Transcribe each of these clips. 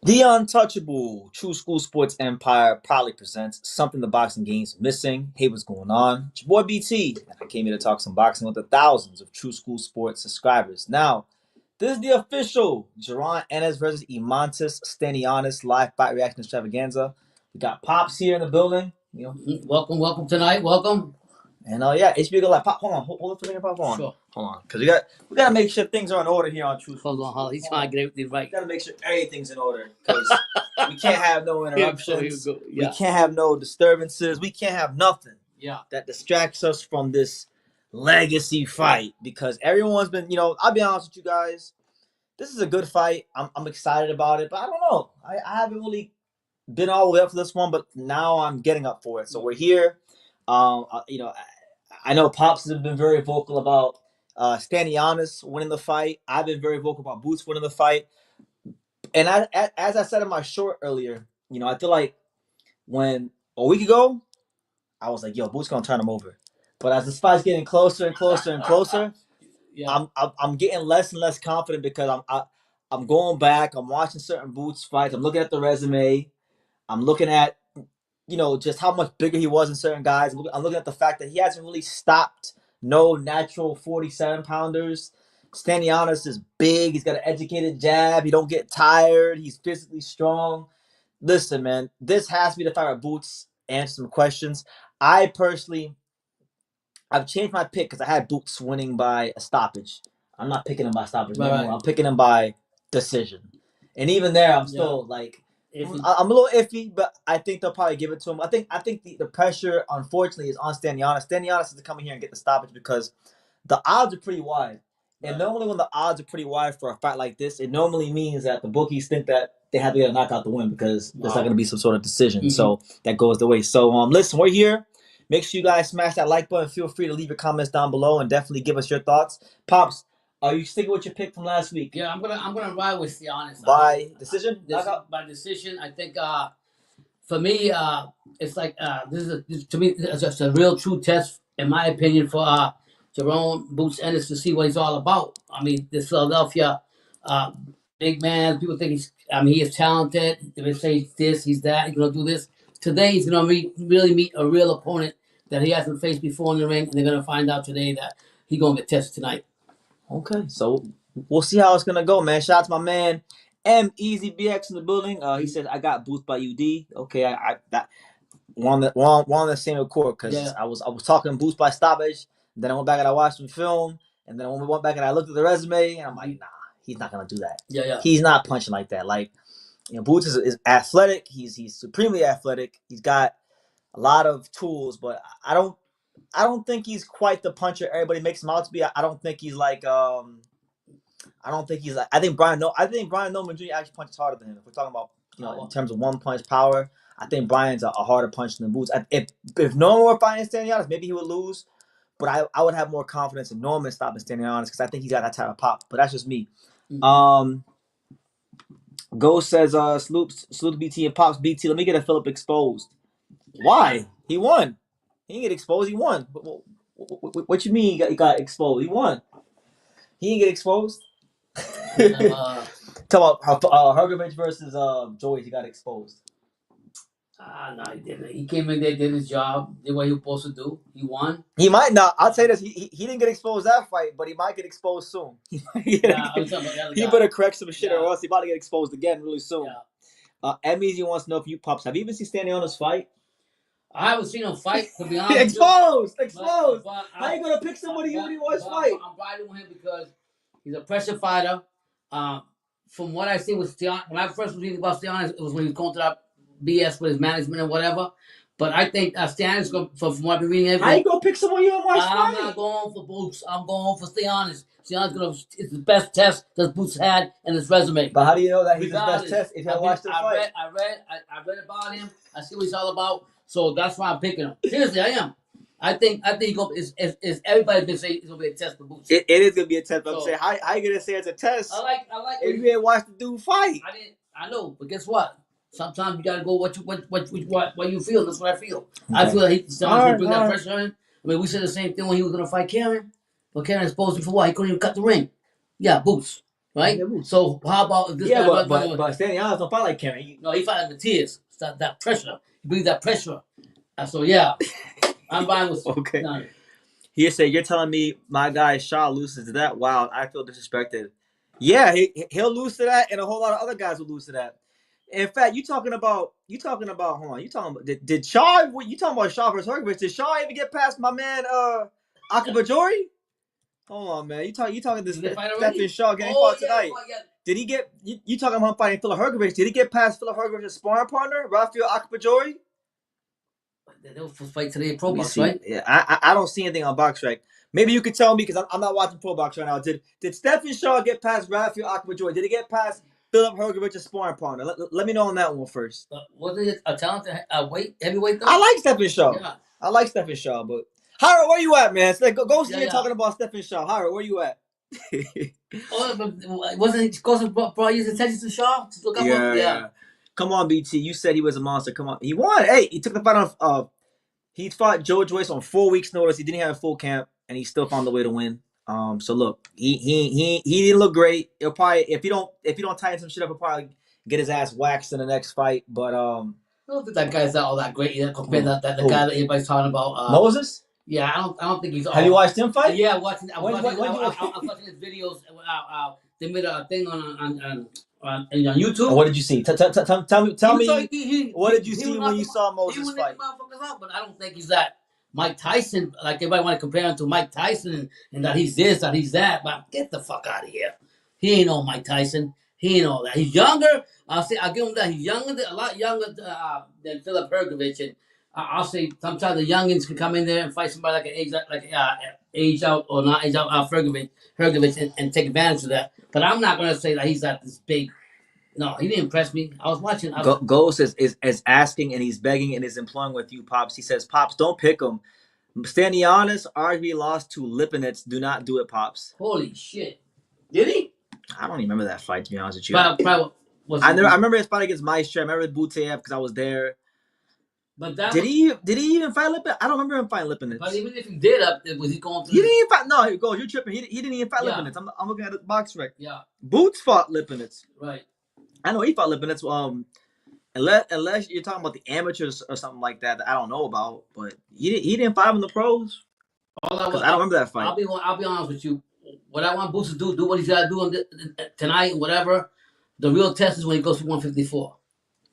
The untouchable True School Sports Empire proudly presents something the boxing game's missing. Hey, what's going on? It's your boy BT, and I came here to talk some boxing with the thousands of True School Sports subscribers. Now, this is the official Jaron Ennis versus Eimantas Stanionis live fight reaction extravaganza. We got Pops here in the building. Welcome tonight. Welcome. And yeah, HBO go like Pop. Hold on for a second, Pop. Sure. Hold on, because we gotta make sure things are in order here on True School. Hold on, he's trying to get everything right. We gotta make sure everything's in order because we can't have no interruptions. Yeah. We can't have no disturbances. We can't have nothing that distracts us from this legacy fight because everyone's been, I'll be honest with you guys. This is a good fight. I'm excited about it, but I don't know. I haven't really been all the way up for this one, but now I'm getting up for it. So we're here. I know Pops has been very vocal about Stanionis winning the fight. I've been very vocal about Boots winning the fight. And as I said in my short earlier, I feel like when a week ago, I was like, yo, Boots going to turn him over. But as this fight's getting closer and closer and closer, I'm getting less and less confident because I'm going back. I'm watching certain Boots fights. I'm looking at the resume. I'm looking at just how much bigger he was in certain guys. I'm looking at the fact that he hasn't really stopped no natural 47-pounders. Stanionis is big. He's got an educated jab. He don't get tired. He's physically strong. Listen, man, this has to be the fight where Boots answer some questions. I've changed my pick because I had Boots winning by a stoppage. I'm not picking him by stoppage anymore. I'm picking him by decision. And even there, I'm still like, I'm a little iffy, but I think they'll probably give it to him. I think the pressure, unfortunately, is on Stanionis. Stanionis is to come in here and get the stoppage because the odds are pretty wide. And normally when the odds are pretty wide for a fight like this, it normally means that the bookies think that they have to get a knockout to win because there's not going to be some sort of decision. Mm-hmm. So that goes the way. So listen, we're here. Make sure you guys smash that like button. Feel free to leave your comments down below and definitely give us your thoughts. Pops, are you sticking with your pick from last week? Yeah, I'm gonna ride with Stanionis. By decision? By decision. I think for me, it's like to me it's a real true test, in my opinion, for Jaron Boots Ennis to see what he's all about. I mean, this Philadelphia big man. People think he is talented. They say he's this, he's that. He's gonna do this. Today he's gonna really meet a real opponent that he hasn't faced before in the ring, and they're gonna find out today that he's gonna get tested tonight. Okay, so we'll see how it's gonna go, man. Shout out to my man MEasyBX in the building. He said I got Boots by UD. Okay, I that one on the same accord because I was talking Boots by stoppage. Then I went back and I watched some film, and then when we went back and I looked at the resume, and I'm like, nah, he's not gonna do that. Yeah. He's not punching like that. Like, Boots is athletic. He's supremely athletic. He's got a lot of tools, but I don't think he's quite the puncher everybody makes him out to be. I don't think he's like I think Brian Noman Jr. actually punches harder than him. If we're talking about in terms of one punch power, I think Brian's a harder puncher than Boots. If Norman were fighting Stanionis, maybe he would lose. But I would have more confidence in Norman stopping Stanionis because I think he's got that type of pop. But that's just me. Mm-hmm. Ghost says salute BT and Pops BT. Let me get a Philip exposed. Why? He won. He didn't get exposed. He won. What you mean he got exposed? He won. He didn't get exposed. Talk about Hergovich versus Joey. He got exposed. No, he didn't. He came in there, did his job, did what he was supposed to do. He won. He might not. I'll say this. He didn't get exposed that fight, but he might get exposed soon. He better correct some shit or else he about to get exposed again really soon. Emezy wants to know if you Pops have you even seen Stanionis fight? I haven't seen him fight, to be honest. Exposed. But how you gonna pick somebody you already watched fight? I'm riding with him because he's a pressure fighter. From what I see with Stanionis, when I first was reading about Stanionis, it was when he was going to that BS with his management and whatever. But I think Stanionis, from what I've been reading, how you gonna pick someone you don't watch fight? I'm not going for Boots. I'm going for Stanionis. Stanionis it's the best test that Boots had in his resume. But how do you know that he's his best test if you haven't watched the fight? I read about him. I see what he's all about. So that's why I'm picking him. Seriously, I am. I think it's everybody's been saying it's gonna be a test for Boots. It is gonna be a test. But I'm saying how you gonna say it's a test? I like if you ain't watched the dude fight. I know, but guess what? Sometimes you gotta go what you feel. That's what I feel. Okay. I feel like he's gonna bring that pressure on him. I mean, we said the same thing when he was gonna fight Karen, but Karen exposed him for what? He couldn't even cut the ring. Yeah, Boots. right? Yeah, Boots. So how about if this Yeah, guy runs down but Stanionis don't fight like Karen. No, he fight like Mattice. It's that pressure. He brings that pressure. So yeah, I'm fine with. Okay. No. He said, "You're telling me my guy Shaw loses to that? Wow, I feel disrespected." Yeah, he'll lose to that, and a whole lot of other guys will lose to that. In fact, you talking about hold on, you talking about did Shaw? You talking about Shaw versus Hergovich? Did Shaw even get past my man Akabajori? Hold on, man. You talking this Stephen Shaw getting fought tonight? Yeah. Did he get you talking about him fighting Philip Hergovich? Did he get past Philip Hergovich's sparring partner, Rafael Akabajori? They'll fight today Pro Box, right? Yeah, I don't see anything on BoxRec. Maybe you could tell me because I'm not watching Pro Box right now. Did Stephen Shaw get past Rafael Akabajori? Did he get past Philip Hergovich's sparring partner? Let me know on that one first. Was it a talented heavyweight though? I like Stephen Shaw. Yeah. I like Stephen Shaw, but Howard, where you at, man? So go see you talking about Stephen Shaw. Howard, where you at? Wasn't he supposed to brought his attention to Shaw to look up? Yeah. Come on, BT. You said he was a monster. Come on, he won. Hey, he took the fight on. He fought Joe Joyce on 4 weeks' notice. He didn't have a full camp, and he still found the way to win. So look, he didn't look great. He'll probably if you don't tighten some shit up, he'll probably get his ass waxed in the next fight. But I don't think that guy's not all that great either compared to the guy that everybody's talking about. Moses? Yeah, I don't think he's. Have you watched him fight? Yeah, I was watching his videos. They made a thing on YouTube. And what did you see? Tell me. What did you see when you saw Moses fight? But I don't think he's that Mike Tyson. Like everybody want to compare him to Mike Tyson and that he's this, that he's that. But get the fuck out of here. He ain't no Mike Tyson. He ain't all that. He's younger. I'll give him that. He's a lot younger than Philip Hergovich. And I'll say sometimes the youngins can come in there and fight somebody like an age out or not age out Hergovich and take advantage of that. But I'm not gonna say that he's not this big. No, he didn't impress me. I was watching. Ghost is asking and he's begging and is imploring with you, Pops. He says, Pops, don't pick him. Stanionis arguably lost to Lipinets. Do not do it, Pops. Holy shit. Did he? I don't even remember that fight, to be honest with you. I remember his fight against Maestro. I remember Buteyev because I was there. But did he even fight Lipinets? I don't remember him fighting Lipinets. But even if he did, was he going through? He didn't even fight. No, he goes. You're tripping. He didn't even fight Lipinets. I'm looking at the BoxRec. Yeah. Boots fought Lipinets. Right. I know he fought Lipinets. Unless you're talking about the amateurs or something like that I don't know about, but he didn't fight him in the pros. Because I don't remember that fight. I'll be honest with you. What I want Boots to do what he's got to do tonight, whatever. The real test is when he goes to 154.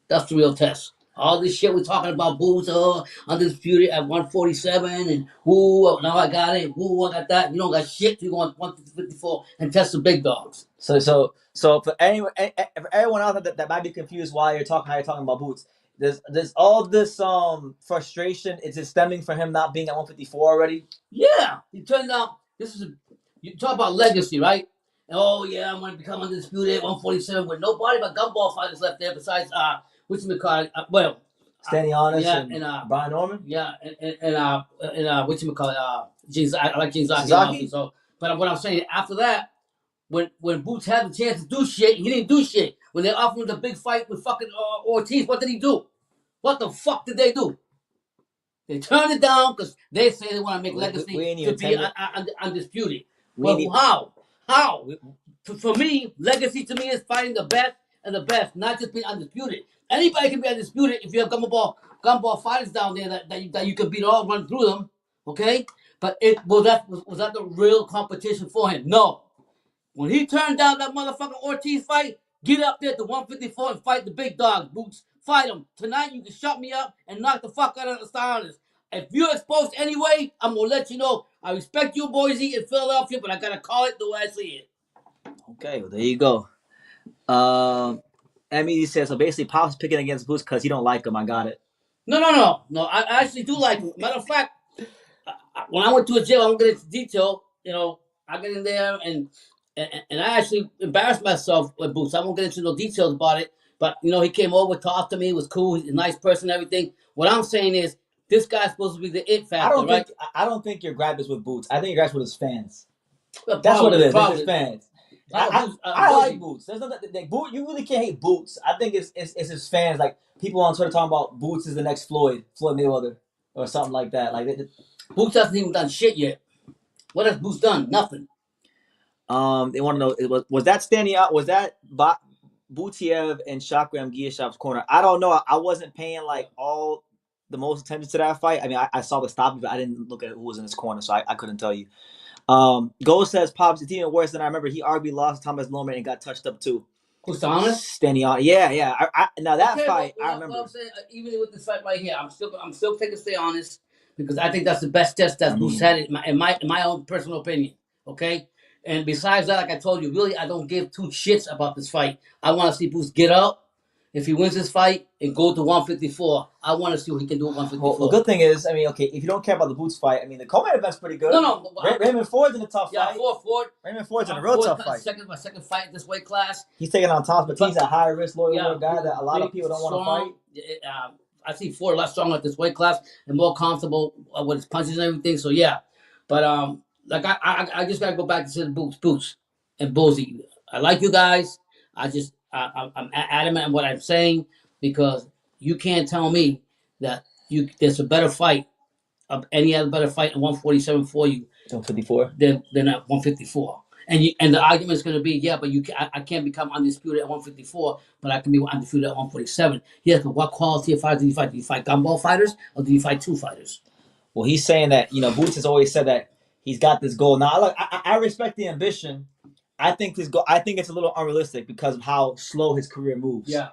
That's the real test. All this shit we're talking about, Boots, undisputed at 147, and now I got it, I got that. You don't got shit. You going 154 and test the big dogs. So for everyone out there that might be confused how you're talking about Boots, there's all this frustration. Is it stemming from him not being at 154 already? Yeah, he turned out you talk about legacy, right? Oh yeah, I'm going to become undisputed at 147 with nobody but gumball fighters left there besides whatchamacallit, Stanionis and Brian Norman. Yeah, and whatchamacallit, James. I like James Zaki. So, but what I'm saying after that, when Boots had the chance to do shit, he didn't do shit. When they offered him the big fight with fucking Ortiz, what did he do? What the fuck did they do? They turned it down because they say they want to make legacy to be undisputed. Well, how? For me, legacy to me is fighting the best and the best, not just being undisputed. Anybody can be undisputed if you have gumball fighters down there that you can beat all, run through them, okay? But was that the real competition for him? No. When he turned down that motherfucking Ortiz fight, get up there to 154 and fight the big dogs, Boots. Fight them. Tonight you can shut me up and knock the fuck out of the Stanionis. If you're exposed anyway, I'm going to let you know. I respect you, Boise and Philadelphia, but I got to call it the way I see it. Okay, well, there you go. Emmy says, so basically, Pop's picking against Boots because he don't like him. I got it. No. I actually do like him. Matter of fact, when I went to a jail, I won't get into detail. I get in there and I actually embarrassed myself with Boots. I won't get into no details about it. But, he came over, talked to me. He was cool. He's a nice person and everything. What I'm saying is, this guy's supposed to be the it factor, right? I don't think your grab is with Boots. I think your grab's with his fans. That's what it is. It's his fans. I like Boots. There's nothing like Boots. You really can't hate Boots. I think it's his fans. Like people on Twitter talking about Boots is the next Floyd Mayweather, or something like that. Like Boots hasn't even done shit yet. What has Boots done? Nothing. They want to know was that standing out? Was that Butiev and Shakram Giyashov's corner? I don't know. I wasn't paying like all the most attention to that fight. I mean, I saw the stop, but I didn't look at who was in his corner, so I couldn't tell you. Gold says Pops, it's even worse than I remember. He arguably lost Thomas Loman and got touched up too. Who's Thomas? Stanionis. Yeah. Now that fight, I remember. What I'm saying, even with this fight right here, I'm still taking Stanionis because I think that's the best test that Boots had in my own personal opinion. Okay. And besides that, like I told you, really, I don't give two shits about this fight. I want to see Boots get up. If he wins this fight and go to 154, I want to see what he can do at 154. Well, the good thing is, I mean, okay, if you don't care about the Boots fight, I mean, the co-main event's pretty good. No. Raymond Ford's in a tough fight. Ford. Raymond Ford's in a real tough fight. My second fight in this weight class. He's taking on Thomas Mattice, a high-risk, loyal guy that a lot of people don't want to fight. I see Ford a lot stronger at this weight class and more comfortable with his punches and everything. So, yeah. But, like, I just got to go back to the Boots and Bullsy. I like you guys. I'm adamant on what I'm saying because you can't tell me that there's a better fight of any other better fight in 147 for you 154 than at 154. And the argument is going to be, yeah, but I can't become undisputed at 154, but I can be undisputed at 147. Yeah, but what quality of fighters do you fight? Do you fight gumball fighters or do you fight two fighters? Well, he's saying that, Boots has always said that he's got this goal. Now, look, I respect the ambition. I think it's a little unrealistic because of how slow his career moves. Yeah.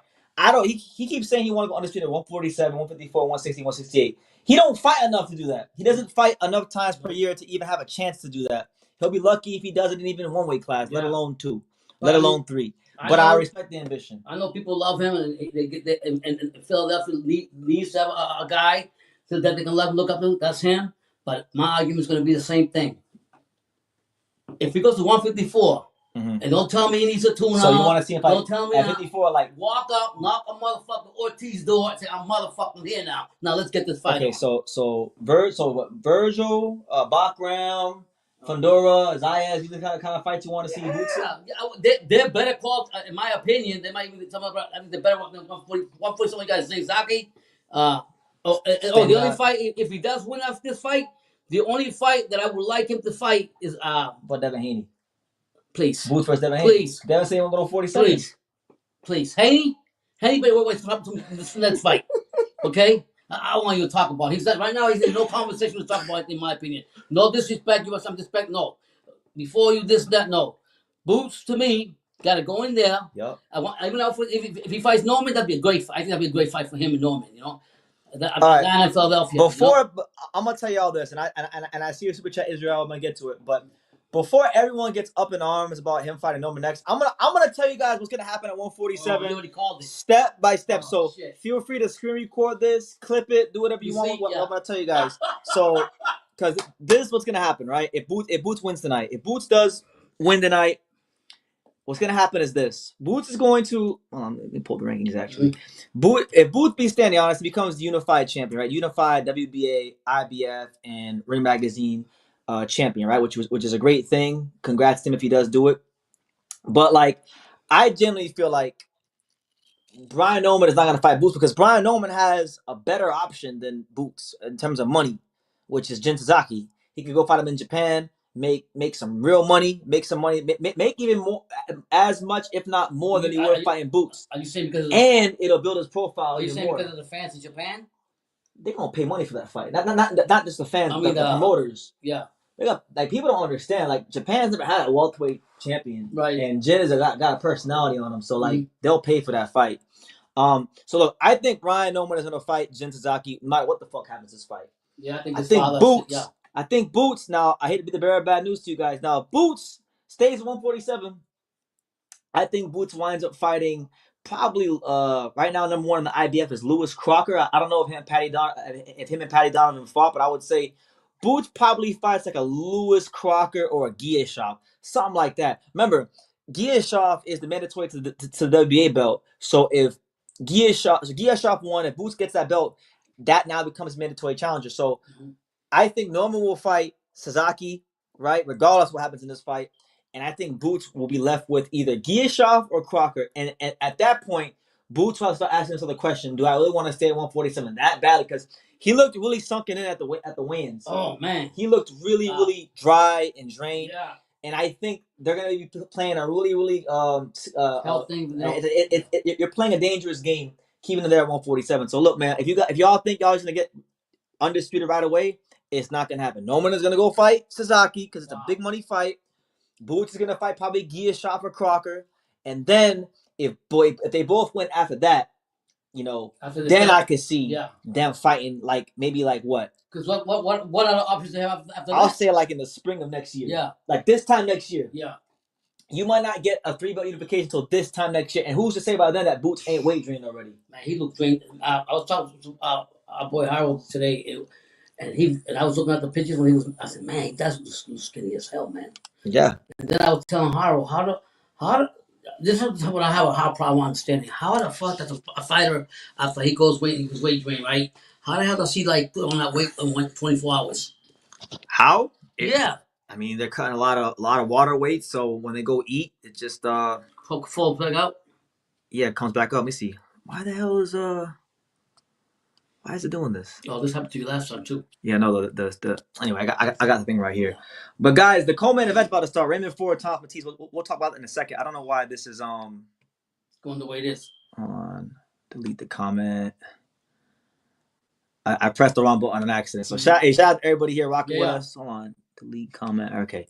He keeps saying he wants to go undisputed at 147, 154, 160, 168. He don't fight enough to do that. He doesn't fight enough times per year to even have a chance to do that. He'll be lucky if he does it in even one weight class, let alone two, let alone three. But I respect the ambition. I know people love him, and and Philadelphia needs to have a guy so that they can look up to. That's him. But my argument is going to be the same thing. If he goes to 154, and don't tell me he needs a tune-up. So you want to see him fight don't tell me at 54, like walk up, knock a motherfucking Ortiz door, and say I'm motherfucking here now. Now let's get this fight. Okay, so Virgil, Bakram, Fundora, Zayas, these are the kind of fights you want to see. Yeah, they're better called, in my opinion. They might even be talking about. I think they're better than 140. Someone got his name Zaki. The only fight if he does win after this fight, the only fight that I would like him to fight is But Devin Haney. Please. Boots versus Devin Haney. Please. Devin saying 147. Please. Haney, but wait for this next fight. Okay? I want you to talk about it. He's right now he's in no conversation to talk about it, in my opinion. No disrespect, you have some respect, no. Before you this, that, no. Boots to me, gotta go in there. Yep. If he fights Norman, that'd be a great fight. I think that'd be a great fight for him and Norman, All right. in Philadelphia. I'm gonna tell you all this, and I see your super chat, Israel. I'm gonna get to it, but before everyone gets up in arms about him fighting Norman next, I'm gonna tell you guys what's gonna happen at 147. You already called it. Step by step. Shit. Feel free to screen record this, clip it, do whatever you want. I'm gonna tell you guys. So, because this is what's gonna happen, right? If Boots wins tonight, if Boots does win tonight, what's gonna happen is this: Boots is going to. Let me pull the rankings actually. If Boots beats Stanionis, he becomes the unified champion, right? Unified WBA, IBF, and Ring Magazine champion, right? Which is a great thing. Congrats to him if he does do it. But like, I genuinely feel like Brian Norman is not going to fight Boots because Brian Norman has a better option than Boots in terms of money, which is Jin Sasaki. He could go fight him in Japan, make some real money, make even more, as much if not more than he would fighting Boots. Are you saying because and it'll build his profile? Are you saying more. Because of the fans in Japan? They're gonna pay money for that fight. Not just the fans, but the promoters. Yeah. They got, like, people don't understand. Like, Japan's never had a welterweight champion, right? And Jin has got a personality on him, so like they'll pay for that fight. So look, I think Brian Norman is gonna fight Jin Sasaki, no matter what the fuck happens this fight. Yeah, I think Boots. Yeah. I think Boots. Now, I hate to be the bearer of bad news to you guys. Now, Boots stays at 147. I think Boots winds up fighting probably right now number 1 in the IBF is Lewis Crocker. I don't know if him and Patty Donovan fought, but I would say Boots probably fights like a Lewis Crocker or a Giyashov, something like that. Remember, Giyashov is the mandatory to the WBA belt. So if Giyashov won, if Boots gets that belt, that now becomes mandatory challenger. So I think Norman will fight Sasaki, right? Regardless of what happens in this fight. And I think Boots will be left with either Giyashov or Crocker. And at that point, Boots will start asking himself the question, do I really want to stay at 147 that badly? Because he looked really sunken in at the weigh-ins. Oh, man. He looked really dry and drained. Yeah. and I think they're gonna be playing a really, really Health thing, you're playing a dangerous game, keeping them there at 147. So look, man, if y'all think y'all just gonna get undisputed right away, it's not gonna happen. Norman is gonna go fight Sasaki because it's a big money fight. Boots is gonna fight probably Gia Shot for Crocker, and then if they both win after that, you know, then I could see them fighting like maybe like what? Because what other options they have after that? I'll say like in the spring of next year. Yeah. Like this time next year. Yeah. You might not get a 3-belt unification until this time next year. And who's to say by then that Boots ain't weight drained already? Man, he looked drained. I was talking to our boy Harold today, and I was looking at the pictures when he was. I said, man, that's skinny as hell, man. Yeah. And then I was telling Harold this is what I have a hard problem understanding. How the fuck does a fighter after he goes weight drain, right? How the hell does he like put on that weight in 24 hours? How? Yeah. I mean, they're cutting a lot of water weight, so when they go eat, it just fall back out. Yeah, it comes back up. Let me see. Why is it doing this? Oh, this happened to you last time too. Yeah, no, the anyway, I got the thing right here. But guys, the co-main event's about to start. Raymond Ford, Thomas Mattice. We'll talk about it in a second. I don't know why this is going the way it is. Hold on, delete the comment. I pressed the wrong button on accident. So shout out to everybody here rocking with us. Hold on, delete comment. Okay.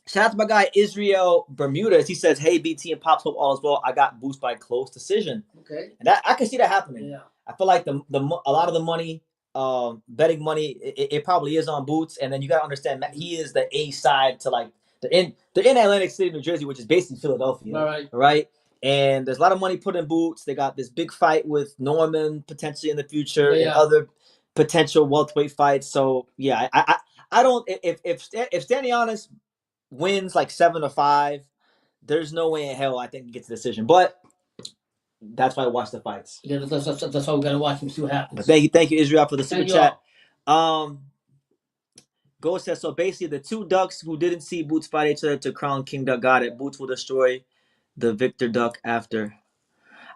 Shout out to my guy Israel Bermudez. He says, "Hey BT and Pops, hope all is well. I got boosted by close decision." Okay. And I can see that happening. Yeah. I feel like a lot of the money, betting money, it probably is on Boots. And then you gotta understand that he is the A side to like they're in Atlantic City, New Jersey, which is basically Philadelphia. All right. Right. And there's a lot of money put in Boots. They got this big fight with Norman potentially in the future and other potential welterweight fights. So yeah, I don't if Stanionis wins like 7-5, there's no way in hell I think he gets a decision. But that's why I watch the fights. Yeah, that's why we gotta watch him, see what happens. But thank you, Israel, for the super chat. Go says, so basically the two ducks who didn't see Boots fight each other to crown King Duck got it. Boots will destroy the victor duck after.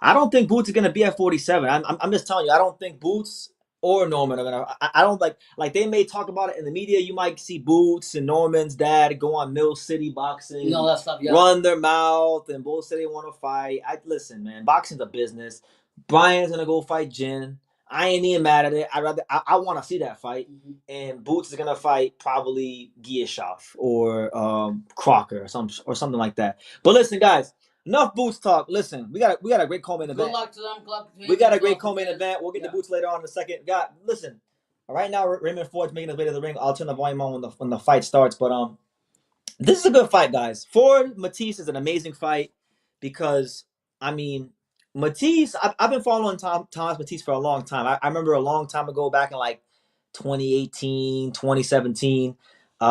I don't think Boots is gonna be at 47. I'm just telling you, I don't think Boots or Norman are gonna. I don't like they may talk about it in the media. You might see Boots and Norman's dad go on Mill City Boxing, that stuff, run their mouth, and both say they want to fight. Listen, man, boxing's a business. Brian's gonna go fight Jin. I ain't even mad at it. I want to see that fight. Mm-hmm. And Boots is gonna fight probably Giashov or Crocker or something like that. But listen, guys. Enough Boots talk. Listen, we got a great co-main event. Good luck to them. We got a great co-main event. We'll get to Boots later on in a second. God, listen. Right now, Raymond Ford's making his way to the ring. I'll turn the volume on when the fight starts. But this is a good fight, guys. Ford Mattice is an amazing fight because I mean Mattice. I've been following Thomas Mattice for a long time. I remember a long time ago, back in like 2018, 2017,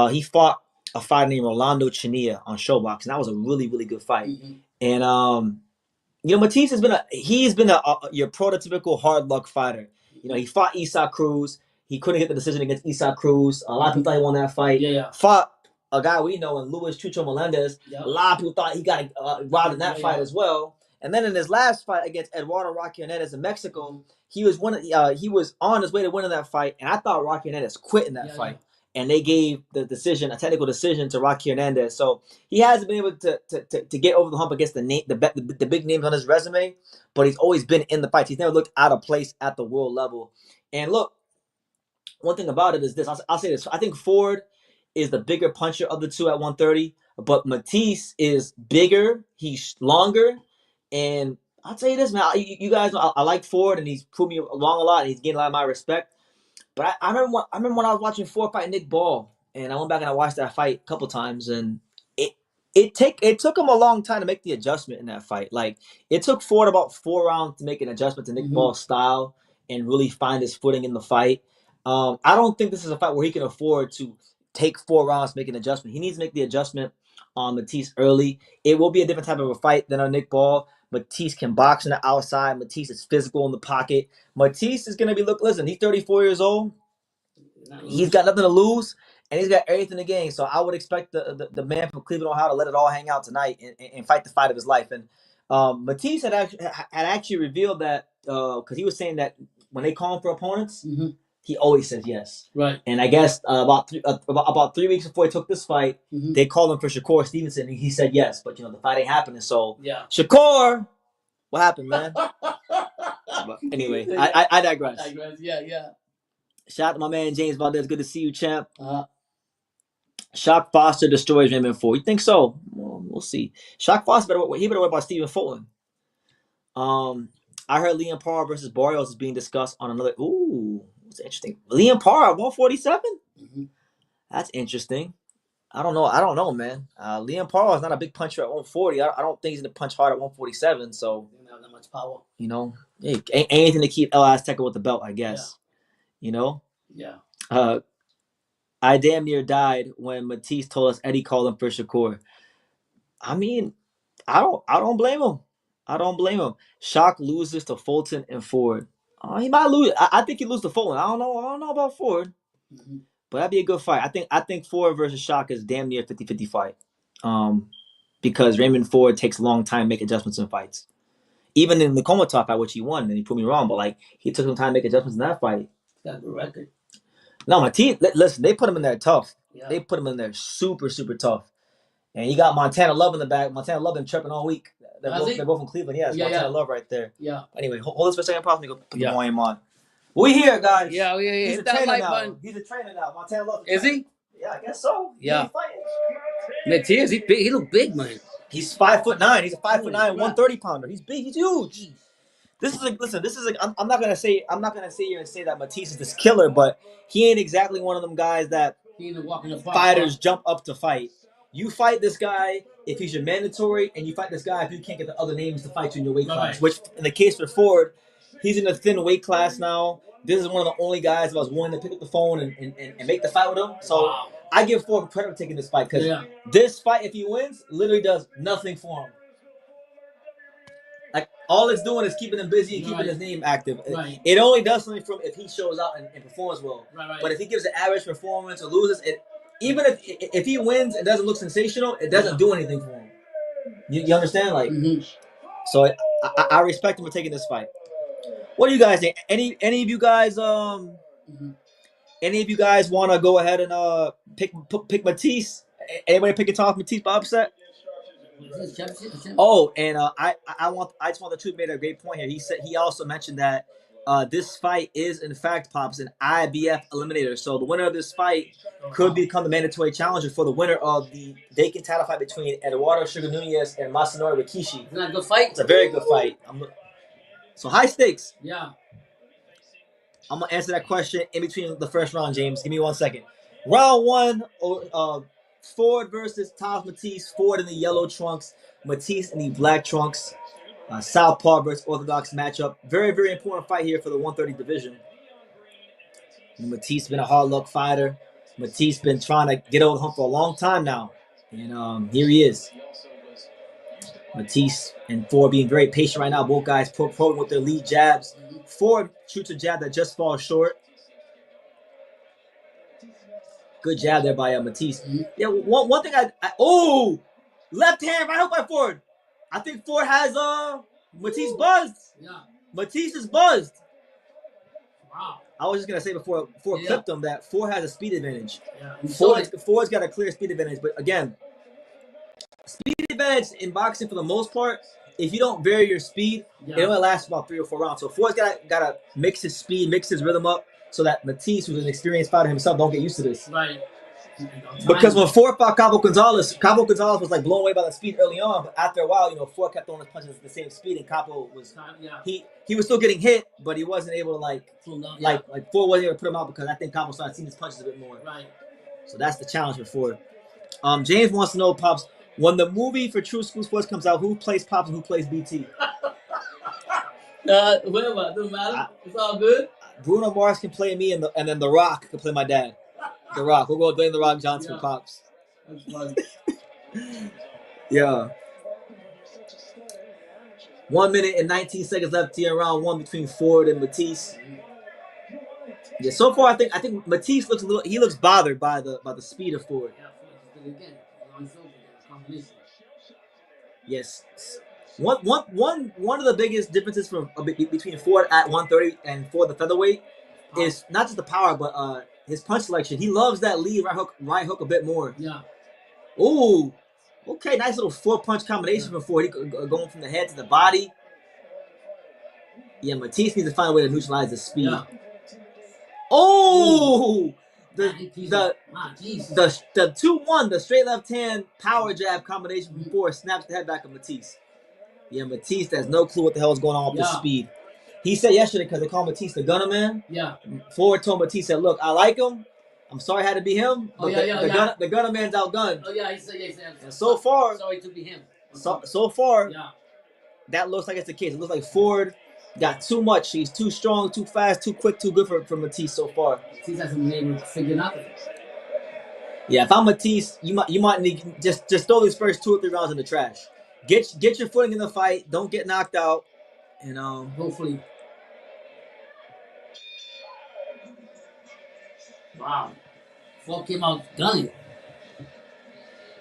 he fought a fighter named Rolando Chinilla on Showbox, and that was a really, really good fight. Mm-hmm. And Mattice has been your prototypical hard luck fighter. He fought Isak Cruz. He couldn't get the decision against Isak Cruz. A lot of people thought he won that fight. Yeah. Fought a guy we know in Luis Chucho Melendez. Yep. A lot of people thought he got robbed in that fight as well. And then in his last fight against Eduardo Rocky Hernandez in Mexico, he was on his way to winning that fight, and I thought Rocky Hernandez quit in that fight. And they gave the decision, a technical decision, to Rocky Hernandez. So he hasn't been able to get over the hump against the big names on his resume, but he's always been in the fights. He's never looked out of place at the world level. And look, one thing about it is this. I'll say this. I think Ford is the bigger puncher of the two at 130, but Mattice is bigger. He's longer. And I'll tell you this, man. You guys know I like Ford, and he's proved me wrong a lot, and he's getting a lot of my respect. But I remember when I was watching Ford fight Nick Ball, and I went back and I watched that fight a couple times, and it took him a long time to make the adjustment in that fight. Like, it took Ford about 4 rounds to make an adjustment to Nick Ball's style and really find his footing in the fight. I don't think this is a fight where he can afford to take 4 rounds to make an adjustment. He needs to make the adjustment on Mattice early. It will be a different type of a fight than on Nick Ball. Mattice can box on the outside. Mattice is physical in the pocket. Mattice is going to listen, he's 34 years old. He's got nothing to lose, and he's got everything to gain. So I would expect the man from Cleveland, Ohio, to let it all hang out tonight and fight the fight of his life. And Mattice had actually revealed that because he was saying that when they call him for opponents, He always says yes. Right. And I guess about 3 weeks before he took this fight, they called him for Shakur Stevenson, and he said yes. But the fight ain't happening. So Shakur, what happened, man? But anyway, I digress. Yeah. Shout out to my man James Valdez. Good to see you, champ. Shock Foster destroys Raymond Ford. You think so? Well, we'll see. Shock Foster better worry about Stephen Fulton. I heard Liam Parr versus Barrios is being discussed on another. Ooh, it's interesting. Liam Parr at 147. That's interesting. I don't know, man. Liam Parr is not a big puncher at 140. I don't think he's gonna punch hard at 147. So he doesn't have that much power. Hey, anything to keep El Azteca with the belt, I guess. Yeah. I damn near died when Mattice told us Eddie called him for Shakur. I mean, I don't blame him. I don't blame him. Shock loses to Fulton and Ford. He might lose. I think he loses to Fulton. I don't know about Ford. But that'd be a good fight. I think Ford versus Shock is damn near 50-50 fight. Because Raymond Ford takes a long time to make adjustments in fights. Even in the Komatov fight, which he won, and he proved me wrong, but he took some time to make adjustments in that fight. Got a good record. No, my team. Listen, they put him in there tough. Yeah. They put him in there super, super tough. And you got Montana Love in the back. Montana Love been tripping all week. They're both from Cleveland. Yeah, it's Montana Love right there. Yeah. Anyway, hold this for a second. Probably go put the volume on. We here, guys. Yeah. He's a trainer now. Button. He's a trainer now. Montana Love. Is he? Yeah, I guess so. Yeah. Mattice, he's big. He look big, man. He's 5'9". He's a 5'9", 130 pounder. He's big. He's huge. This is I'm not gonna sit here and say that Mattice is this killer, but he ain't exactly one of them guys that fighters jump up to fight. You fight this guy if he's your mandatory, and you fight this guy if you can't get the other names to fight you in your weight class. Which, in the case for Ford, he's in a thin weight class now. This is one of the only guys that was willing to pick up the phone and make the fight with him. So I give Ford credit for taking this fight because this fight, if he wins, literally does nothing for him. Like, all it's doing is keeping him busy and keeping his name active. It only does something from if he shows out and performs well. But if he gives an average performance or loses, even if he wins and doesn't look sensational, it doesn't do anything for him. You understand? So I respect him for taking this fight. What do you guys think? Any of you guys any of you guys want to go ahead and pick Mattice? Anybody picking Thomas Mattice by upset? Oh, and I just want the truth made a great point here. He also mentioned that this fight is in fact, Pops, an IBF eliminator. So the winner of this fight could become the mandatory challenger for the winner of the vacant title fight between Eduardo Sugar Nunez and Masanori Rikishi. Isn't that a good fight? It's a very good fight. So high stakes. Yeah. I'm gonna answer that question in between the first round, James. Give me 1 second. Round one, Ford versus Thomas Mattice. Ford in the yellow trunks, Mattice in the black trunks. Southpaw versus Orthodox matchup. Very, very important fight here for the 130 division. Mattice been a hard luck fighter. Mattice been trying to get over the hump for a long time now, and here he is. Mattice and Ford being very patient right now. Both guys pro with their lead jabs. Ford shoots a jab that just falls short. Good jab there by Mattice. Yeah, one thing left hand right hook by Ford. I think Ford has Mattice buzzed. Yeah. Mattice is buzzed. Wow. I was just gonna say before clipped him that Ford has a speed advantage. Yeah. Ford's got a clear speed advantage, but again, speed advantage in boxing for the most part, if you don't vary your speed, it only lasts about 3 or 4 rounds. So Ford's gotta mix his speed, mix his rhythm up, so that Mattice, who's an experienced fighter himself, don't get used to this. Right. Because when Ford fought Cabo Gonzalez was like blown away by the speed early on, but after a while, Ford kept throwing his punches at the same speed, and Cabo was he was still getting hit, but he wasn't able to like Ford wasn't able to put him out because I think Cabo started seeing his punches a bit more. Right. So that's the challenge for Ford. James wants to know, Pops, when the movie for True School Sports comes out, who plays Pops and who plays BT? Whatever, doesn't matter. It's all good. Bruno Mars can play me, and then The Rock can play my dad. The Rock. We'll go Dwayne The Rock Johnson for Pops. That's funny. Yeah. 1 minute and 19 seconds left here in round one between Ford and Mattice. Yeah, so far I think Mattice looks bothered by the speed of Ford. Yes. One of the biggest differences between Ford at 130 and Ford the featherweight is not just the power, but his punch selection. He loves that lead right hook a bit more. Yeah. Ooh. Okay, nice little 4-punch combination from Ford. He going from the head to the body. Yeah, Mattice needs to find a way to neutralize the speed. Yeah. Oh, the 2-1, the straight left hand power jab combination from Ford snaps the head back of Mattice. Yeah, Mattice has no clue what the hell is going on with the speed. He said yesterday, because they call Mattice the Gunner Man. Yeah. Ford told Mattice, said, "Look, I like him. I'm sorry it had to be him, but the Gunner Man's outgunned." Oh yeah, he said. And so far, sorry to be him. So far, that looks like it's the case. It looks like Ford got too much. He's too strong, too fast, too quick, too good for Mattice so far. Mattice hasn't been able to figure nothing. Yeah, if I'm Mattice, you might need just throw these first 2 or 3 rounds in the trash. Get your footing in the fight. Don't get knocked out. And hopefully. Wow. Ford came out gunning.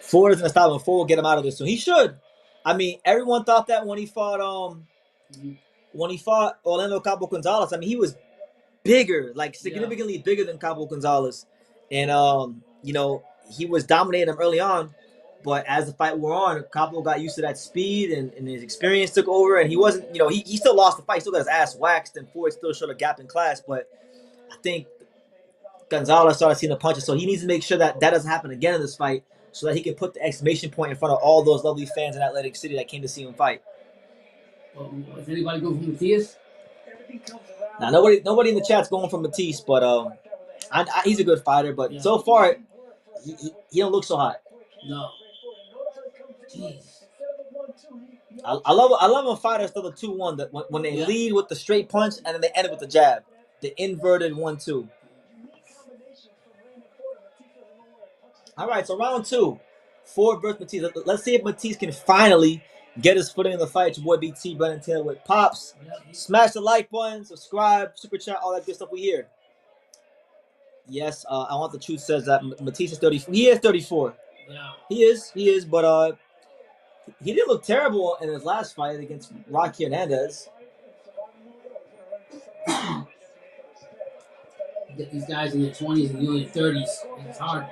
Ford is gonna stop him. Ford will get him out of this soon. He should. I mean, everyone thought that when he fought Orlando Cabo Gonzalez. I mean, he was bigger, like significantly bigger than Cabo Gonzalez, and he was dominating him early on. But as the fight wore on, Cabo got used to that speed, and his experience took over, and he wasn't. He still lost the fight. He still got his ass waxed, and Ford still showed a gap in class. But I think Gonzalez started seeing the punches, so he needs to make sure that doesn't happen again in this fight, so that he can put the exclamation point in front of all those lovely fans in Atlantic City that came to see him fight. Is anybody going for Mattice? Now, nobody in the chat's going for Mattice, but he's a good fighter. But so far, he don't look so hot. No. Jeez. I love when fighters throw the 2-1 that when they lead with the straight punch and then they end it with the jab, the inverted 1-2. All right, so round 2, Ford versus Mattice. Let's see if Mattice can finally get his footing in the fight. Your boy BT, Brennan Taylor with Pops. Smash the like button, subscribe, super chat, all that good stuff we hear. Yes, I want the truth says that Mattice is 34. He is 34. Yeah. He is, but he didn't look terrible in his last fight against Rocky Hernandez. Get these guys in their 20s and you in your 30s. It's hard.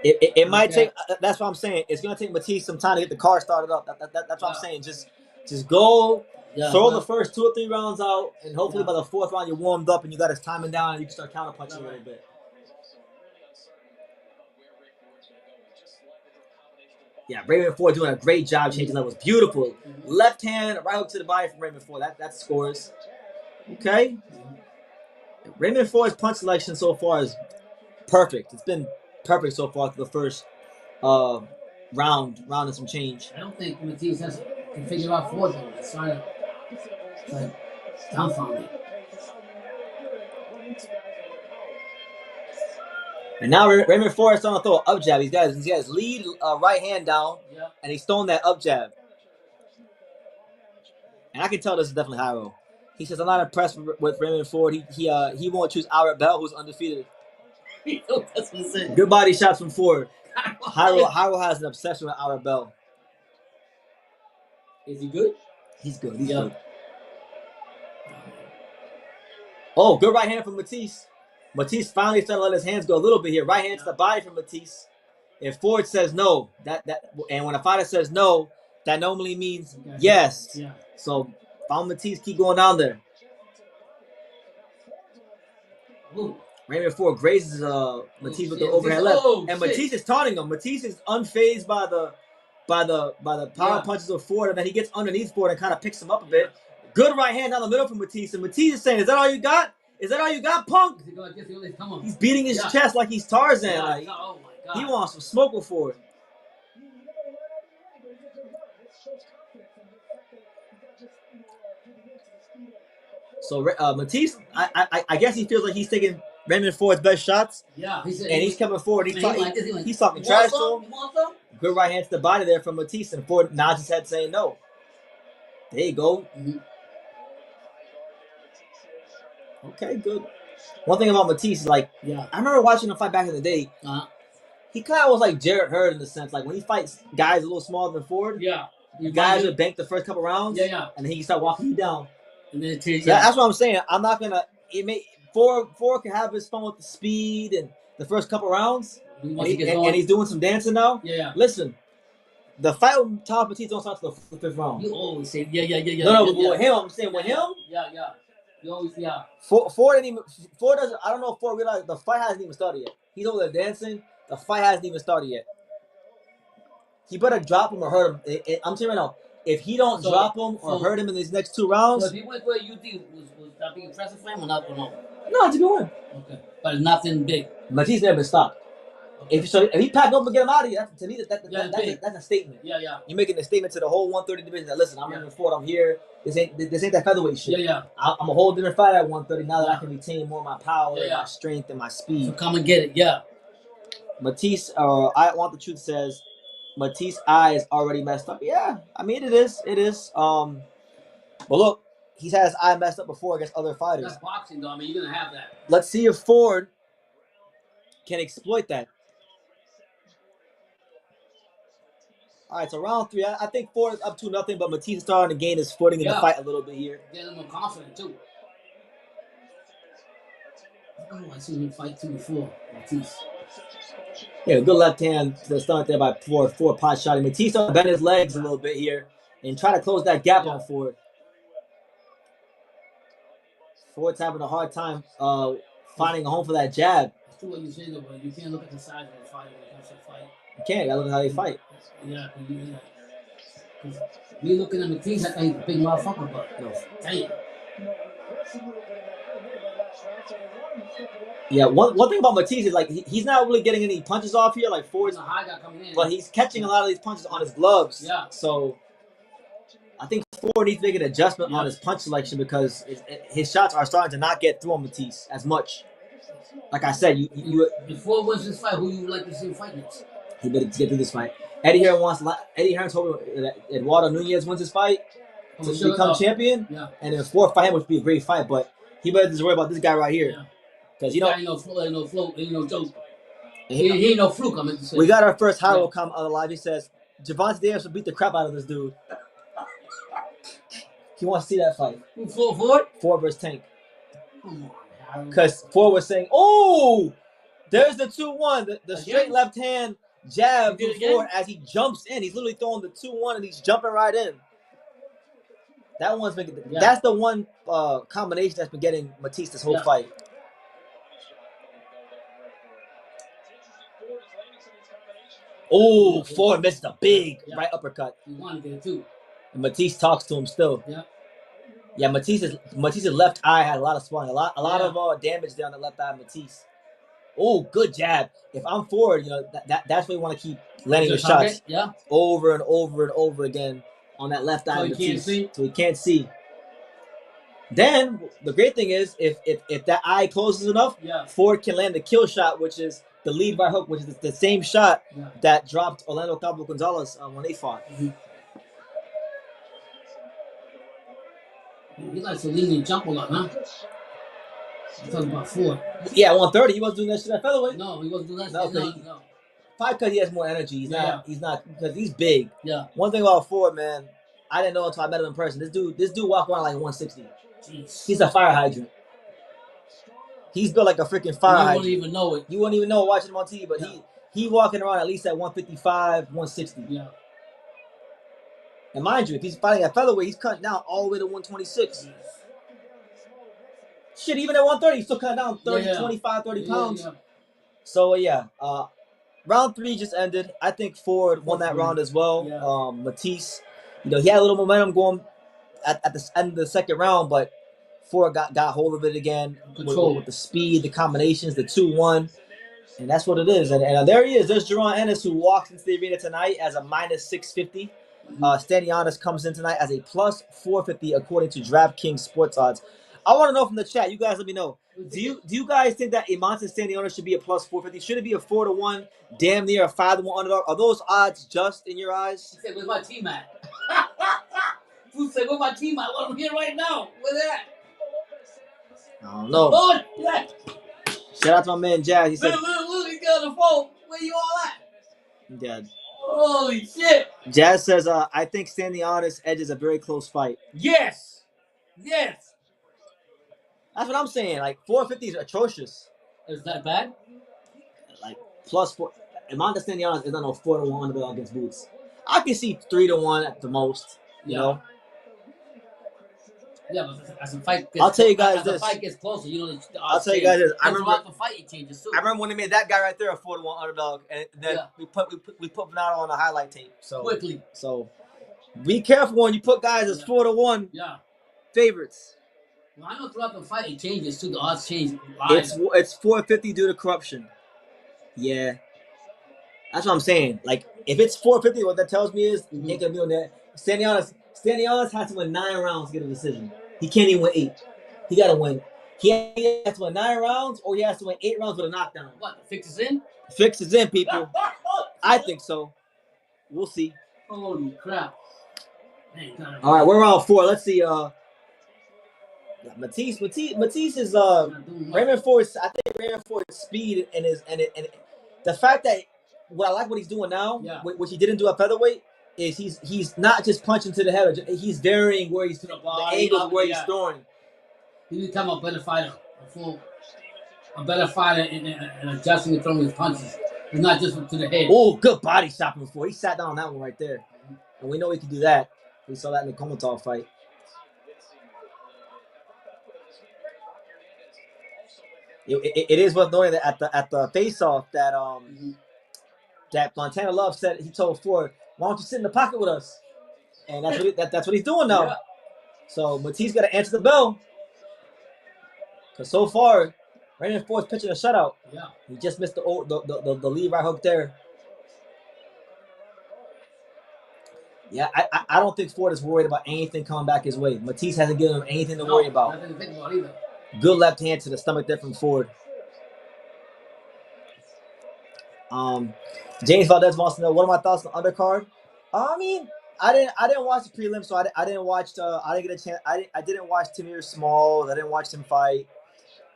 It might take. That's what I'm saying. It's gonna take Mattice some time to get the car started up. That's what I'm saying. Just go, throw the first 2 or 3 rounds out, and hopefully by the 4th round you're warmed up and you got his timing down and you can start counterpunching a little bit. Yeah, Raymond Ford doing a great job changing levels. Beautiful. Left hand, right hook to the body from Raymond Ford. That scores. Okay. Raymond Ford's punch selection so far is perfect. It's been perfect so far through the first round and some change. I don't think Mattice can figure out Ford though. It's trying to dumbfound me. And now Raymond Ford is starting to throw an up jab. He's got his lead right hand down, and he's throwing that up jab. And I can tell this is definitely Jairo. He says, "I'm not impressed with Raymond Ford. He won't choose Albert Bell, who's undefeated." That's what I'm saying. Good body shots from Ford. Jairo has an obsession with Albert Bell. Is he good? He's good. He's good. Oh, good right hand from Mattice. Mattice finally started to let his hands go a little bit here. Right hand to the body from Mattice. If Ford says no, and when a fighter says no, that normally means yes. Yeah. So if I'm Mattice, keep going down there. Ooh. Raymond Ford grazes Mattice with the overhand left, and Mattice is taunting him. Mattice is unfazed by the power punches of Ford, and then he gets underneath Ford and kind of picks him up a bit. Good right hand down the middle from Mattice, and Mattice is saying, "Is that all you got? Is that all you got, punk?" He's beating his chest like he's Tarzan. Yeah. Like, Oh my God. He wants some smoke with Ford. So Mattice, I guess he feels like he's taking Raymond Ford's best shots. Yeah, he's coming forward. He's talking trash to him. Good right hand to the body there from Mattice, and Ford nods his head saying no. There you go. Mm-hmm. Okay, good. One thing about Mattice is I remember watching him fight back in the day. He kind of was like Jarrett Hurd in the sense, like when he fights guys a little smaller than Ford. Yeah. Guys would bank the first couple rounds. Yeah. And then he can start walking you down. And then that's what I'm saying. I'm not gonna. Ford can have his fun with the speed and the first couple rounds, and he's doing some dancing now. Yeah. Listen, the fight with Thomas Mattice don't start until the fifth round. You always say yeah. No, with him, I'm saying with him. Yeah. You always Ford didn't even. Ford doesn't. I don't know if Ford realized the fight hasn't even started yet. He's over there dancing. The fight hasn't even started yet. He better drop him or hurt him. I'm saying right now, if he don't drop him or hurt him in these next 2 rounds. So if he went for a UD, was that be impressive for him or not? Or no? No, it's a good win. Okay, but it's nothing big. Matisse never been stopped. Okay. If he packed up and get him out of here, to me that's a statement. Yeah. You're making a statement to the whole 130 division that listen, I'm Raymond Ford, I'm here. This ain't that featherweight shit. Yeah. I'm a whole different fighter at 130 now that I can retain more of my power, my strength, and my speed. So come and get it, yeah. Matisse, I Want the Truth says, Matisse's eye is already messed up. Yeah, I mean it is. But look, he's had his eye messed up before against other fighters. That's boxing, though. I mean, you're gonna have that. Let's see if Ford can exploit that. All right, so round 3. I think Ford is up 2-0, but Matisse is starting to gain his footing in the fight a little bit here. Getting more confident too. Oh, I seen him fight 2 before. Matisse. Yeah, good left hand to the stomach there by Ford. Ford pot shot. Matisse started to bend his legs a little bit here and try to close that gap on Ford. Ford's having a hard time finding a home for that jab. That's true what you say, though, but you can't look at the size of the fight when it comes to fight. You can't. You gotta look at how they fight. Yeah, because me looking at Matisse, I think he's a big motherfucker, but no. Damn. Yeah, one thing about Matisse is like he's not really getting any punches off here like Ford's a high guy coming in, but he's catching a lot of these punches on his gloves. Yeah. So I think Ford needs to make an adjustment on his punch selection because his shots are starting to not get through on Matisse as much. Like I said, if Ford wins this fight, who you would like to see him fight next? He better get through this fight. Eddie Hearn's hoping that Eduardo Nunez wins this fight to become champion. Yeah. And then Ford fight him, which would be a great fight, but he better just worry about this guy right here. Yeah. Because you know, ain't no float, ain't no joke. He ain't no fluke. I meant to say. We got our first Harold comment on the live. He says Gervonta Davis will beat the crap out of this dude. He wants to see that fight. Who, Ford? Ford versus Tank. Come on, Harold. Because Ford was saying, "Oh, there's the 2-1, the straight left hand jab from Ford as he jumps in. He's literally throwing the 2-1 and he's jumping right in. That one's making. That's the one combination that's been getting Matisse this whole fight." Oh, Ford missed a big right uppercut. He wanted to get it too. And Matisse talks to him still. Yeah, Matisse's left eye had a lot of swelling, a lot of damage there on the left eye of Matisse. Oh, good jab. If I'm Ford, you know that's where you want to keep landing your shots. Yeah. Over and over and over again on that left eye of Matisse. So he can't see. Then the great thing is if that eye closes enough, Ford can land the kill shot, which is the lead by hook, which is the same shot that dropped Orlando Cabo Gonzalez when they fought. Mm-hmm. He likes to lean and jump a lot, huh? I'm talking about Ford. Yeah, 130. He wasn't doing that shit at featherweight. No, he wasn't doing that. No. Probably because he has more energy. He's not because he's big. Yeah. One thing about Ford, man, I didn't know until I met him in person. This dude walk around like 160. Jeez. He's a fire hydrant. He's built like a freaking fire hydrant. You wouldn't even know it. You wouldn't even know watching him on TV, but he walking around at least at 155, 160. Yeah. And mind you, if he's fighting at featherweight, he's cutting down all the way to 126. Jeez. Shit, even at 130, he's still cutting down 25, 30 pounds. Yeah. So, round 3 just ended. I think Ford won that round as well. Yeah. Matisse, he had a little momentum going at the end of the second round, but Ford got hold of it again with the speed, the combinations, the 2-1. And that's what it is. And there he is. There's Jaron Ennis, who walks into the arena tonight as a minus 650. Stanionis comes in tonight as a plus 450 according to DraftKings sports odds. I want to know from the chat. You guys let me know. Do you guys think that Eimantas Stanionis should be a plus 450? Should it be a 4-1, damn near a 5-1 underdog? Are those odds just in your eyes? He said, "Where's my team at?" Who said, "Where's my team at?" Well, I'm here right now. Where they at? I don't know. Oh, yeah. Shout out to my man Jazz. He said, "Look, he got on the phone. Where you all at?" Dead. Holy shit. Jazz says, I think Stanionis edges a very close fight. Yes. That's what I'm saying. Like 450 is atrocious. Is that bad? Like +4. Eimantas Stanionis is not no 4-1 underdog against Boots. I can see 3-1 at the most. You know. Yeah, but as the fight gets, I'll tell you guys the fight gets closer, you know, the I'll tell you guys this. I remember the fight it changes too. I remember when they made that guy right there a 4-1 underdog, and then we put Bernardo on a highlight tape. So quickly. So be careful when you put guys as 4-1 favorites. Well, I know throughout the fight it changes too. The odds change. It's 450 due to corruption. Yeah, that's what I'm saying. Like if it's 450, what that tells me is ain't gonna be on that. Stanionis has to win 9 rounds to get a decision. He can't even win 8. He gotta win. He has to win 9 rounds, or he has to win 8 rounds with a knockdown. What? The fix is in? The fix is in, people. I think so. We'll see. Holy crap! All right, we're round 4. Let's see. Mattice is Raymond Ford. I think Raymond Ford's speed and the fact that what I like what he's doing now, which he didn't do at featherweight, is he's not just punching to the head. He's varying where he's the angles where he's throwing. He become a better fighter, a better fighter in adjusting and throwing his punches. He's not just to the head. Oh, good body shot before. He sat down on that one right there, and we know he can do that. We saw that in the Komatov fight. It is worth noting that at the face-off that that Montana Love said, he told Ford, "Why don't you sit in the pocket with us?" And that's what he's doing now. Yeah. So Mattice got to answer the bell, because so far Raymond Ford's pitching a shutout. Yeah, he just missed the lead right hook there. Yeah, I don't think Ford is worried about anything coming back his way. Mattice hasn't given him anything to worry about. Nothing to think about either. Good left hand to the stomach there from Ford. James Valdez wants to know, what are my thoughts on the undercard? I mean, I didn't watch the prelim, so I didn't watch. I didn't get a chance. I didn't watch Tamir Smalls. I didn't watch him fight.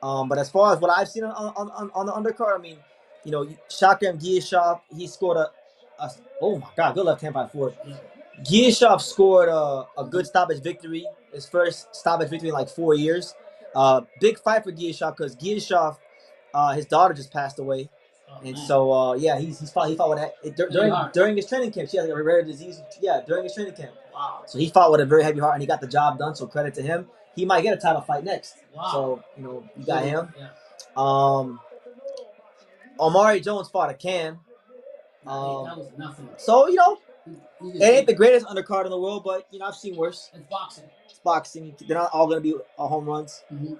But as far as what I've seen on the undercard, I mean, you know, Shakram Giyashov, he scored a oh my god, good left hand by Ford. Giyashov scored a good stoppage victory. His first stoppage victory in like 4 years. Big fight for Giyashov, because Giyashov, his daughter just passed away. And so, he fought with that during his training camp. She had a rare disease. Yeah, during his training camp. Wow. So he fought with a very heavy heart, and he got the job done. So credit to him. He might get a title fight next. Wow. So you got him. Yeah. Omari Jones fought a Can. That was nothing. So it ain't the greatest undercard in the world, but I've seen worse. It's boxing. It's boxing. They're not all gonna be home runs. Mm-hmm.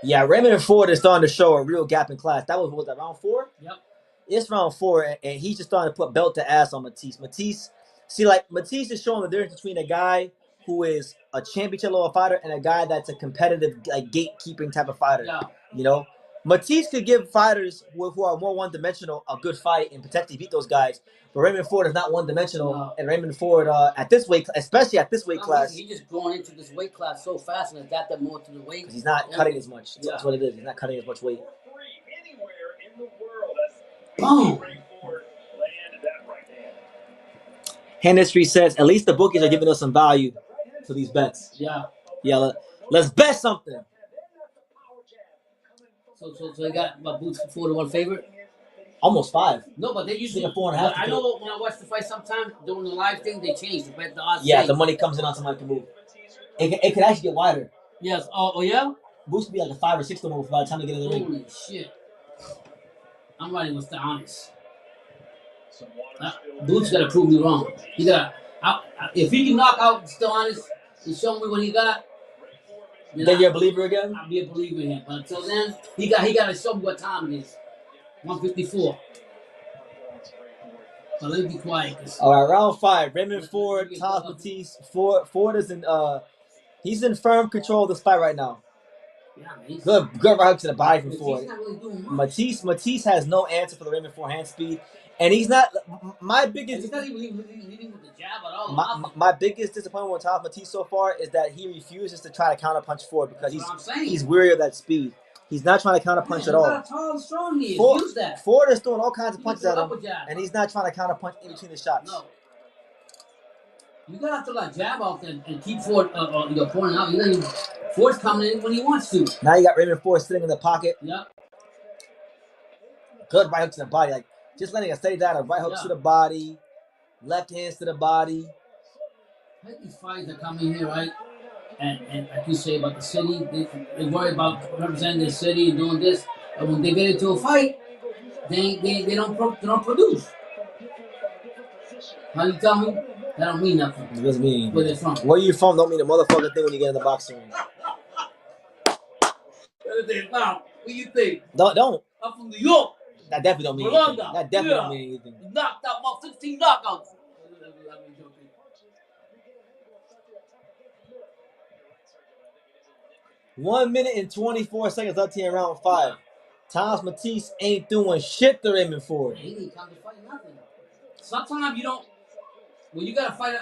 Yeah, Raymond Ford is starting to show a real gap in class. That was that round 4? Yep. It's round 4, and he's just starting to put belt to ass on Mattice. Mattice is showing the difference between a guy who is a championship level fighter and a guy that's a competitive, like, gatekeeping type of fighter. Yeah. Mattice could give fighters who are more one-dimensional a good fight and potentially beat those guys. But Raymond Ford is not one-dimensional, no. And Raymond Ford, at this weight, especially at this weight class, he's just growing into this weight class so fast and adapted more to the weight. Because he's not cutting as much. Yeah. That's what it is. He's not cutting as much weight. Boom. Hand History says, at least the bookies are giving us some value for these bets. Yeah. Yeah. Let's bet something. So they got my Boots for 4-1 favorite. Almost 5. No, but they usually 4.5. I know when I watch the fight, sometimes during the live thing they change the odds. Yeah, the money comes in on somebody can move. It could actually get wider. Yes. Oh yeah. Boots could be like a 5 or 6 to 1 by the time they get in the ring. Holy shit! I'm riding with Stanionis. Boots gotta prove me wrong. He got if he can knock out Stanionis and show me what he got. Then you're a believer again? I'll be a believer in him. But until then, he got to show me what time it is. 154. So let me be quiet. All right, round 5. Raymond Ford, Thomas Mattice. Ford is he's in firm control of this fight right now. Yeah, good right hook to the body from Ford. Really Mattice has no answer for the Raymond Ford hand speed. And he's not my biggest. He's not even leading with the jab at all. My biggest disappointment with Thomas Mattice so far is that he refuses to try to counterpunch Ford because he's weary of that speed. He's not trying to counterpunch at all. Look how tall and strong he is. Use that. Ford is throwing all kinds of punches at him, and he's not trying to counterpunch in between the shots. No. You gotta have to jab out there and keep Ford pointing out. Ford's coming in when he wants to. Now you got Raymond Ford sitting in the pocket. Yeah. Good right hook to the body. Like, just letting it stay down. A right hook to the body. Left hands to the body. I think these fights are coming here, right? And like you say about the city, they worry about representing the city and doing this. And when they get into a fight, they don't produce. How you tell me? That don't mean nothing. It doesn't mean anything. Where they're from. Where you from don't mean a motherfucking thing when you get in the boxing ring. Where they from? What you think? Don't. I'm from New York. That definitely don't mean anything. That definitely don't mean anything. Knocked out about 15 knockouts. 1 minute and 24 seconds left here in round 5. Thomas Mattice ain't doing shit to Raymond Ford. He didn't come to fight nothing. Sometimes you don't. When you got a fighter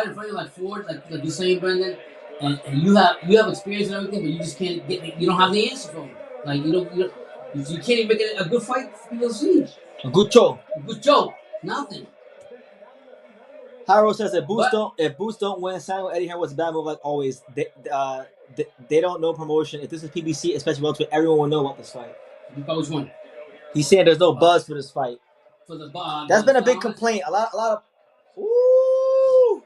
in front of you like Ford, like you're saying, Brendan, and you have experience and everything, but you just can't get. You don't have the answer for him. Like you can't even make it a good fight for people to see. A good show. A good show. Nothing. Hyro says if Boots don't win, Samuel Eddie Hearn was a bad move like always. They don't know promotion. If this is PBC, especially welterweight, everyone will know about this fight. Which one? He's saying there's no buzz for this fight. For the that's been a big complaint. A lot of. Ooh,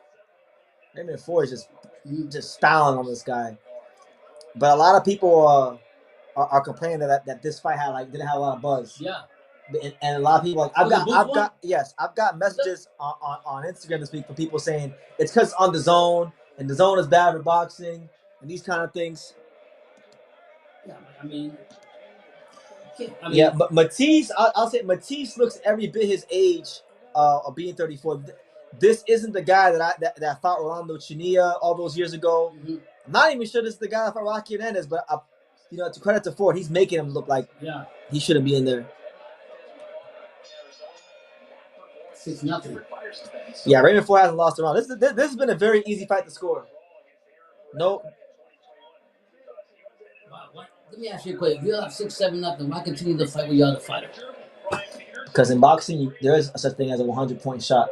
Raymond Ford is just styling on this guy, but a lot of people are complaining that this fight didn't have a lot of buzz. Yeah. And a lot of people I've got messages on Instagram this week from people saying it's because on the zone and the zone is bad for boxing and these kind of things. Yeah, I mean, yeah, but Mattice, I'll say Mattice looks every bit his age of being 34. This isn't the guy that fought Rolando Chinilla all those years ago. Mm-hmm. I'm not even sure this is the guy that fought Rocky Hernandez, but to credit to Ford, he's making him look like he shouldn't be in there. 6-0. Yeah, Raymond Ford hasn't lost a round. This has been a very easy fight to score. No. Let me ask you a question. If you're up 6-7-0, why continue the fight with your other fighter? Because in boxing, there is such thing as a 100-point shot.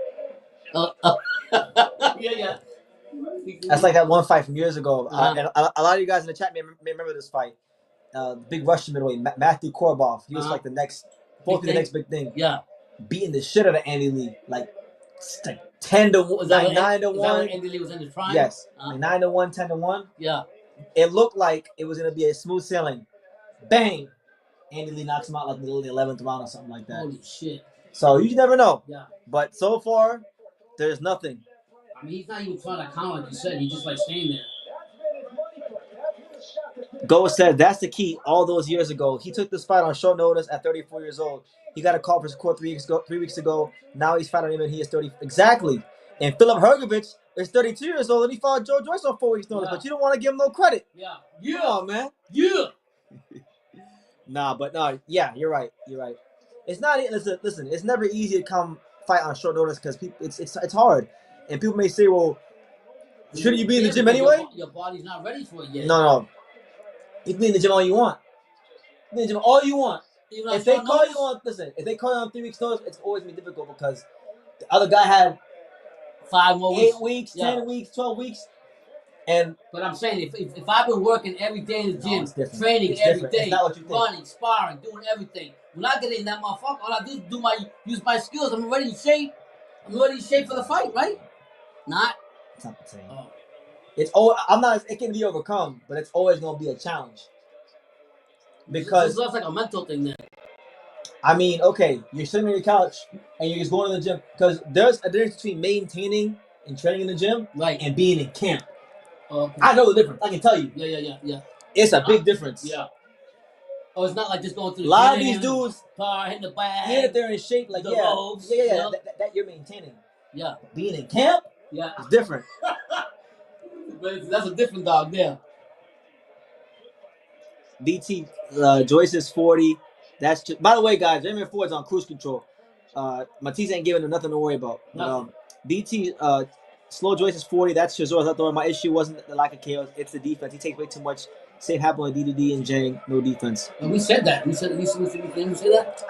Yeah. That's like that one fight from years ago. And a lot of you guys in the chat may remember this fight. The big Russian middleweight, Matthew Korobov. He was like the next big thing. Yeah. Beating the shit out of Andy Lee. Like 10-1, like 9-1. Andy Lee was in his prime? Yes. Like 9-1, 10-1. Yeah. It looked like it was going to be a smooth sailing. Bang! Andy Lee knocks him out like the 11th round or something like that. Holy shit. So you never know. Yeah. But so far, there's nothing. I mean, he's not even trying to count like you said. He's just like staying there. Go said that's the key. All those years ago, he took this fight on short notice at 34 years old. He got a call for his court 3 weeks ago. Now he's fighting him and he is 30. Exactly. And Philip Hrgovic is 32 years old and he fought Joe Joyce on 4 weeks notice. But you don't want to give him no credit. Yeah. Come on, man. Yeah. No. Yeah, you're right. It's not. Listen. It's never easy to come fight on short notice because it's hard. And people may say, well, shouldn't you be in the gym anyway? Your body's not ready for it yet. No. You can be in the gym all you want. You can be in the gym all you want. If they call you on 3 weeks notice, it's always been difficult because the other guy had 5 more weeks, 8 weeks, 10 weeks, 12 weeks. But I'm saying if I've been working every day in the gym, training every day, running, sparring, doing everything, when I get in that motherfucker, all I do is use my skills. I'm already in shape. I'm already in shape for the fight, right? Not. It's not the same. It can be overcome, but it's always gonna be a challenge. Because it's like a mental thing then. I mean, okay, you're sitting on your couch and you're just going to the gym because there's a difference between maintaining and training in the gym, right, and being in camp. Okay. I know the difference. I can tell you. Yeah. It's a big difference. Yeah. Oh, it's not like just going through the gym. A lot of these dudes hitting the bag. Yeah, they're in shape. Like ropes, that you're maintaining. Yeah. Being in camp. Yeah. It's different. But that's a different dog there. BT Joyce is 40. That's just, by the way, guys. Raymond Ford's on cruise control. Matisse ain't giving him nothing to worry about. BT Slow Joyce is 40. That's Shazora's not the one. My issue wasn't the lack of chaos. It's the defense. He takes way too much. Same happened with DDD and Jang. No defense. And we said that. We say that.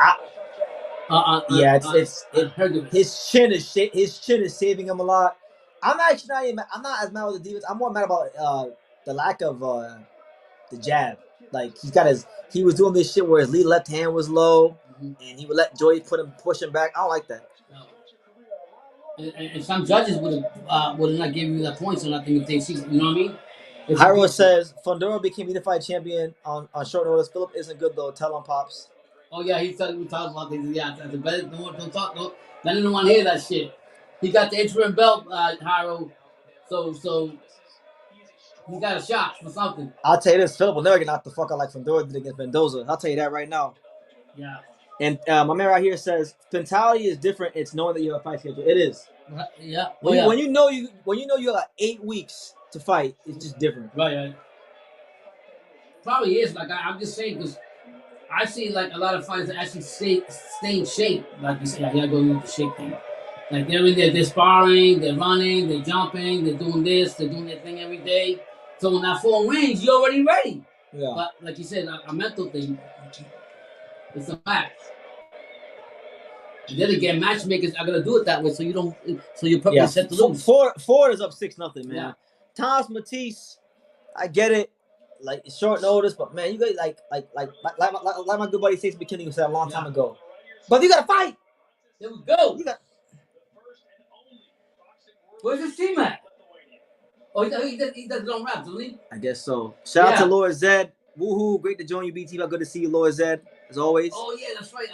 Yeah, his chin is saving him a lot. I'm not as mad with the defense. I'm more mad about the lack of the jab. Like he was doing this shit where his lead left hand was low, and he would let Joey push him back. I don't like that. No. And some judges would not give you that points or nothing if they see, you know what I mean? Hyro says Fundora became unified champion on short notice. Philip isn't good though. Tell him, Pops. Oh yeah, we talked about this. Yeah, don't talk. I didn't want to hear that shit. He got the interim belt, Hyro. So he got a shot for something. I'll tell you this: Philip will never get knocked the fuck out like Fundora did against Mendoza. I'll tell you that right now. Yeah. And my man right here says mentality is different. It's knowing that you have a fight schedule. It is. Yeah. When you know you got 8 weeks to fight, it's just different. Right. Probably is. Like I'm just saying because I see like a lot of fighters that actually stay in shape. Like you said, I gotta go with the shape thing. Like they're in there, they're sparring, they're running, they're jumping, they're doing this, they're doing their thing every day. So when that full range, you're already ready. Yeah. But like you said, a mental thing. It's a fact. And then again, matchmakers are gonna do it that way, so you don't. So you're probably set to lose. Ford is up 6-0, man. Yeah. Thomas Mattice, I get it, like it's short notice, but man, you got like my good buddy Stacey McKinney said a long time ago. But you gotta fight. There we go. You got. Where's his team at? Oh, he does his own raps, doesn't he? I guess so. Shout out to Lord Zed. Woohoo! Great to join you, BT. Good to see you, Lord Zed, as always. Oh yeah, that's right.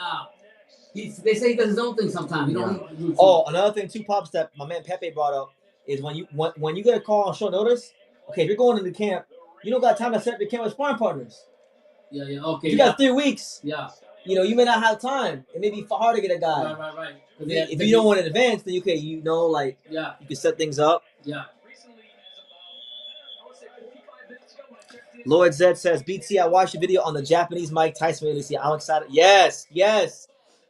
They say he does his own thing sometimes. He don't. Another thing too, Pops, that my man Pepe brought up is when you get a call on short notice. Okay, if you're going into camp, you don't got time to set up your camp with sparring partners. Yeah. Okay. You got 3 weeks. Yeah. You may not have time. It may be hard to get a guy. Right. If you don't want in advance, then okay, you can set things up. Yeah. Lord Zed says, BT, I watched your video on the Japanese Mike Tyson release. I'm excited. Yes.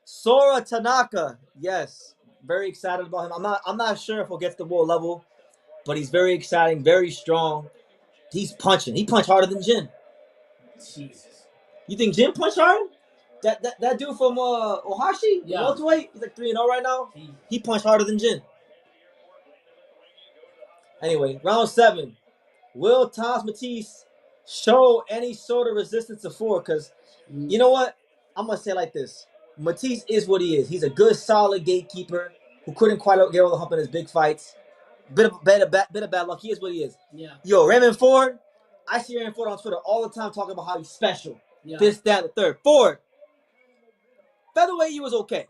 Sora Tanaka. Yes. Very excited about him. I'm not sure if he'll get to the world level, but he's very exciting, very strong. He's punching. He punched harder than Jin. Jesus. You think Jin punched hard? That dude from Ohashi? Yeah. Welterweight? He's like 3-0 right now. He punched harder than Jin. Anyway, round 7. Will Thomas Mattice show any sort of resistance to Ford? Because you know what? I'm going to say it like this. Mattice is what he is. He's a good, solid gatekeeper who couldn't quite get over the hump in his big fights. Bit of bad luck. He is what he is. Yeah. Yo, Raymond Ford. I see Raymond Ford on Twitter all the time talking about how he's special. Yeah. This, that, the third. Ford. Featherweight, he was okay.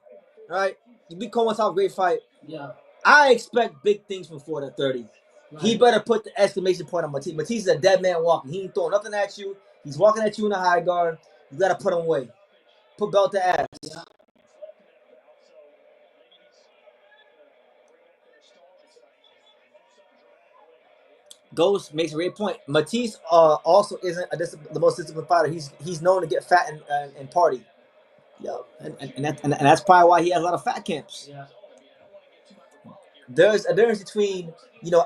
All right? You beat Coleman off, great fight. Yeah. I expect big things from Ford at 30. Right. He better put the exclamation point on Mattice. Mattice is a dead man walking. He ain't throwing nothing at you. He's walking at you in a high guard. You got to put him away. Put belt to ass. Yeah. Ghost makes a great point. Mattice also isn't the most disciplined fighter. He's known to get fat and party. Yo, and that's probably why he has a lot of fat camps. Yeah. There's a difference between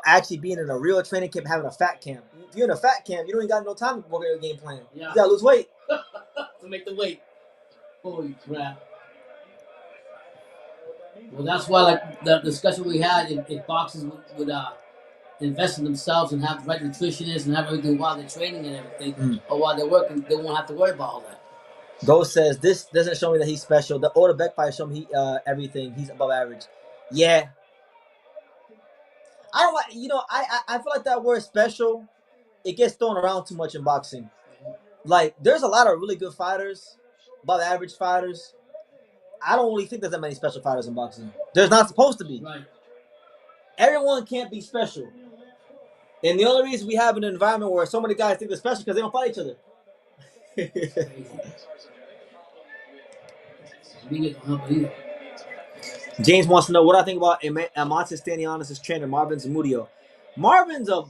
actually being in a real training camp and having a fat camp. If you're in a fat camp, you don't even got no time to work on your game plan. Yeah. You gotta lose weight to make the weight. Holy crap! Well, that's why like the discussion we had if boxers would invest in themselves and have the right nutritionists and have everything while they're training and everything, or while they're working, they won't have to worry about all that. Ghost says this doesn't show me that he's special. The older Beck fight show me everything. He's above average. Yeah. I don't like. I feel like that word special, it gets thrown around too much in boxing. Like there's a lot of really good fighters, above average fighters. I don't really think there's that many special fighters in boxing. There's not supposed to be. Right. Everyone can't be special. And the only reason we have an environment where so many guys think they're special because they don't fight each other. James wants to know what I think about Eimantas Stanionis' trainer, Marvin Zamudio. Marvin's a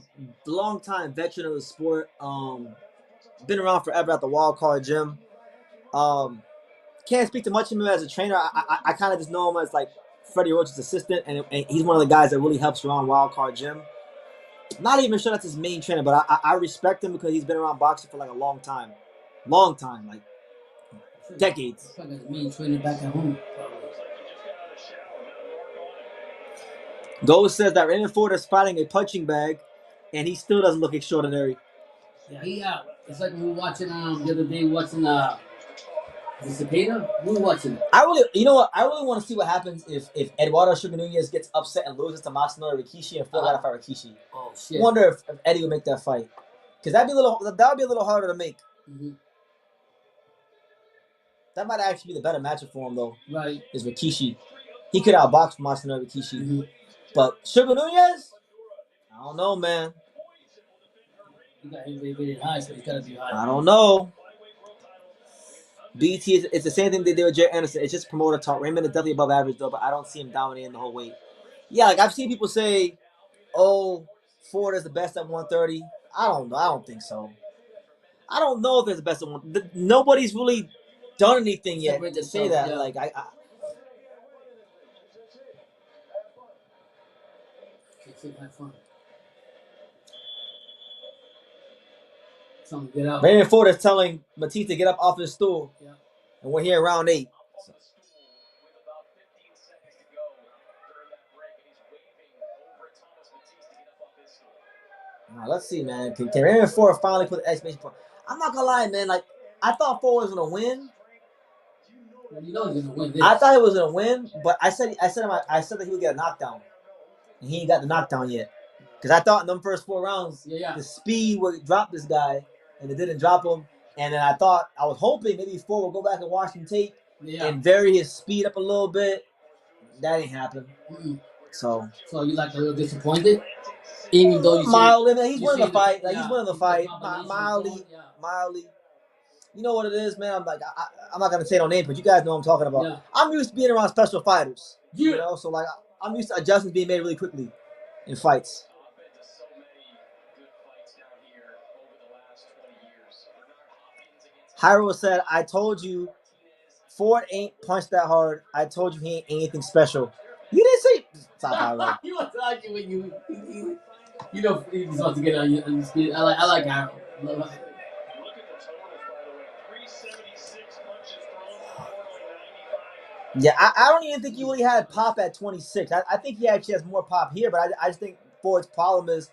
long-time veteran of the sport. Been around forever at the Wild Card Gym. Can't speak to much of him as a trainer. I kind of just know him as like Freddie Roach's assistant, and he's one of the guys that really helps around Wild Card Gym. Not even sure that's his main trainer, but I respect him because he's been around boxing for like a long time, like decades. Like his main trainer back at home. Ghost says that Raymond Ford is fighting a punching bag, and he still doesn't look extraordinary. Yeah, it's like we were watching the other day, watching the Cicada. We were watching it. You know what? I really want to see what happens if Eduardo Sugar Nunez gets upset and loses to Masanori Rikishi and Ford got to fight Rikishi. Oh shit! Wonder if Eddie would make that fight, because that would be a little harder to make. Mm-hmm. That might actually be the better matchup for him though. Right? Is Rikishi? He could outbox Masanori Rikishi, Mm-hmm. but Sugar Nunez, I don't know, man. He got him rated high, so he's gotta be high. I don't know. BT, it's the same thing they did with Jaron Ennis. It's just promoter talk. Raymond is definitely above average though, but I don't see him dominating the whole weight. Yeah, like I've seen people say, "Oh, Ford is the best at 130." I don't know. I don't think so. I don't know if there's the best at one. Nobody's really done anything yet to say that. Yeah. Like I Get out. Raymond Ford is telling Mattice to get up off his stool, and we're here in round 8. All right, let's see, man. Can Raymond Ford finally put the exclamation point? I'm not gonna lie, man. Like I thought Ford was gonna win. Well, you know he's gonna win this. I thought he was gonna win, but I said that he would get a knockdown, and he ain't got the knockdown yet. Because I thought in them first 4 rounds, the speed would drop this guy, and it didn't drop him. And then I was hoping maybe Ford would go back and watch some tape and vary his speed up a little bit. That ain't happened. Mm-mm. So you like a little disappointed, even though you mildly, man. He's winning the fight. Like he's winning the fight, mildly. You know what it is, man. I'm like, I'm not gonna say no names, but you guys know what I'm talking about. Yeah. I'm used to being around special fighters. You know, so like I'm used to adjustments being made really quickly in fights. Hyro said, "I told you, Ford ain't punched that hard. I told you he ain't anything special." You didn't say. Stop, Hyro. He was talking when you know he's supposed to get on your skin. I like Hyro. Yeah, I don't even think he really had pop at 26. I think he actually has more pop here, but I just think Ford's problem is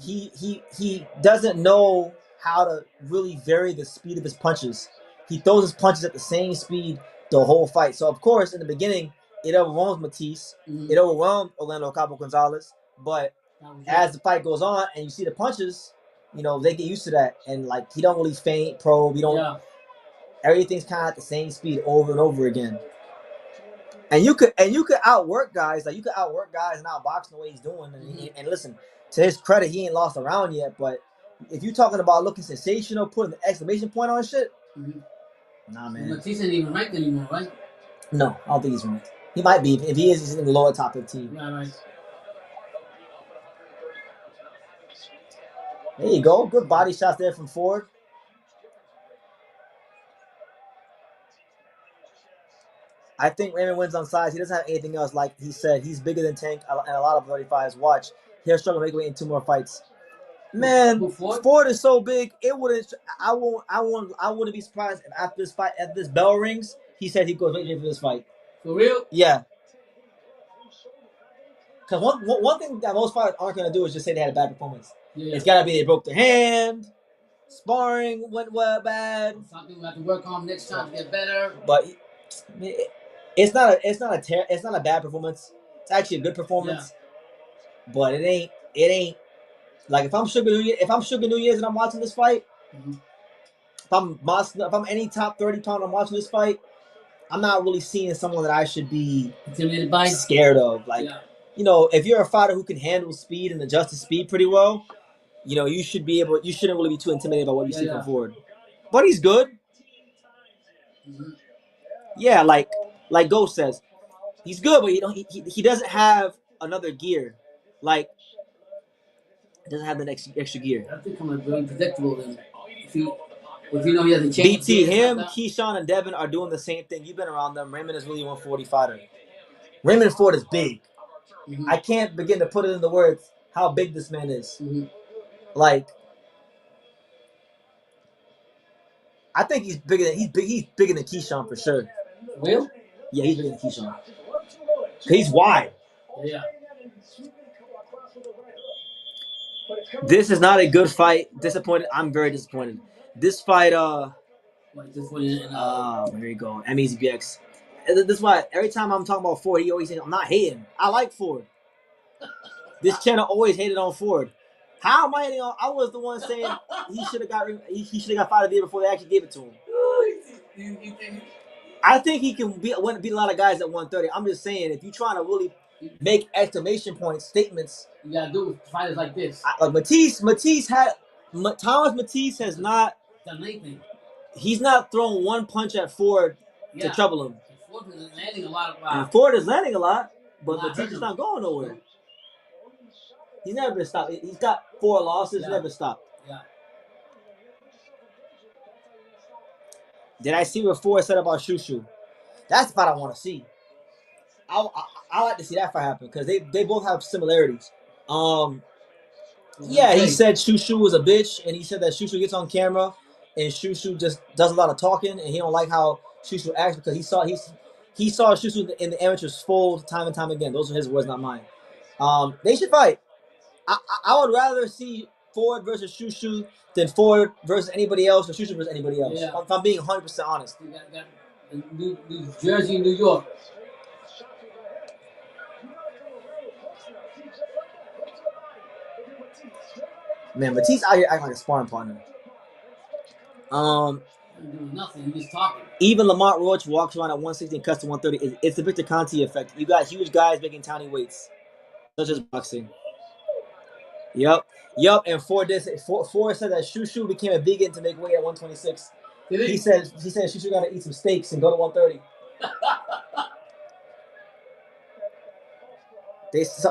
he doesn't know how to really vary the speed of his punches. He throws his punches at the same speed the whole fight. So, of course, in the beginning, it overwhelms Mattice. Mm-hmm. It overwhelmed Orlando Capo Gonzalez. But as the fight goes on and you see the punches, you know, they get used to that. And, like, he don't really feint, probe. Everything's kind of at the same speed over and over again. And you could outwork guys. Like, you could outwork guys and outbox the way he's doing. And listen, to his credit, he ain't lost a round yet. But if you're talking about looking sensational, putting the exclamation point on shit, nah, man. Mattice ain't even ranked anymore, right? No, I don't think he's ranked. He might be. If he is, he's in the lower top 15. Right. There you go. Good body shots there from Ford. I think Raymond wins on size. He doesn't have anything else. Like he said, he's bigger than Tank, and a lot of 35s. Watch, he'll struggle to make weight in 2 more fights. Man, Ford is so big. It wouldn't. I wouldn't be surprised if after this fight, if this bell rings, he said he goes waiting for this fight. For real? Yeah. Because one thing that most fighters aren't gonna do is just say they had a bad performance. Yeah. It's gotta be they broke their hand, sparring went bad. Something we have to work on next time to get better. But it's not a bad performance. It's actually a good performance. Yeah. But it ain't like if I'm Sugar Nunez and I'm watching this fight. Mm-hmm. If I'm any top 30 pound, I'm watching this fight. I'm not really seeing someone that I should be intimidated by, scared of. Like, you know, if you're a fighter who can handle speed and adjust to speed pretty well, you know, you shouldn't really be too intimidated by what you see from Ford. But he's good. Mm-hmm. Yeah, like Ghost says, he's good, but he doesn't have another gear. Like, doesn't have the extra gear. I think I'm very predictable then. If you know he hasn't changed. BT, him, Keyshawn, and Devin are doing the same thing. You've been around them. Raymond is really 140 fighter. Raymond Ford is big. Mm-hmm. I can't begin to put it into words how big this man is. Mm-hmm. Like, I think he's bigger than Keyshawn for sure. Will? Yeah, he's bigger than Keyshawn. He's wide. Yeah. This is not a good fight. Disappointed. I'm very disappointed. This fight, here you go. MEZBX. This is why every time I'm talking about Ford, he always saying I'm not hating. I like Ford. This channel always hated on Ford. How am I hating on? I was the one saying he should have got fired the year before they actually gave it to him. I think he can beat a lot of guys at 130. I'm just saying, if you're trying to really make exclamation points, statements, you gotta do fighters like this. Thomas Mattice has not done anything. He's not thrown one punch at Ford to trouble him. Ford is landing a lot. And Ford is landing a lot, but Mattice is not going nowhere. He's never been stopped. He's got 4 losses, never stopped. Yeah. Did I see what Ford said about Shushu? That's the fight I want to see. I like to see that fight happen because they both have similarities. Yeah, he said Shushu was a bitch, and he said that Shushu gets on camera, and Shushu just does a lot of talking, and he don't like how Shushu acts because he saw Shushu in the amateurs fold time and time again. Those are his words, not mine. They should fight. I would rather see Ford versus Shushu than Ford versus anybody else or Shushu versus anybody else. Yeah. If I'm being 100% honest. New Jersey, New York. Man, Mattice out here acting like a sparring partner. Doing nothing, he's talking. Even Lamont Roach walks around at 160 and cuts to 130. It's the Victor Conti effect. You got huge guys making tiny weights, such as boxing. Yep. And Ford said that Shushu became a vegan to make weight at 126. He said Shushu got to eat some steaks and go to 130.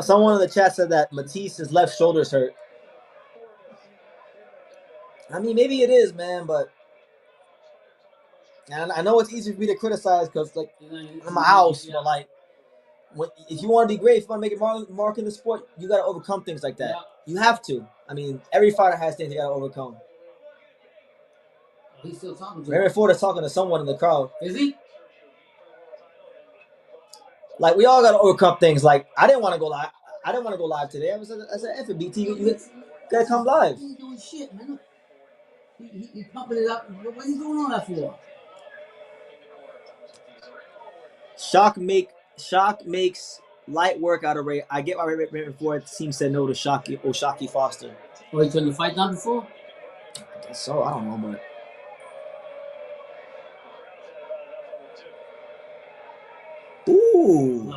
Someone in the chat said that Mattisse's left shoulder's hurt. I mean, maybe it is, man, but and I know it's easy for me to criticize because, like, I'm a house, but like, if you want to be great, if you want to make a mark in the sport, you got to overcome things like that. Yeah. You have to. I mean, every fighter has things they got to overcome. He's still talking to Raymond Ford is talking to someone in the crowd. Is he? Like, we all got to overcome things. Like, I didn't want to go live. I didn't want to go live today. I said, F it, BT. You got to come live. He ain't doing shit, man. He pumping it up. What are you doing all that for? Shock makes light work out of Ray. I get why Raymond Ford team said no to Oshaki Foster. Oh, he turned the fight down before? I guess so. I don't know, but. Ooh.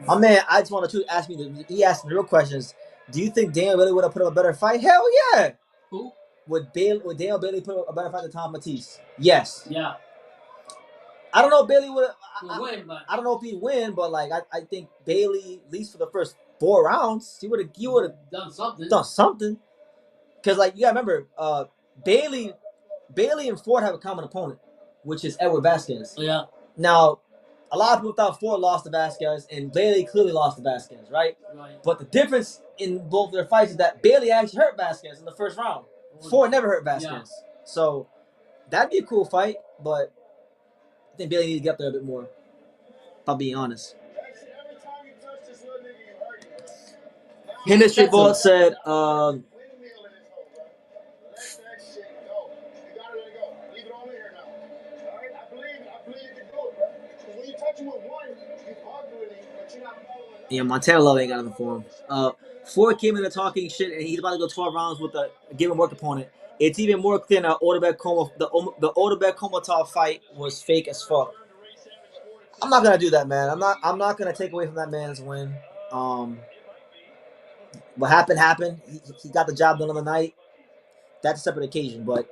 My man, I just wanted to ask me. He asked me real questions. Do you think Daniel Bailey would have put up a better fight? Hell yeah. Who? Would Daniel Bailey put up a better fight than Thomas Mattice? Yes. Yeah. I don't know if Bailey would win, but I don't know if he'd win, but like I think Bailey, at least for the first 4 rounds, he would have done something. Because like you gotta remember, Bailey and Ford have a common opponent, which is Edward Vasquez. Yeah. Now, a lot of people thought Ford lost to Vasquez, and Bailey clearly lost to Vasquez, right? Right. But the difference in both their fights is that Bailey actually hurt Vasquez in the first round. Ford never hurt Vasquez. Yeah. So that'd be a cool fight, but I think Bailey needs to get up there a bit more, if I'm being honest. Industry Vault said, yeah, Montana Love ain't got nothing for him. Ford came in there talking shit, and he's about to go 12 rounds with a given work opponent. It's even more clear now. The Odebek Komotov fight was fake as fuck. I'm not gonna do that, man. I'm not gonna take away from that man's win. What happened. He got the job done on the night. That's a separate occasion, but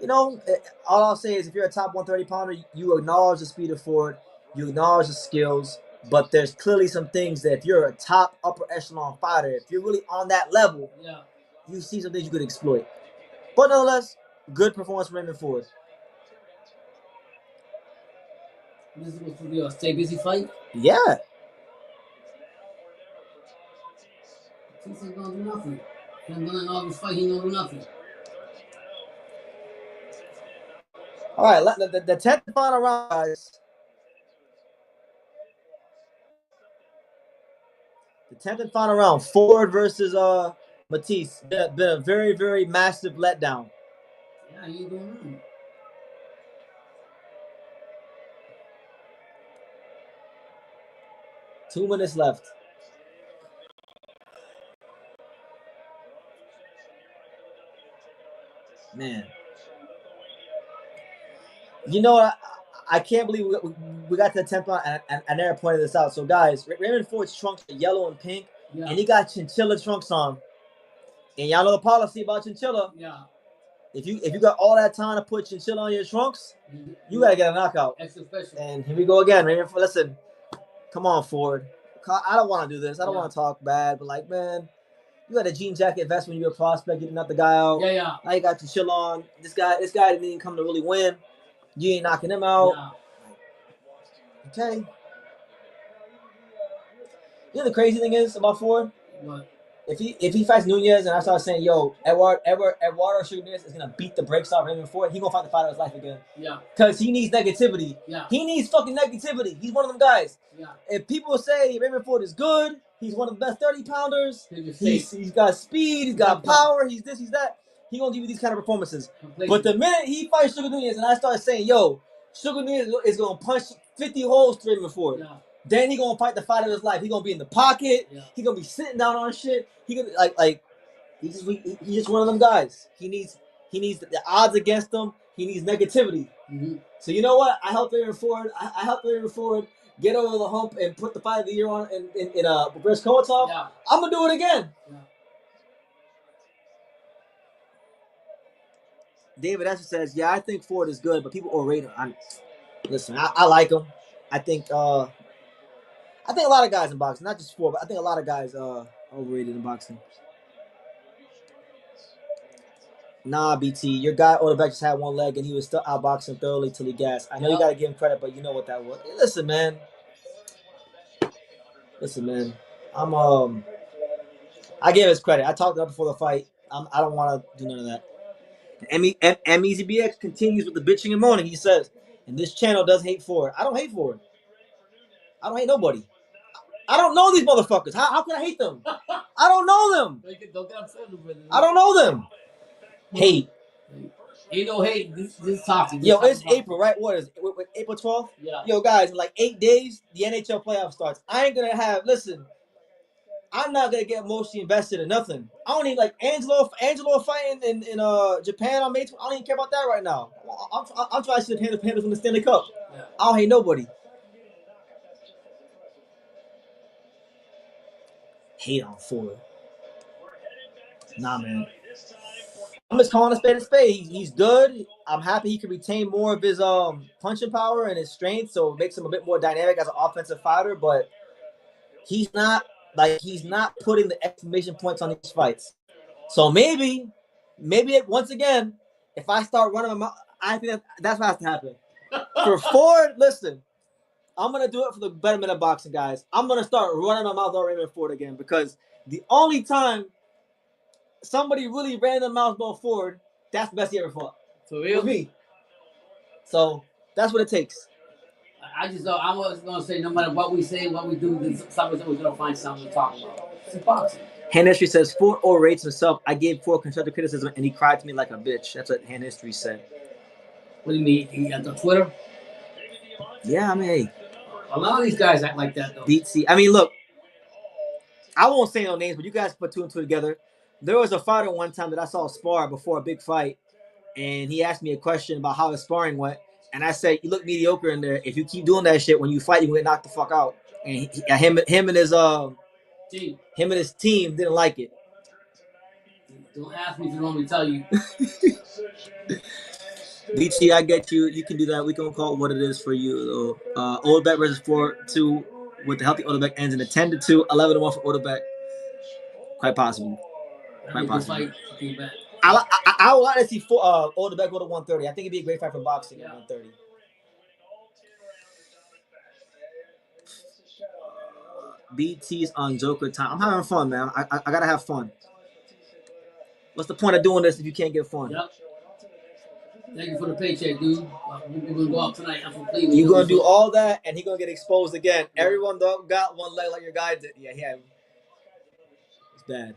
you know, all I'll say is if you're a top 130 pounder, you acknowledge the speed of Ford, you acknowledge the skills, but there's clearly some things that if you're a top upper echelon fighter, if you're really on that level, yeah, you see some things you could exploit. But nonetheless, good performance from Raymond Ford. This is supposed to be a stay busy fight? Yeah. He's not gonna do nothing. He's gonna all this fight, he ain't gonna do nothing. All right, the 10th final round, guys. The 10th and final round, Ford versus Mattice, been a very, very massive letdown. Yeah, he ain't doing nothing. Two minutes left. Man. You know what? I can't believe we got to the 10th round, and I never pointed this out. So, guys, Raymond Ford's trunks are yellow and pink, and he got chinchilla trunks on. And y'all know the policy about chinchilla. Yeah. If you got all that time to put chinchilla on your trunks, you got to get a knockout. Extra special. And here we go again. Raymond Ford, listen, come on, Ford. I don't want to do this. I don't want to talk bad, but, like, man, you had a jean jacket vest when you were a prospect. You didn't knock the guy out. Yeah. Now you got chinchilla on. This guy didn't even come to really win. You ain't knocking him out. Yeah. Okay. You know the crazy thing is about Ford? What? If he fights Nunez and I start saying, yo, Eduardo Sugar Nunez is gonna beat the brakes off Raymond Ford, he gonna fight the fight of his life again. Yeah. Cause he needs negativity. Yeah. He needs fucking negativity. He's one of them guys. Yeah. If people say Raymond Ford is good, he's one of the best 30-pounders. He's got speed, he's got power, he's this, he's that. He gonna give you these kind of performances. Completely. But the minute he fights Sugar Nunez and I start saying, yo, Sugar Nunez is gonna punch 50 holes to Raymond Ford. Yeah. Then he gonna fight the fight of his life. He gonna be in the pocket. Yeah. He gonna be sitting down on shit. He gonna like he's just one of them guys. He needs the odds against him. He needs negativity. Mm-hmm. So you know what? I helped Raymond Ford. I helped Raymond Ford get over the hump and put the fight of the year on in Boris Komatov. Yeah. I'm gonna do it again. Yeah. David Esser says, "Yeah, I think Ford is good, but people overrate him." Listen, I like him. I think a lot of guys in boxing, not just Ford, but I think a lot of guys overrated in boxing. Nah, BT, your guy Odebek just had one leg and he was still outboxing thoroughly till he gassed. I know you got to give him credit, but you know what that was. Hey, listen, man. I gave his credit. I talked about before the fight. I don't want to do none of that. MEZBX continues with the bitching and moaning. He says, and this channel does hate Ford. I don't hate Ford. I don't hate nobody. I don't know these motherfuckers. How can I hate them? I don't know them. I don't know them. Hate. Ain't no hate. This talking. Yo, it's April, right? What is it? April 12th? Yeah. Yo, guys, in like 8 days, the NHL playoff starts. I ain't gonna listen, I'm not gonna get emotionally invested in nothing. I don't even like Angelo fighting in Japan on May 12th. I don't even care about that right now. I'm trying to see the Panthers win the Stanley Cup. Yeah. I don't hate nobody. Hate on Ford. Nah, man. I'm just calling a spade a spade. He's good. I'm happy he can retain more of his punching power and his strength, so it makes him a bit more dynamic as an offensive fighter. But he's not putting the exclamation points on these fights. So maybe once again, if I start running my mouth, I think that's what has to happen. For Ford, listen, I'm gonna do it for the betterment of boxing, guys. I'm gonna start running my mouth on Raymond Ford again because the only time somebody really ran their mouth about Ford, that's the best he ever fought. For real? For me. So that's what it takes. I was gonna say no matter what we say, what we do, somebody's always gonna find something to talk about. It's boxing. Han History says Ford overrates himself. I gave Ford constructive criticism and he cried to me like a bitch. That's what Han History said. What do you mean? He got the Twitter? Yeah, I mean, hey. A lot of these guys act like that though. I mean, look, I won't say no names, but you guys put two and two together. There was a fighter one time that I saw spar before a big fight, and he asked me a question about how his sparring went, and I said, "You look mediocre in there. If you keep doing that shit, when you fight, you get knocked the fuck out." And him and his team didn't like it. Don't ask me if you want me to tell you. BT, I get you. You can do that. We can call it what it is for you. Odebek versus 4-2 with the healthy Odebek ends in a 10-2, 11-1 for Odebek. Quite possible. Quite possible. I would like to see Odebek go to 130. I think it'd be a great fight for boxing at 130. BT's on Joker time. I'm having fun, man. I gotta have fun. What's the point of doing this if you can't get fun? Yep. Thank you for the paycheck, dude. We're gonna go out tonight. I'm from Cleveland. You're gonna do all that, and he's gonna get exposed again. Yeah. Everyone got one leg like your guy did. Yeah. It's bad.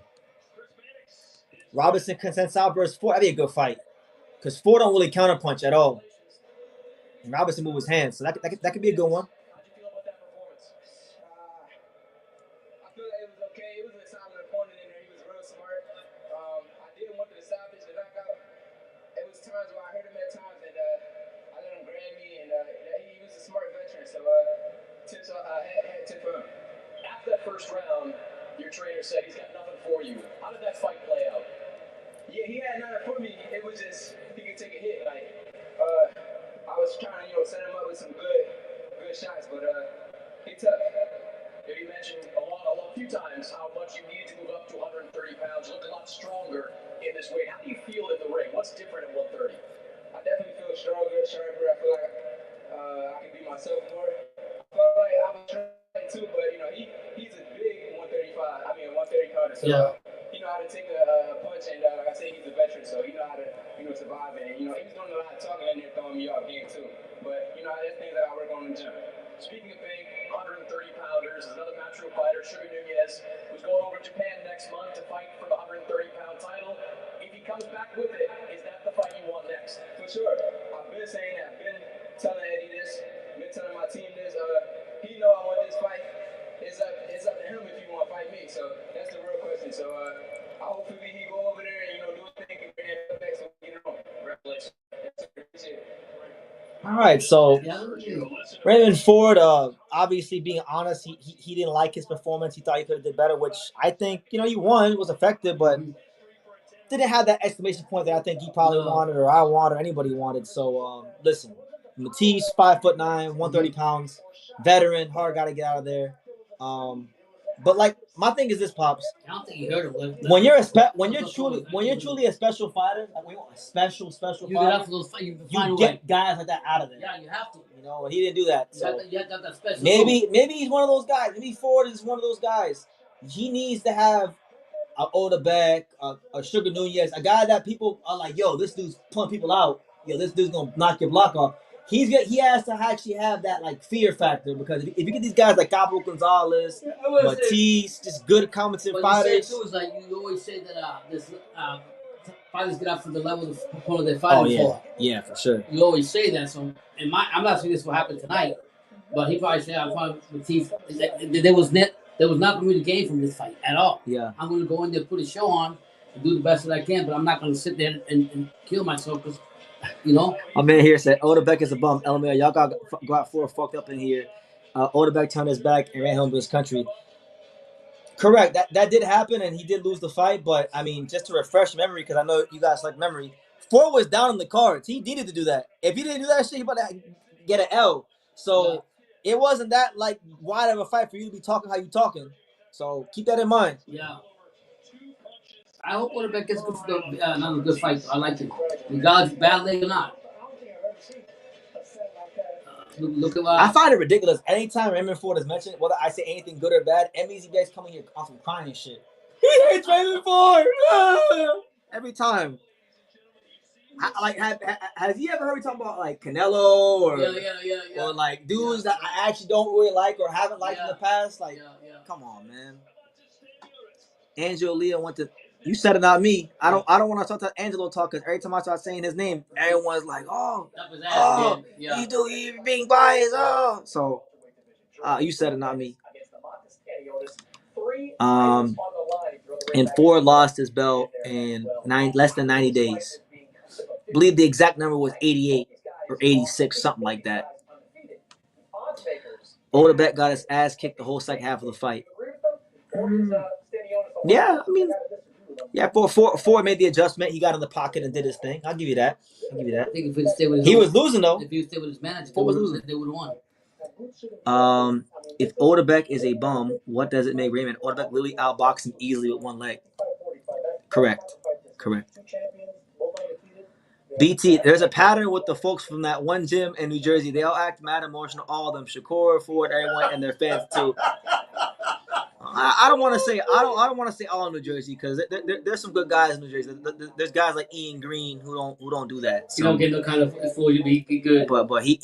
Robinson consents out versus Ford. That'd be a good fight because Ford don't really counterpunch at all, and Robinson move his hands, so that could be a good one. Times where I heard him at times, and I let him grab me, and he was a smart veteran, so tips had tip for him. After that first round, your trainer said he's got nothing for you. How did that fight play out? Yeah, he had nothing for me. It was just he could take a hit. Like I was trying to set him up with some good shots, but he tough. He mentioned a few times how much you needed to move up to 130 pounds. Look a lot stronger in this weight. How do you feel in the ring? What's different at 130? I definitely feel stronger, sharper. I feel like I can be myself more. I feel like I was trying too, but he's a big 135. I mean, a 130 pounder. So he know how to take a punch, and like I say, he's a veteran, so he know how to survive. And he was doing a lot of talking and throwing me off game too. But that's things that I work on in the gym. Speaking of big 130 pounders, another natural fighter, Sugar Nunez, who's going over to Japan next month to fight for the 130-pound title. If he comes back with it, is that the fight you want next? For sure. I've been saying that. I've been telling Eddie this. I've been telling my team this. He know I want this fight. It's up to him if he want to fight me. So that's the real question. So hopefully he go over there and do his thing and bring it back. So congratulations. Appreciate it. All right, so Raymond Ford, obviously being honest, he didn't like his performance. He thought he could have did better, which I think, he won, was effective, but didn't have that exclamation point that I think he probably wanted, or I wanted, or anybody wanted. So, listen, Mattice, 5'9", 130 pounds, veteran, hard guy to get out of there. But my thing is this, Pops. I don't think he heard him. When you're truly a special fighter, like when you're a special fighter, you get guys like that out of there. Yeah, you have to. And he didn't do that. So you have that special. Maybe he's one of those guys. Maybe Ford is one of those guys. He needs to have an Odebek, a Sugar Nunez, a guy that people are like, yo, this dude's pulling people out. Yo, this dude's gonna knock your block off. He has to actually have that fear factor, because if you get these guys like Cabo Gonzalez, Mattice, just good commentating fighters. Too is you always say that this fighters get up to the level of the opponent they're fighting for. Yeah, for sure. You always say that. So I'm not saying this will happen tonight, but he probably said I'm fighting Mattice. There was not going to be the game from this fight at all. Yeah, I'm going to go in there, put a show on, and do the best that I can, but I'm not going to sit there and kill myself because. My man here said Odebek is a bum. LML, y'all got four fucked up in here. Odebek turned his back and ran home to his country. Correct. That did happen, and he did lose the fight. But I mean, just to refresh memory, because I know you guys like memory. Ford was down in the cards. He needed to do that. If he didn't do that shit, he about to get an L. So it wasn't that wide of a fight for you to be talking how you talking. So keep that in mind. Yeah. I hope Odebek gets good for another good fight. I like it. Regardless of bad leg or not. Look at I find it ridiculous. Anytime Raymond Ford is mentioned, whether I say anything good or bad, MBZB's coming here on some crying and shit. He hates Raymond Ford! Every time. Has he ever heard me talk about Canelo or or dudes that I actually don't really like or haven't liked in the past? Come on, man. Angelo Leo went to. You said it, not me. I don't want to start to Angelo talk, because every time I start saying his name, everyone's like, he's being biased. Oh, so you said it, not me. And Ford lost his belt in less than 90 days. I believe the exact number was 88 or 86, something like that. Odebek got his ass kicked the whole second half of the fight. Yeah, I mean. Yeah, Ford made the adjustment. He got in the pocket and did his thing. I'll give you that. I think if he stayed with he was losing though. If he stayed with his manager, they would have won. If Odebek is a bum, what does it make Raymond? Odebek literally outboxed him easily with one leg. Correct. BT, there's a pattern with the folks from that one gym in New Jersey. They all act mad emotional. All of them, Shakur, Ford, everyone, and their fans too. I don't want to say all in New Jersey, because there's some good guys in New Jersey. There's guys like Ian Green who don't do that. So, you don't get no kind of for you to be good. But he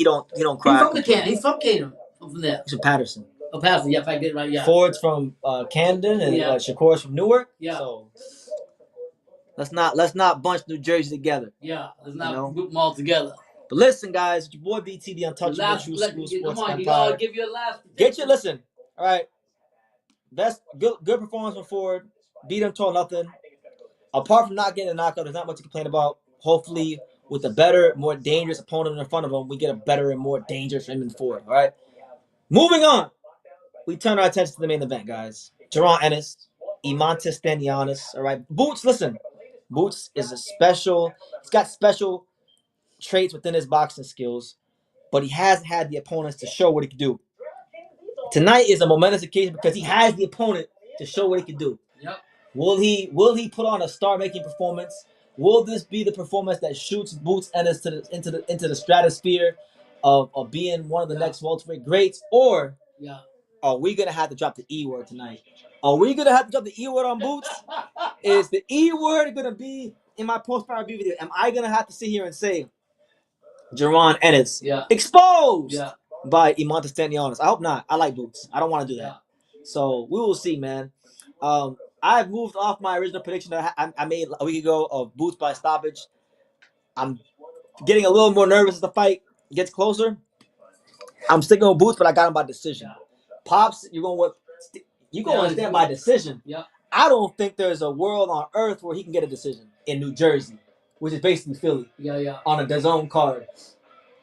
don't cry. He's from Canada. From there. He's from Patterson. Oh, Patterson. Yeah, if I get it right. Yeah. Ford's from Camden, and Shakur's from Newark. Yeah. So Let's not bunch New Jersey together. Yeah, let's not group them all together. But listen, guys, it's your boy BT, the Untouchable True School Sports Empire. You give your last. Listen. All right. Best good performance from Ford. Beat him 12-0. Apart from not getting a knockout, there's not much to complain about. Hopefully, with a better, more dangerous opponent in front of him, we get a better and more dangerous Raymond Ford. All right. Moving on. We turn our attention to the main event, guys. Jaron Ennis Eimantas Stanionis. All right. Boots, listen. Boots is a special. He's got special traits within his boxing skills, but he hasn't had the opponents to show what he can do. Tonight is a momentous occasion because he has the opponent to show what he can do. Yep. Will he put on a star-making performance? Will this be the performance that shoots Boots Ennis into the stratosphere of being one of the next welterweight greats? Or are we gonna have to drop the E word tonight? Are we gonna have to drop the E word on Boots? Is the E word gonna be in my post-fight review video? Am I gonna have to sit here and say Jaron Ennis exposed by Eimantas Stanionis? I hope not. I like Boots. I don't want to do that. So we will see, man. I've moved off my original prediction that I made a week ago of Boots by stoppage. I'm getting a little more nervous as the fight gets closer. I'm sticking with Boots, but I got him by decision. Pops, you're going to stand by decision. Yeah. I don't think there's a world on earth where he can get a decision in New Jersey, which is basically Philly. On a DAZN card.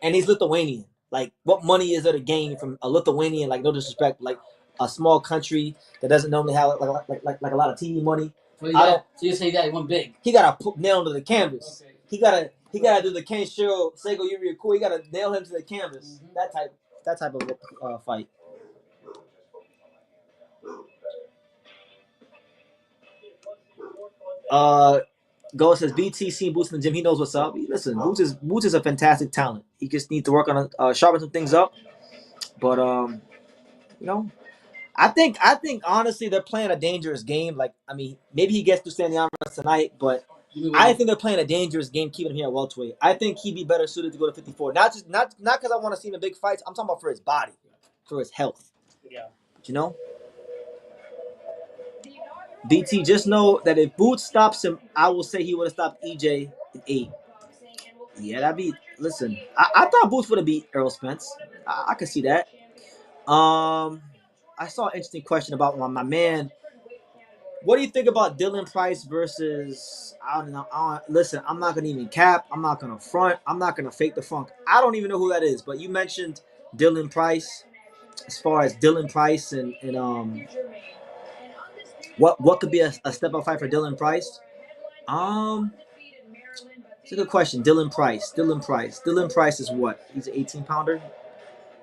And he's Lithuanian. Like, what money is there to gain from a Lithuanian? Like, no disrespect, like a small country that doesn't normally have like a lot of TV money. So you say that he went big? He gotta put nail to the canvas. Okay. He gotta do the Kenshiro Seigo Yuri Cool. He gotta nail him to the canvas. Mm-hmm. That type of fight. Go says BT seen Boots in the gym. He knows what's up. Listen, Boots is a fantastic talent. He just needs to work on sharpen some things up. But I think honestly they're playing a dangerous game. Like, I mean, maybe he gets to Stanionis tonight, but I think they're playing a dangerous game keeping him here at welterweight. I think he'd be better suited to go to 54. Not because I want to see him in big fights. I'm talking about for his body, for his health. Yeah. You know? BT, just know that if Boots stops him, I will say he would have stopped EJ in 8. Yeah, that'd be. Listen, I thought Boots would have beat Errol Spence. I could see that. I saw an interesting question about my man. What do you think about Dylan Price versus? I don't know. Listen, I'm not gonna even cap. I'm not gonna front. I'm not gonna fake the funk. I don't even know who that is. But you mentioned Dylan Price. As far as Dylan Price and what could be a step up fight for Dylan Price? It's a good question. Dylan Price is what? He's an 18-pounder.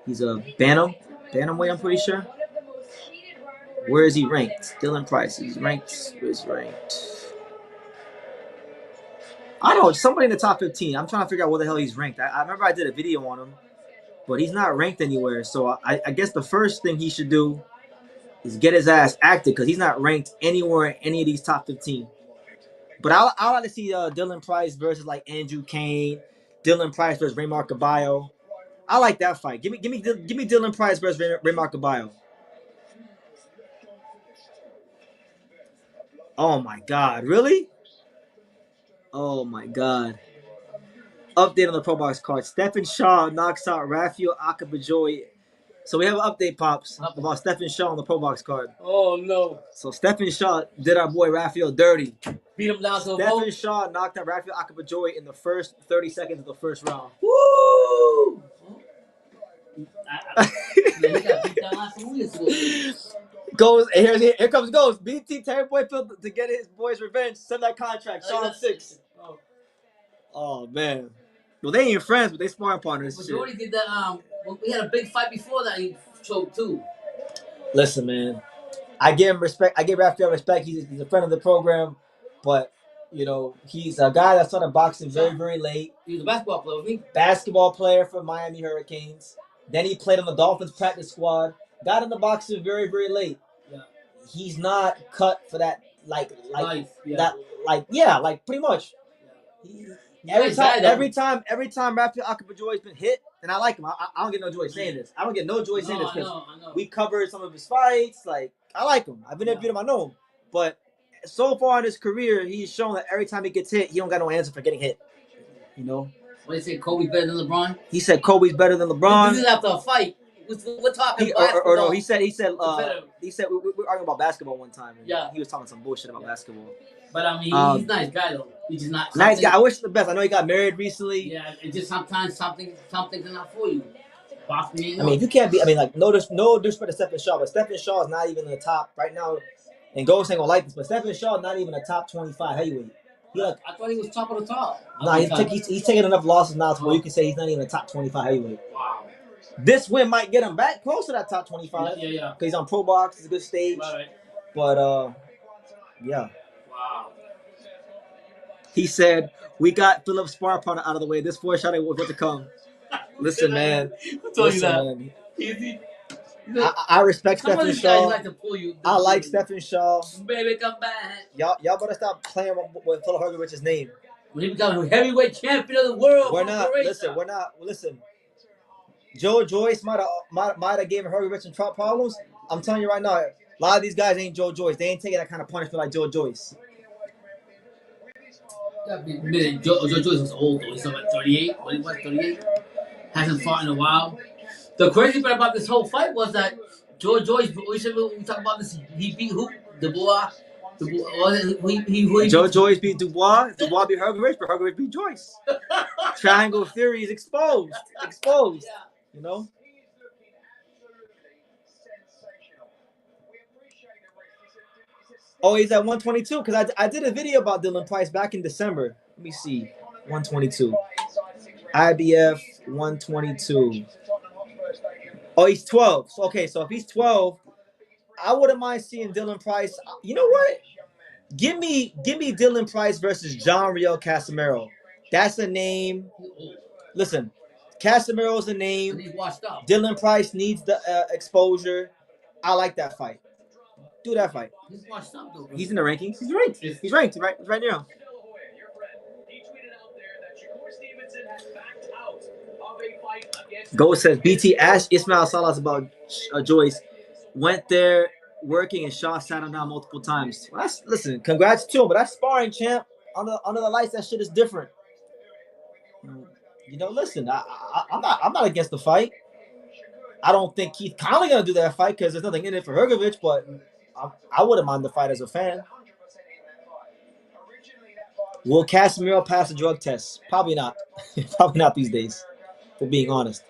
He's a bantamweight, I'm pretty sure. Where is he ranked? Dylan Price. He's ranked. Where is he ranked? I don't know. Somebody in the top 15. I'm trying to figure out where the hell he's ranked. I remember I did a video on him, but he's not ranked anywhere. So I guess the first thing he should do is get his ass active because he's not ranked anywhere in any of these top 15. But I like to see Dylan Price versus like Andrew Kane, Dylan Price versus Raymond Caballo. I like that fight. Give me Dylan Price versus Raymond Caballo. Oh my God! Really? Oh my God! Update on the Pro Box card. Stephen Shaw knocks out Rafael Akabajoy. So we have an update, Pops, about Stephen Shaw on the Pro Box card. Oh no! So Stephen Shaw did our boy Rafael dirty. Beat him down to a vote. Stephen Shaw knocked out Rafael Akabajoy in the first 30 seconds of the first round. Woo! He got beat down last week. Here comes Ghost. BT Terry Boyfield to get his boy's revenge. Send that contract. Sean 6. Oh man. Well, they ain't friends, but they sparring partners. But Jordy did that. We had a big fight before that. He choked too. Listen, man. I give him respect. I give Rafael respect. He's a friend of the program, but you know he's a guy that started boxing very, very late. He was a basketball player, wasn't he? Basketball player for Miami Hurricanes. Then he played on the Dolphins practice squad. Got into boxing very, very late. Yeah. He's not cut for that, like pretty much. Every time Rafael Akabajoy has been hit, and I like him. I don't get no joy saying this. I don't get no joy saying this because we covered some of his fights. Like, I like him. I've interviewed him. I know him. But so far in his career, he's shown that every time he gets hit, he don't got no answer for getting hit. You know. What did he say? Kobe's better than LeBron. He said Kobe's better than LeBron. This is after a fight. We're talking basketball. Or no, he said we were arguing about basketball one time. Yeah. He was talking some bullshit about basketball. But I mean, he's a nice guy though. He's just not nice guy. I wish him the best. I know he got married recently. Yeah, it's just sometimes something's not for you. I mean, if you can't be. I mean, like no disrespect to Stephen Shaw, but Stephen Shaw is not even in the top right now. And Ghost ain't gonna like this, but Stephen Shaw is not even a top 25 heavyweight. I thought he was top of the top. Nah, he's taking enough losses now to where you can say he's not even a top 25 heavyweight. Wow. This win might get him back close to that top 25. Yeah. Because he's on Pro Box, it's a good stage. Right. But yeah. Wow. He said, "We got Philip's spar partner out of the way. This foreshadowing was what to come." Listen, man. Who told you that? Man. I respect Stephen Shaw. Like to pull you. I like Stephen Shaw. Baby, come back. Y'all better stop playing with Philip Hrgović's name. When he become heavyweight champion of the world, we're not. Listen. Joe Joyce might have given Hrgović some problems. I'm telling you right now, a lot of these guys ain't Joe Joyce. They ain't taking that kind of punishment like Joe Joyce. Joe Joyce was old though. He's like 38. What he was 38. Hasn't fought in a while. The crazy part about this whole fight was that Joe Joyce. We talk about this. He beat who? Dubois. Joe Joyce beat Dubois. Dubois beat Hrgović, but Hrgović beat Joyce. Triangle theory is exposed. Exposed. Yeah. You know. Oh, he's at 122 because I did a video about Dylan Price back in December. Let me see. 122. IBF 122. Oh, he's 12. So, okay, so if he's 12, I wouldn't mind seeing Dylan Price. You know what? Give me Dylan Price versus John Riel Casimero. That's a name. Listen, Casimiro's a name. He's washed up. Dylan Price needs the exposure. I like that fight. Do that fight. He's washed up, though. He's in the rankings. He's ranked. He's ranked. Right now. Go says BT asked Ismail Salas about Joyce. Went there working and Shaw sat him down multiple times. Well, listen, congrats to him, but that's sparring, champ. Under the lights, that shit is different. You know, listen, I'm not against the fight. I don't think Keith Conley gonna do that fight because there's nothing in it for Hrgović, but I wouldn't mind the fight as a fan. Will Casimiro pass the drug test? Probably not. Probably not these days, for being honest.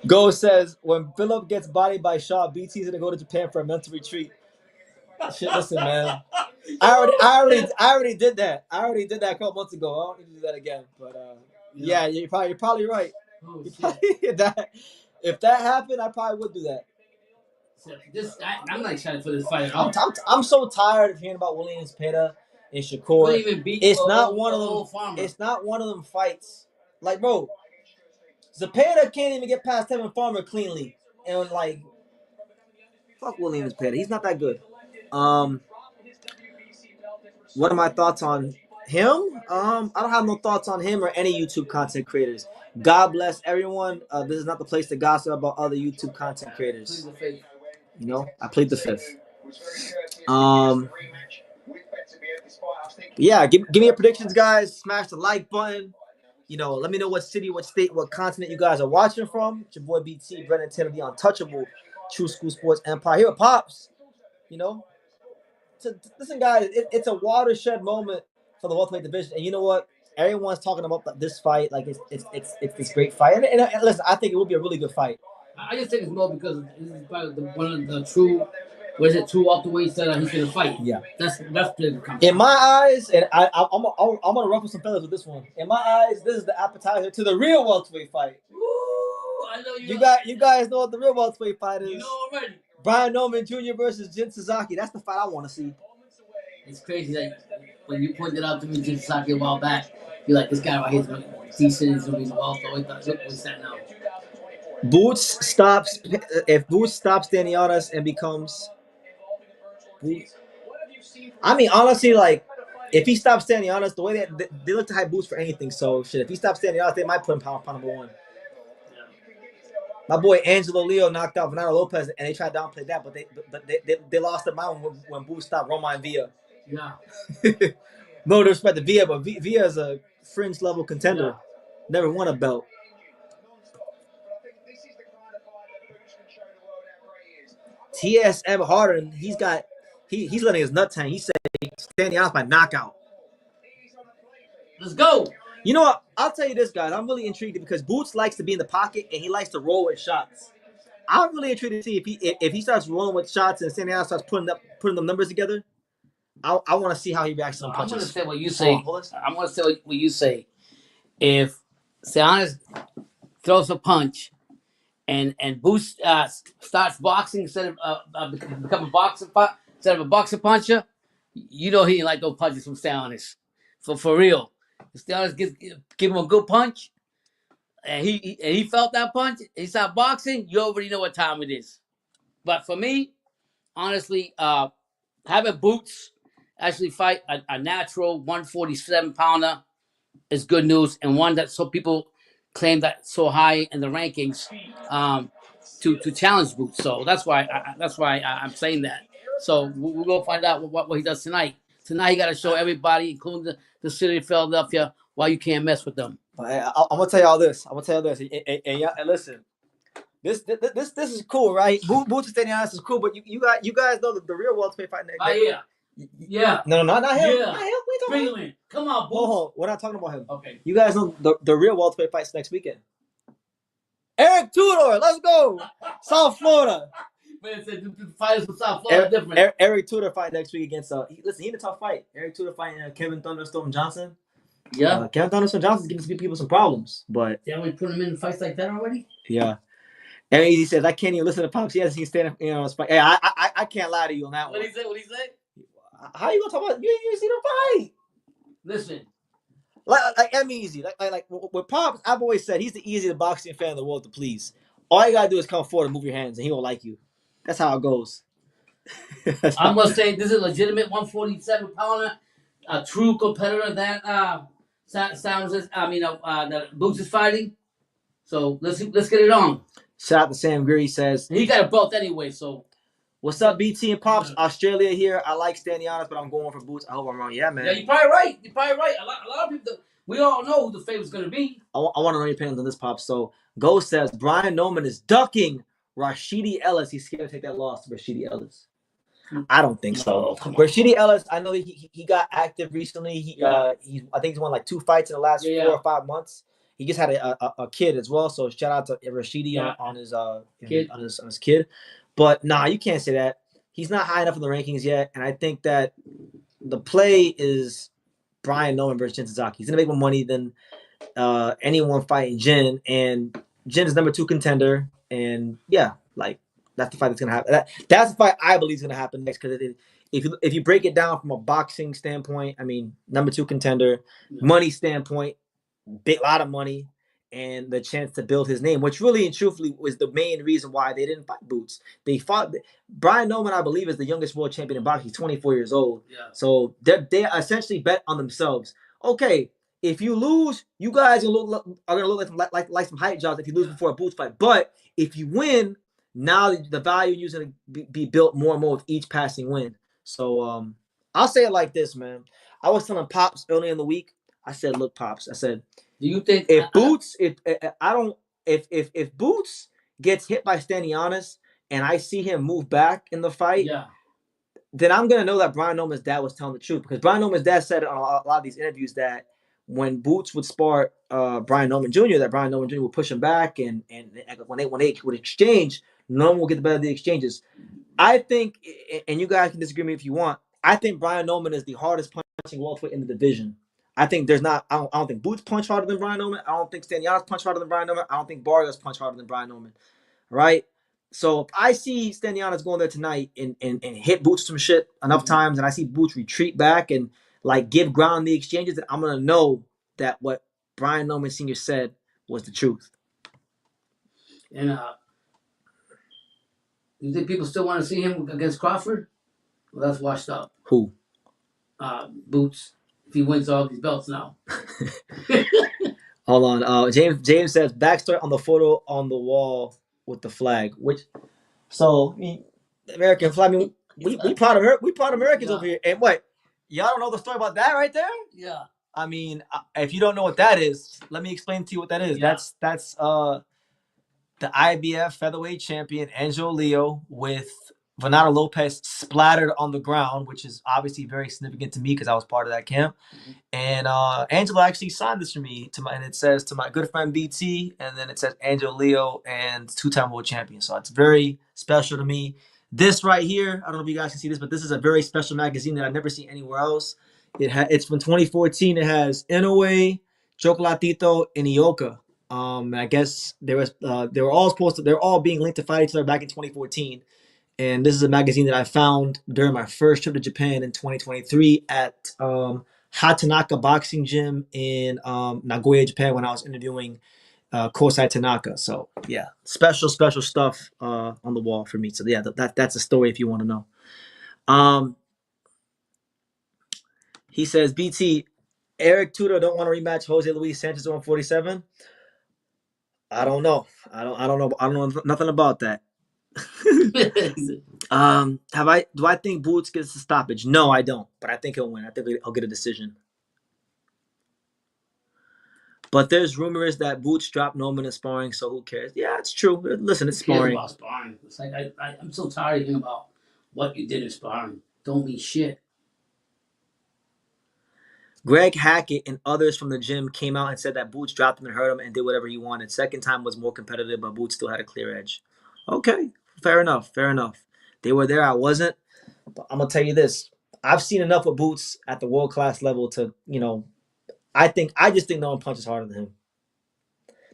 Go says, when Philip gets bodied by Shaw, BT's gonna go to Japan for a mental retreat. Shit, listen, man. I already did that. I already did that a couple months ago. I don't need to do that again. But yeah, you're probably right. Oh, if that happened, I probably would do that. I'm not excited for this fight at all. I'm so tired of hearing about William Zepeda and Shakur. It's not one of them. It's not one of them fights. Like, bro, Zepeda can't even get past Tevin Farmer cleanly, and like, fuck William Zepeda. He's not that good. What are my thoughts on him? I don't have no thoughts on him or any YouTube content creators. God bless everyone. This is not the place to gossip about other YouTube content creators. You know, I plead the fifth. Yeah, give me your predictions, guys. Smash the like button. You know, let me know what city, what state, what continent you guys are watching from. It's your boy BT, Brennan Taylor, the untouchable True School Sports Empire. Here with Pops. You know, listen, guys, it's a watershed moment for the welterweight division, and you know what? Everyone's talking about this fight like it's this great fight, and listen, I think it will be a really good fight. I just think it's more because this is probably one of the true. What is it? True welterweights that he's gonna fight. Yeah, that's the. In my eyes, and I'm gonna ruffle some feathers with this one. In my eyes, this is the appetizer to the real welterweight fight. Woo! I know you guys know what the real welterweight fight is. You know already. Brian Norman Jr. versus Jin Suzuki. That's the fight I want to see. It's crazy that when you pointed out to me Jin Suzuki a while back, you're like, this guy right here is decent. He's gonna be a welterweight. Look what's that now. If Boots stops Stanionis and becomes. I mean, honestly, like, if he stops Stanionis, the way that they look to hype Boots for anything, so shit. If he stops Stanionis, they might put him pound number one. My boy Angelo Leo knocked out Fernando Lopez, and they tried to downplay that, but they lost their mind when Boots stopped Roman Villa. Yeah. No disrespect to Villa, but Villa is a fringe level contender. Never won a belt. TSM Harden, he's letting his nuts hang. He said Stanionis by knockout. Let's go. You know what? I'll tell you this, guys. I'm really intrigued because Boots likes to be in the pocket and he likes to roll with shots. I'm really intrigued to see if he starts rolling with shots and Stanionis starts putting them numbers together. I want to see how he reacts to punches. I'm going to say what you say. I'm going to say what you say. If Stanionis throws a punch and Boots starts boxing instead of become a boxer instead of a boxer puncher, you know he didn't like those punches from Stanionis. For real. If Stanionis give him a good punch, and he felt that punch, he started boxing, you already know what time it is. But for me, honestly, having Boots actually fight a natural 147 pounder is good news, and one that so people claim that so high in the rankings to challenge Boots. So that's why I'm saying that. So we're gonna find out what he does tonight. Tonight he got to show everybody, including the city of Philadelphia, why you can't mess with them. I'm gonna tell y'all this. And listen. This is cool, right? Boots and Stanionis is cool, but you guys know the real welterweight fight next. Oh yeah. Yeah. No, not him. Yeah. Not him. Bring him in. Come on, Boots. Oh, we're not talking about him. Okay. You guys know the real welterweight fights next weekend. Eric Tudor, let's go. South Florida. Man said the fighters from South Florida different. Eric Tudor fight next week against listen, he in a tough fight. Eric Tudor fighting Kevin Thunderstorm Johnson. Yeah. Kevin Thunderstorm Johnson's giving people some problems, but yeah, we put him in fights like that already. Yeah. And he says, I can't even listen to Pops. He hasn't seen stand up, on his fight. Hey, I can't lie to you on that one. What he say? How you gonna talk about you ain't seen him fight? Listen. Like I'm easy. Like with Pops, I've always said he's the easiest boxing fan in the world to please. All you gotta do is come forward and move your hands and he will like you. That's how it goes. I'm gonna say this is a legitimate 147 pounder, a true competitor that that Boots is fighting. So let's get it on. Shout out to Sam Greer. He says he got a belt anyway. So what's up, BT and Pops? Australia here. I like Stanionis, but I'm going for Boots. I hope I'm wrong. Yeah, man. Yeah, you're probably right. A lot of people. We all know who the favorite's gonna be. I want to know your opinions on this, Pops. So Ghost says Brian Noman is ducking Rashidi Ellis. He's scared to take that loss to Rashidi Ellis. I don't think so. Rashidi Ellis, I know he got active recently. I think he's won like 2 fights in the last 4 or 5 months. He just had a kid as well, so shout out to Rashidi on his kid. But nah, you can't say that. He's not high enough in the rankings yet, and I think that the play is Brian Noman versus Jin Suzuki. He's gonna make more money than anyone fighting Jin, and Jin is number 2 contender, and that's the fight that's gonna happen. That's the fight I believe is gonna happen next because if you break it down from a boxing standpoint, I mean number 2 contender, money standpoint, big lot of money, and the chance to build his name, which really and truthfully was the main reason why they didn't fight Boots. They fought Brian Noman, I believe, is the youngest world champion in boxing. He's 24 years old. Yeah. So they essentially bet on themselves. Okay, if you lose, you guys are gonna look like some hype jobs if you lose before a Boots fight. But if you win, now the value is going to be built more and more with each passing win. So I'll say it like this, man. I was telling Pops early in the week. I said, "Look, Pops. I said, do you think if Boots gets hit by Stanionis and I see him move back in the fight, then I'm gonna know that Brian Noman's dad was telling the truth because Brian Noman's dad said on a lot of these interviews that when Boots would spar Brian Noman Jr., that Brian Noman Jr. would push him back, and when they would exchange, Noman will get the better of the exchanges. I think, and you guys can disagree with me if you want, I think Brian Noman is the hardest punching welterweight in the division. I think I don't think Boots punch harder than Brian Noman. I don't think Stanionis punch harder than Brian Noman. I don't think Vargas punch harder than Brian Noman. Right? So if I see Stanionis going there tonight and hit Boots some shit enough times, and I see Boots retreat back and give ground in the exchanges, then I'm gonna know that what Brian Noman Sr. said was the truth. And you think people still want to see him against Crawford? Well, that's washed up. Who? Boots. If he wins all these belts now. Hold on. James says backstory on the photo on the wall with the flag. So I mean, the American flag. I mean, we proud Americans over here. And what? Y'all don't know the story about that right there? Yeah. I mean, if you don't know what that is, let me explain to you what that is. Yeah. That's the IBF featherweight champion Angelo Leo with Venado Lopez splattered on the ground, which is obviously very significant to me because I was part of that camp. And Angelo actually signed this for me and it says to my good friend BT, and then it says Angelo Leo and two-time world champion. So it's very special to me. This right here, I don't know if you guys can see this, but this is a very special magazine that I've never seen anywhere else. It's from 2014. It has Inoue, Chocolatito, and Ioka. I guess they were all being linked to fight each other back in 2014. And this is a magazine that I found during my first trip to Japan in 2023 at Hatanaka Boxing Gym in Nagoya, Japan, when I was interviewing Kosai Tanaka. So yeah, special stuff on the wall for me. So yeah, that's a story if you want to know. He says, BT, Eric Tudor don't want to rematch Jose Luis Sanchez 147. I don't know. I don't know. I don't know nothing about that. Do I think Boots gets a stoppage? No, I don't. But I think he'll win. I think he'll get a decision. But there's rumors that Boots dropped Norman in sparring, so who cares? Yeah, it's true. Listen, it's sparring. About sparring. It's like I'm so tired of hearing about what you did in sparring. Don't mean shit. Greg Hackett and others from the gym came out and said that Boots dropped him and hurt him and did whatever he wanted. Second time was more competitive, but Boots still had a clear edge. Okay, fair enough. They were there, I wasn't. But I'm going to tell you this. I've seen enough of Boots at the world-class level to, I just think no one punches harder than him.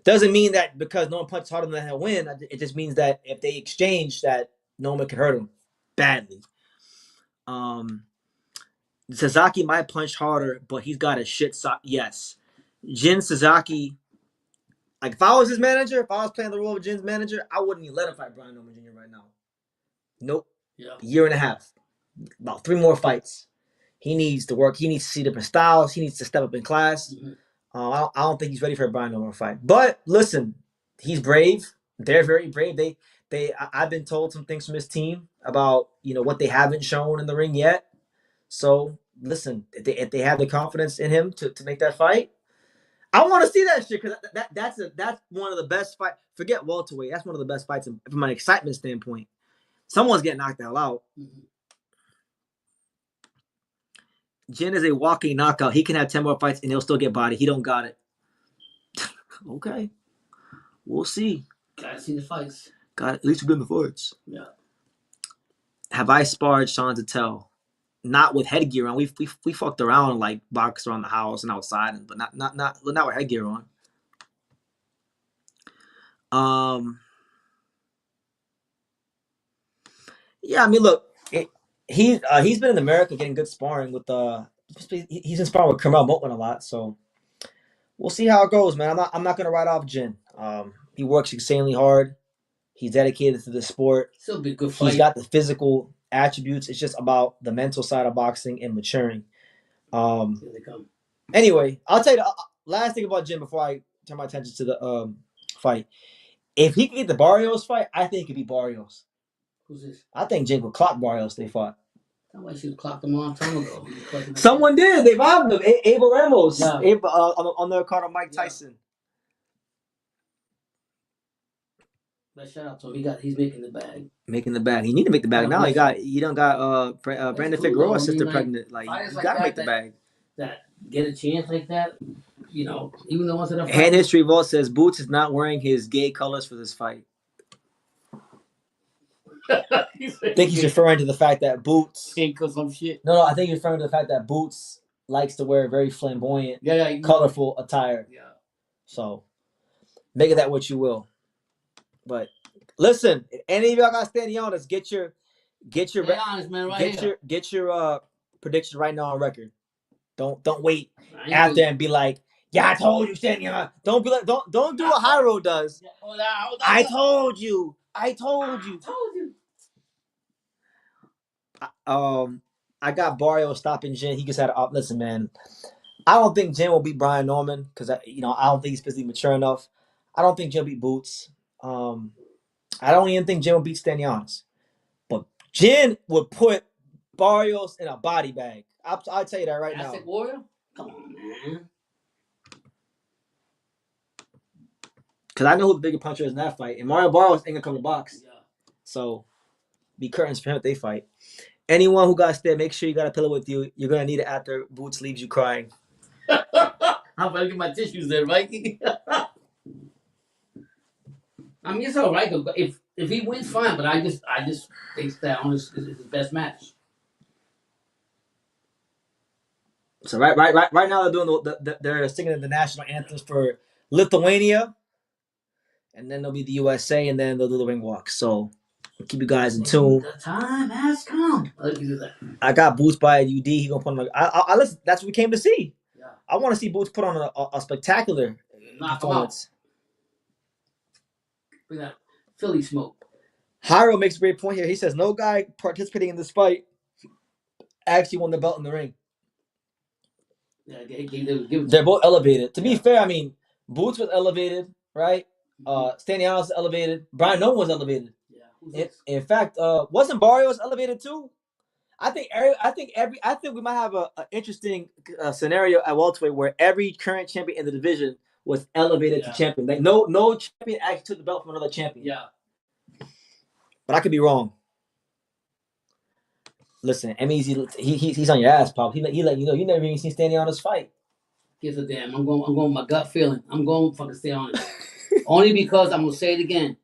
Doesn't mean that because no one punches harder than him, he'll win. It just means that if they exchange, that no one can hurt him badly. Sasaki might punch harder, but he's got a shit sock. Yes. Jin Sasaki, like if I was his manager, if I was playing the role of Jin's manager, I wouldn't even let him fight Brian Norman Jr. right now. Nope. Yeah. Year and a half. About 3 more fights. He needs to work. He needs to see different styles. He needs to step up in class. Mm-hmm. I don't think he's ready for a Brian Norman fight. But listen, he's brave. They're very brave. I've been told some things from his team about what they haven't shown in the ring yet. So listen, if they have the confidence in him to make that fight, I want to see that shit because that's one of the best fights. Forget welterweight. That's one of the best fights from an excitement standpoint. Someone's getting knocked the hell out. Mm-hmm. Jin is a walking knockout. He can have 10 more fights and he'll still get body. He don't got it. Okay. We'll see. Gotta see the fights. At least we've been the fights. Yeah. Have I sparred Sean Zattel? Not with headgear on. We fucked around like boxed around the house and outside, but not with headgear on. Yeah, I mean, look, he's been in America getting good sparring with he's been sparring with Carmel Moatman a lot, so we'll see how it goes, man. I'm not gonna write off Jin. He works insanely hard. He's dedicated to the sport. Still be a good fight. He's got the physical attributes. It's just about the mental side of boxing and maturing. Here they come. Anyway, I'll tell you the last thing about Jin before I turn my attention to the fight. If he can get the Barrios fight, I think it could be Barrios. Who's this? I think Jin could clock Barrios. They fought. I should have clocked him a long time ago. Someone did. They robbed him. Abel Ramos. Yeah. On the card of Mike Tyson. Shout out to him. He's making the bag. Making the bag. He need to make the bag now. You don't got Brandon Figueroa's sister pregnant. Like you gotta make the bag. That get a chance like that. Even the ones that are. Hand History Vault says Boots is not wearing his gay colors for this fight. I think he's referring to the fact that Boots. Some shit. No, I think he's referring to the fact that Boots likes to wear very flamboyant, colorful attire. Yeah. So, make of that what you will. But listen, if any of y'all got Stanionis, get your honest, man, get your predictions right now on record. Don't wait after and be like, yeah, I told you, Stanionis. Don't be like don't do what Hyro does. Yeah, hold on. I told you. I got Barrios stopping Jin. He just had to listen, man. I don't think Jin will beat Brian Norman because I don't think he's physically mature enough. I don't think Jin will beat Boots. I don't even think Jin will beat Stanionis. But Jin would put Barrios in a body bag. I'll tell you that right now. Warrior? Come on, man. Because I know who the bigger puncher is in that fight. And Mario Barrios ain't going to come to box. Yeah. So, be curtains for him if they fight. Anyone who got stabbed, make sure you got a pillow with you. You're going to need it after Boots leaves you crying. I'm going to get my tissues there, right? I mean, it's all right. If he wins, fine. But I just think Stanionis is his best match. So right now they're doing they're singing the national anthems for Lithuania, and then they'll be the USA, and then they'll do the ring walk. So keep you guys in tune. The time has come. I got Boots by UD. He gonna put on. I listen. That's what we came to see. Yeah. I want to see Boots put on a spectacular performance. Look at that Philly smoke. Hyro makes a great point here. He says no guy participating in this fight actually won the belt in the ring. Yeah, they're both elevated. To be fair, I mean, Boots was elevated, right? Stanionis was elevated. Brian Nolan was elevated. Yeah. In fact, wasn't Barrios elevated too? I think we might have an interesting scenario at welterweight where every current champion in the division was elevated to champion. Like no champion actually took the belt from another champion. Yeah. But I could be wrong. Listen, he's on your ass, Pop. He let you know you never even seen Stanionis fight. Gives a damn. I'm going with my gut feeling. I'm going to fucking stay on it. Only because I'm gonna say it again.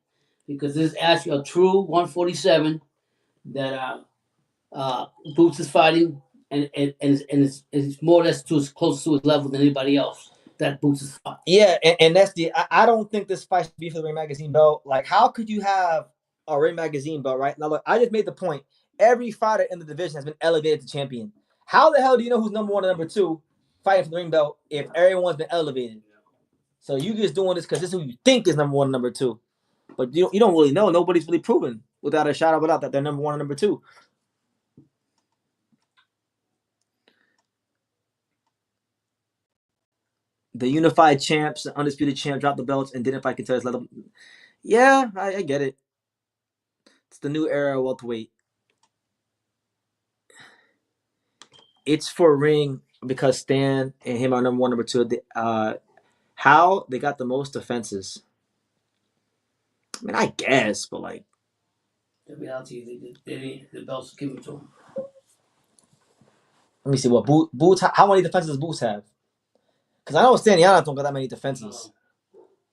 Because this is actually a true 147 that Boots is fighting, and it's more or less close to his level than anybody else that Boots is fighting. Yeah, and that's I don't think this fight should be for the Ring Magazine belt. Like, how could you have a Ring Magazine belt, right? Now, look, I just made the point. Every fighter in the division has been elevated to champion. How the hell do you know who's number one and number two fighting for the ring belt if everyone's been elevated? So you just doing this because this is who you think is number one and number two. But you don't really know. Nobody's really proven without a shot of a doubt that they're number one and number two. The unified champs, the undisputed champ, dropped the belts and didn't fight contenders. Let them. Yeah, I get it. It's the new era of welterweight. It's for ring because Stan and him are number one, number two. How they got the most defenses? I mean, I guess, but like, the reality, the belts given to him. Let me see what Boots. How many defenses does Boots have? Because I know Stanionis don't got that many defenses.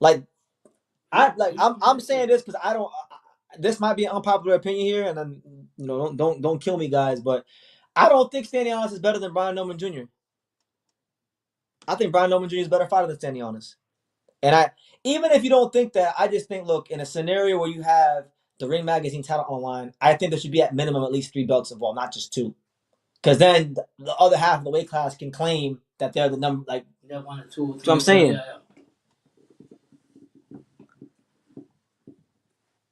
No. I'm saying this because I don't. This might be an unpopular opinion here, and then don't kill me, guys. But I don't think Stanionis is better than Brian Noman Jr. I think Brian Noman Jr. is a better fighter than Stanionis. And even if you don't think that, I just think, look, in a scenario where you have the Ring Magazine title online, I think there should be at minimum at least 3 belts involved, not just 2. Because then the other half of the weight class can claim that they're the number, like, they're 1 or 2 or 3. That's what I'm saying. Yeah.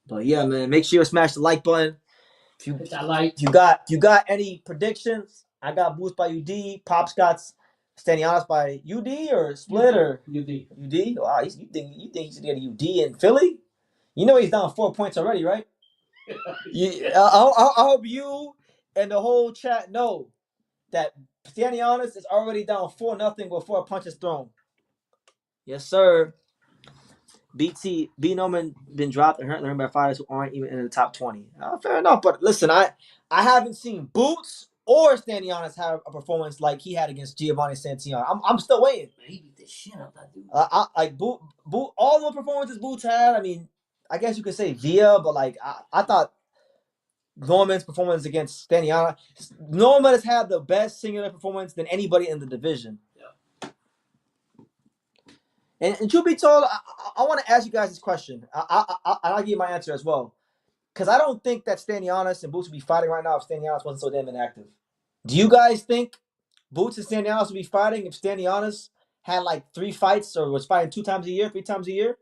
But yeah, man, make sure you smash the like button. Hit that like. You got any predictions? I got Boost by UD. Pops got Stanionis by UD or split or UD. Wow, you think he should get a UD in Philly? You know he's down 4 points already, right? I hope you and the whole chat know that Stanionis is already down 4-0 before a punch is thrown. Yes, sir. B Noman been dropped and hurt by fighters who aren't even in the top 20. Fair enough, but listen, I haven't seen Boots or Stanionis have a performance like he had against Giovanni Santillon. I'm still waiting. He beat the shit out of that dude. Like Boot, all the performances Boots had. I mean, I guess you could say Villa, but like I thought Norman's performance against Stanionis. Norman has had the best singular performance than anybody in the division. And truth be told, I want to ask you guys this question. I'll give you my answer as well. Because I don't think that Stanionis and Boots would be fighting right now if Stanionis wasn't so damn inactive. Do you guys think Boots and Stanionis would be fighting if Stanionis had like 3 fights or was fighting 2 times a year, 3 times a year?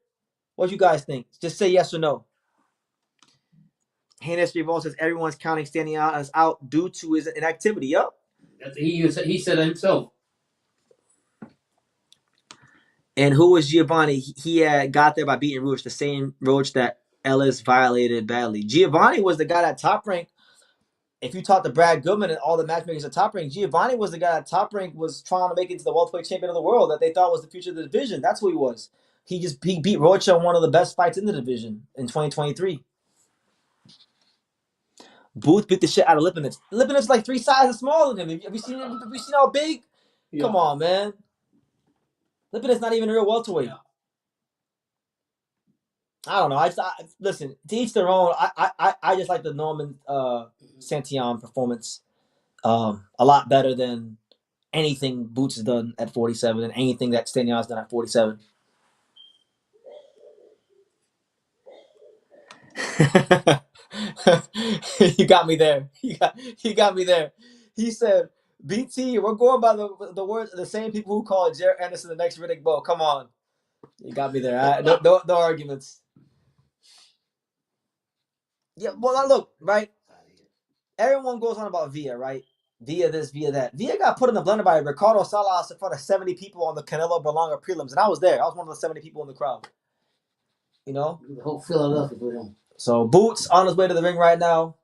What do you guys think? Just say yes or no. Heinous Revolt says everyone's counting Stanionis out due to his inactivity. Yup. He said it himself. And who was Giovanni? He had got there by beating Roach, the same Roach that Ellis violated badly. Giovanni was the guy that top rank. If you talk to Brad Goodman and all the matchmakers at Top Rank, Giovanni was the guy at Top Rank was trying to make it to the welterweight champion of the world that they thought was the future of the division. That's who he was. He beat Rocha in one of the best fights in the division in 2023. Booth beat the shit out of Lipinets. Lipinets is like 3 sizes smaller than him. Have you seen him? Have you seen how big? Yeah. Come on, man. Lipinets not even a real welterweight. Yeah. I don't know. Listen, to each their own. I just like the Norman Santillan performance a lot better than anything Boots has done at 47 and anything that Stanion's done at 47. You got me there. You got me there. He said, BT, we're going by the words of the same people who call Jaron Ennis the next Riddick Bowe. Come on. You got me there. No arguments. Yeah, well, look, right? Everyone goes on about Villa, right? Via this, via that. Villa got put in the blender by Ricardo Salas in front of 70 people on the Canelo Berlanga prelims, and I was there. I was one of the 70 people in the crowd. You know? The whole Philadelphia with him. So Boots on his way to the ring right now.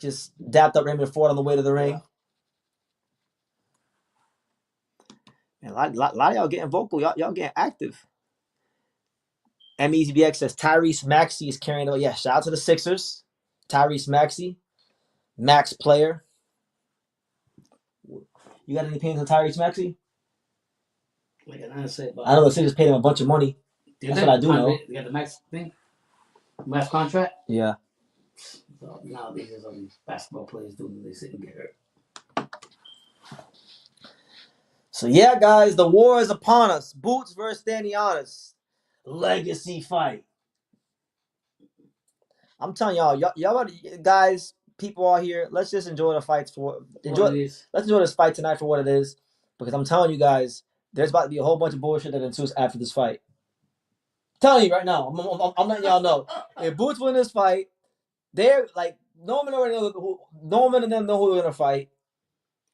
Just dapped up Raymond Ford on the way to the ring. And a lot of y'all getting vocal. Y'all getting active. MEZBX says Tyrese Maxey is carrying it. Yeah, shout out to the Sixers. Tyrese Maxey. Max player. You got any opinions on Tyrese Maxey? Like I say, I know the Sixers paid him a bunch of money. That's what I do know. You got the max thing? Max contract? Yeah. So nowadays, basketball players do when they sit and get hurt. So yeah, guys, the war is upon us. Boots versus Stanionis. Legacy fight. I'm telling y'all guys, people out here, let's just enjoy the fights let's enjoy this fight tonight for what it is. Because I'm telling you guys, there's about to be a whole bunch of bullshit that ensues after this fight. I'm telling you right now, I'm letting y'all know. If Boots win this fight, they're like Norman and them know who they're gonna fight.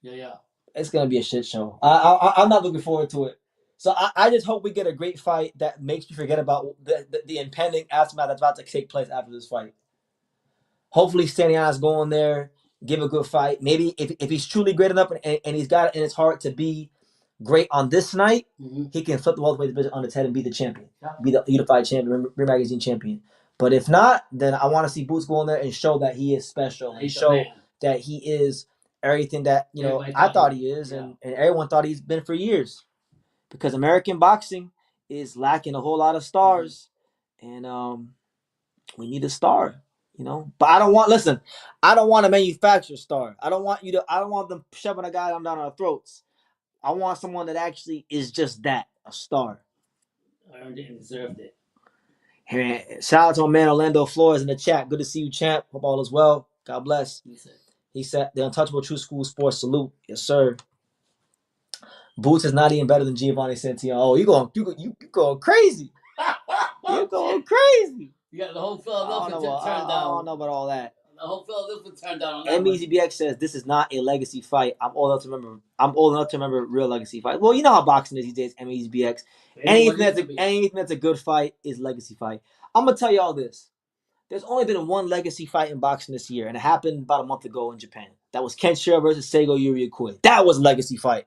Yeah. It's gonna be a shit show. I'm not looking forward to it. So I just hope we get a great fight that makes me forget about the impending aftermath that's about to take place after this fight. Hopefully, Stanionis go in there, give a good fight. Maybe if he's truly great enough and he's got it in his heart to be great on this night, he can flip the welterweight division on its head and be the champion, be the unified champion, Ring Magazine champion. But if not, then I want to see Boots go in there and show that he is special and show that he is everything that I thought he is, and everyone thought he's been for years. Because American boxing is lacking a whole lot of stars, and we need a star. But I don't want to manufacture a star. I don't want them shoving a guy down our throats. I want someone that actually is just that, a star. I earned it and deserved it. Hey, shout out to my man Orlando Flores in the chat. Good to see you, champ. Hope all is well. God bless. He said the Untouchable True School Sports salute. Yes, sir. Boots is not even better than Giovanni Santillan. Oh, you going crazy. You're going crazy. You got the whole Philadelphia turned down. I don't know about all that. The whole Philadelphia turned down on that. MEZBX says this is not a legacy fight. I'm old enough to remember real legacy fight. Well, you know how boxing is these days, MEZBX. Anything that's a good fight is legacy fight. I'm gonna tell you all this. There's only been one legacy fight in boxing this year, and it happened about a month ago in Japan. That was Ken Shiro versus Seigo Yuriokoi. That was a legacy fight.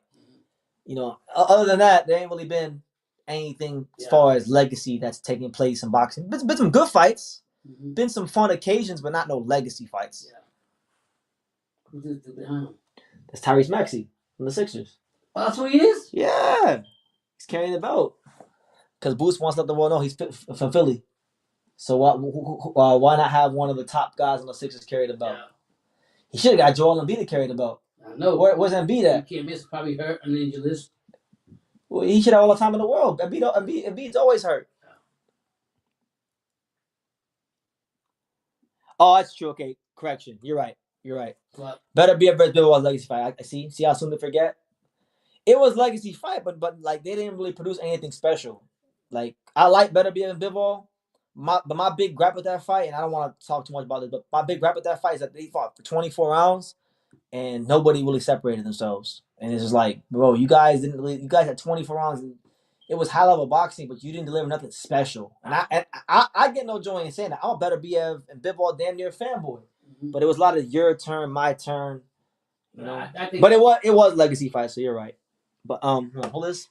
Other than that, there ain't really been anything as far as legacy that's taking place in boxing. Been some good fights. Been some fun occasions, but not no legacy fights. Yeah. Who's behind him? That's Tyrese Maxey from the Sixers. Oh, that's who he is? Yeah. He's carrying the belt. Because Boots wants to let the world know he's from Philly. So why not have one of the top guys on the Sixers carry the belt? Yeah. He should have got Joel Embiid to carry the belt. I know. Where's Embiid at? You can't miss. Probably hurt on the injury list. Well, he should have all the time in the world. Embiid's always hurt. Oh, that's true. Okay, correction. You're right. What? Better be a versus Bivol was legacy fight. I see how soon they forget. It was legacy fight, but like they didn't really produce anything special. Like I like Better Be and Bivol. My big gripe with that fight, and I don't want to talk too much about it, but my big gripe with that fight is that they fought for 24 rounds and nobody really separated themselves. And it's just like, bro, you guys had 24 rounds it was high-level boxing, but you didn't deliver nothing special. And I get no joy in saying that. I'm a better BF and Bivol damn near fanboy. But it was a lot of your turn, my turn, you know. I think, but it was legacy fight, so you're right. But hold this.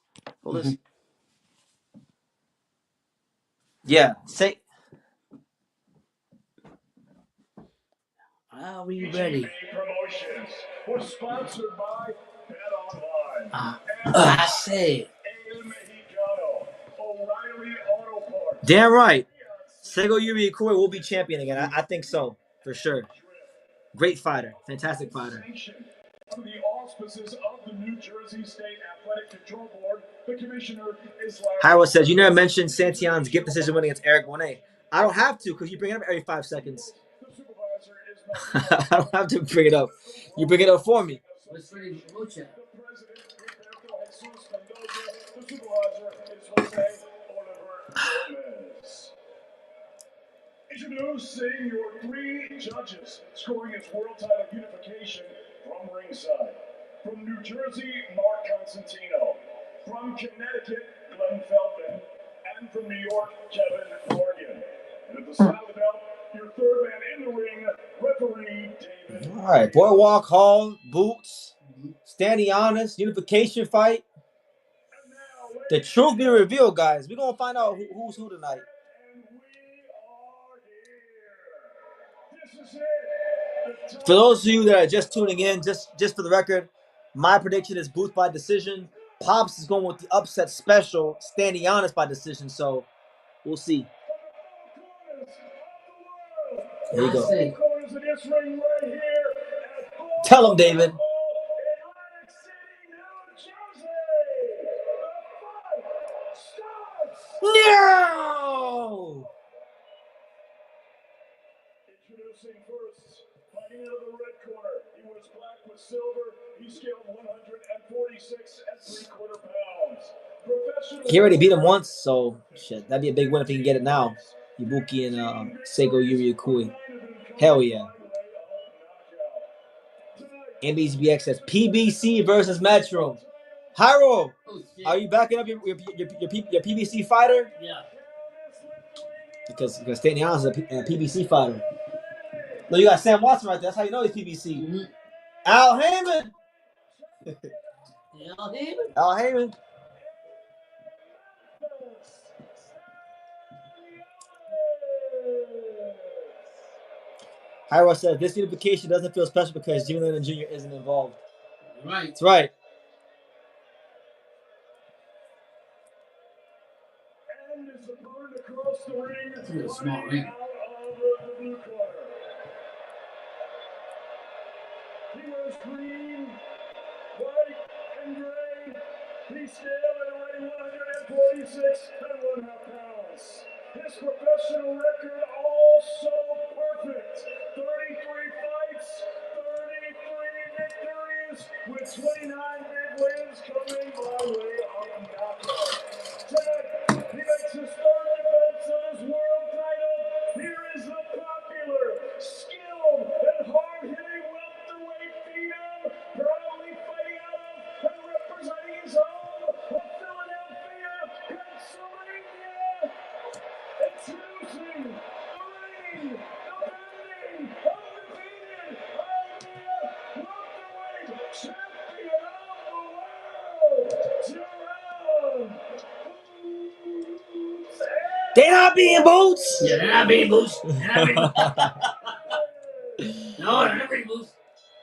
Yeah, say. Are we ready? Promotions was sponsored by Bet Online. I say. O'Reilly Auto Parts. Damn right. Sego Yuri Ikuwe will be champion again. I think so, for sure. Great fighter. Fantastic fighter. Under the auspices of the New Jersey State Athletic Control Board, the commissioner is Hyrule says, you never mentioned Santion's gift decision win against Eric Monet. I don't have to, because you bring it up every 5 seconds. I don't have to bring it up. You bring it up for me. Introducing your 3 judges scoring his world title unification from ringside. From New Jersey, Mark Constantino. From Connecticut, Glenn Feldman. And from New York, Kevin Morgan. And at the side of the belt, your third man in the ring, referee David. All right, Boardwalk Hall, Boots, Stanionis, unification fight. The truth be revealed, guys. We're going to find out who's who tonight. For those of you that are just tuning in, just for the record, my prediction is Boots by decision. Pops is going with the upset special, Stanionis by decision. So we'll see. There you go. Tell him, David. No! Introducing first, fighting out of the red corner. He was black with silver. He scaled 146 3/4 pounds. He already beat him once, so shit, that'd be a big win if he can get it now. Ibuki and Sego Yuri Ikui. Hell yeah. MBSBX says PBC versus Metro. Hyro, are you backing up your PBC fighter? Yeah. Because Stanionis is a PBC fighter. No, you got Sam Watson right there. That's how you know he's PBC. Mm-hmm. Al Heyman. Al Heyman. Hyro says this unification doesn't feel special because Jimmy Lennon Jr. isn't involved. Right. That's right. And it's a burn across the ring. It's a small ring. He wears green, white, and gray. He scaled at already 146 1/2 pounds. His professional record also perfect. 33 fights, 33 victories, with 29 big wins coming by way of knockout. Tonight, he makes his third defense of his world title. Here is the popular, skilled, and hard-hitting welterweight phenom, proudly fighting out of and representing his home of Philadelphia, Pennsylvania. Introducing the reigning, defending, undefeated IBF welterweight champion of the world, Jaron. They not being Boots. Yeah, they're not being Boots. No, they're not being Boots.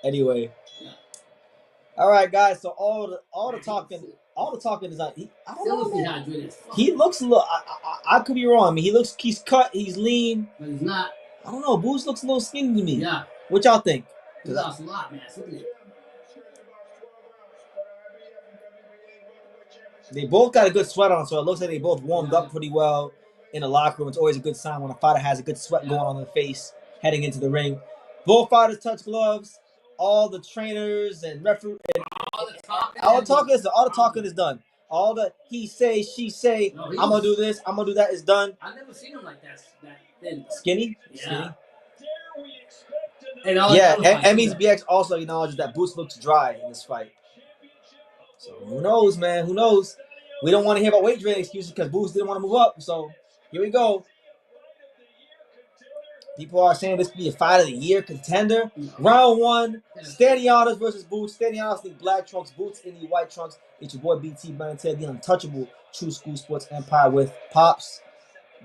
Anyway. All right, guys. So all the talking is like I don't know. He looks a little. I could be wrong. I mean, he's cut. He's lean. But he's not. I don't know. Boots looks a little skinny to me. Yeah. What y'all think? He lost a lot, man. They both got a good sweat on, so it looks like they both warmed up pretty well in the locker room. It's always a good sign when a fighter has a good sweat going on their face heading into the ring. Both fighters touch gloves. All the trainers and referees. All the talking is done. All the he say, she say, I'm gonna do this, I'm gonna do that is done. I've never seen him like that thin. Skinny? Yeah. Emmy's BX also acknowledges that Boots looks dry in this fight. So who knows, man? Who knows? We don't want to hear about weight training excuses because Boots didn't want to move up. So here we go. People are saying this could be a fight of the year contender. Round 1, Stanionis versus Boots. Stanionis in the black trunks, Boots in the white trunks. It's your boy BT Benatel, the untouchable True School Sports Empire with Pops.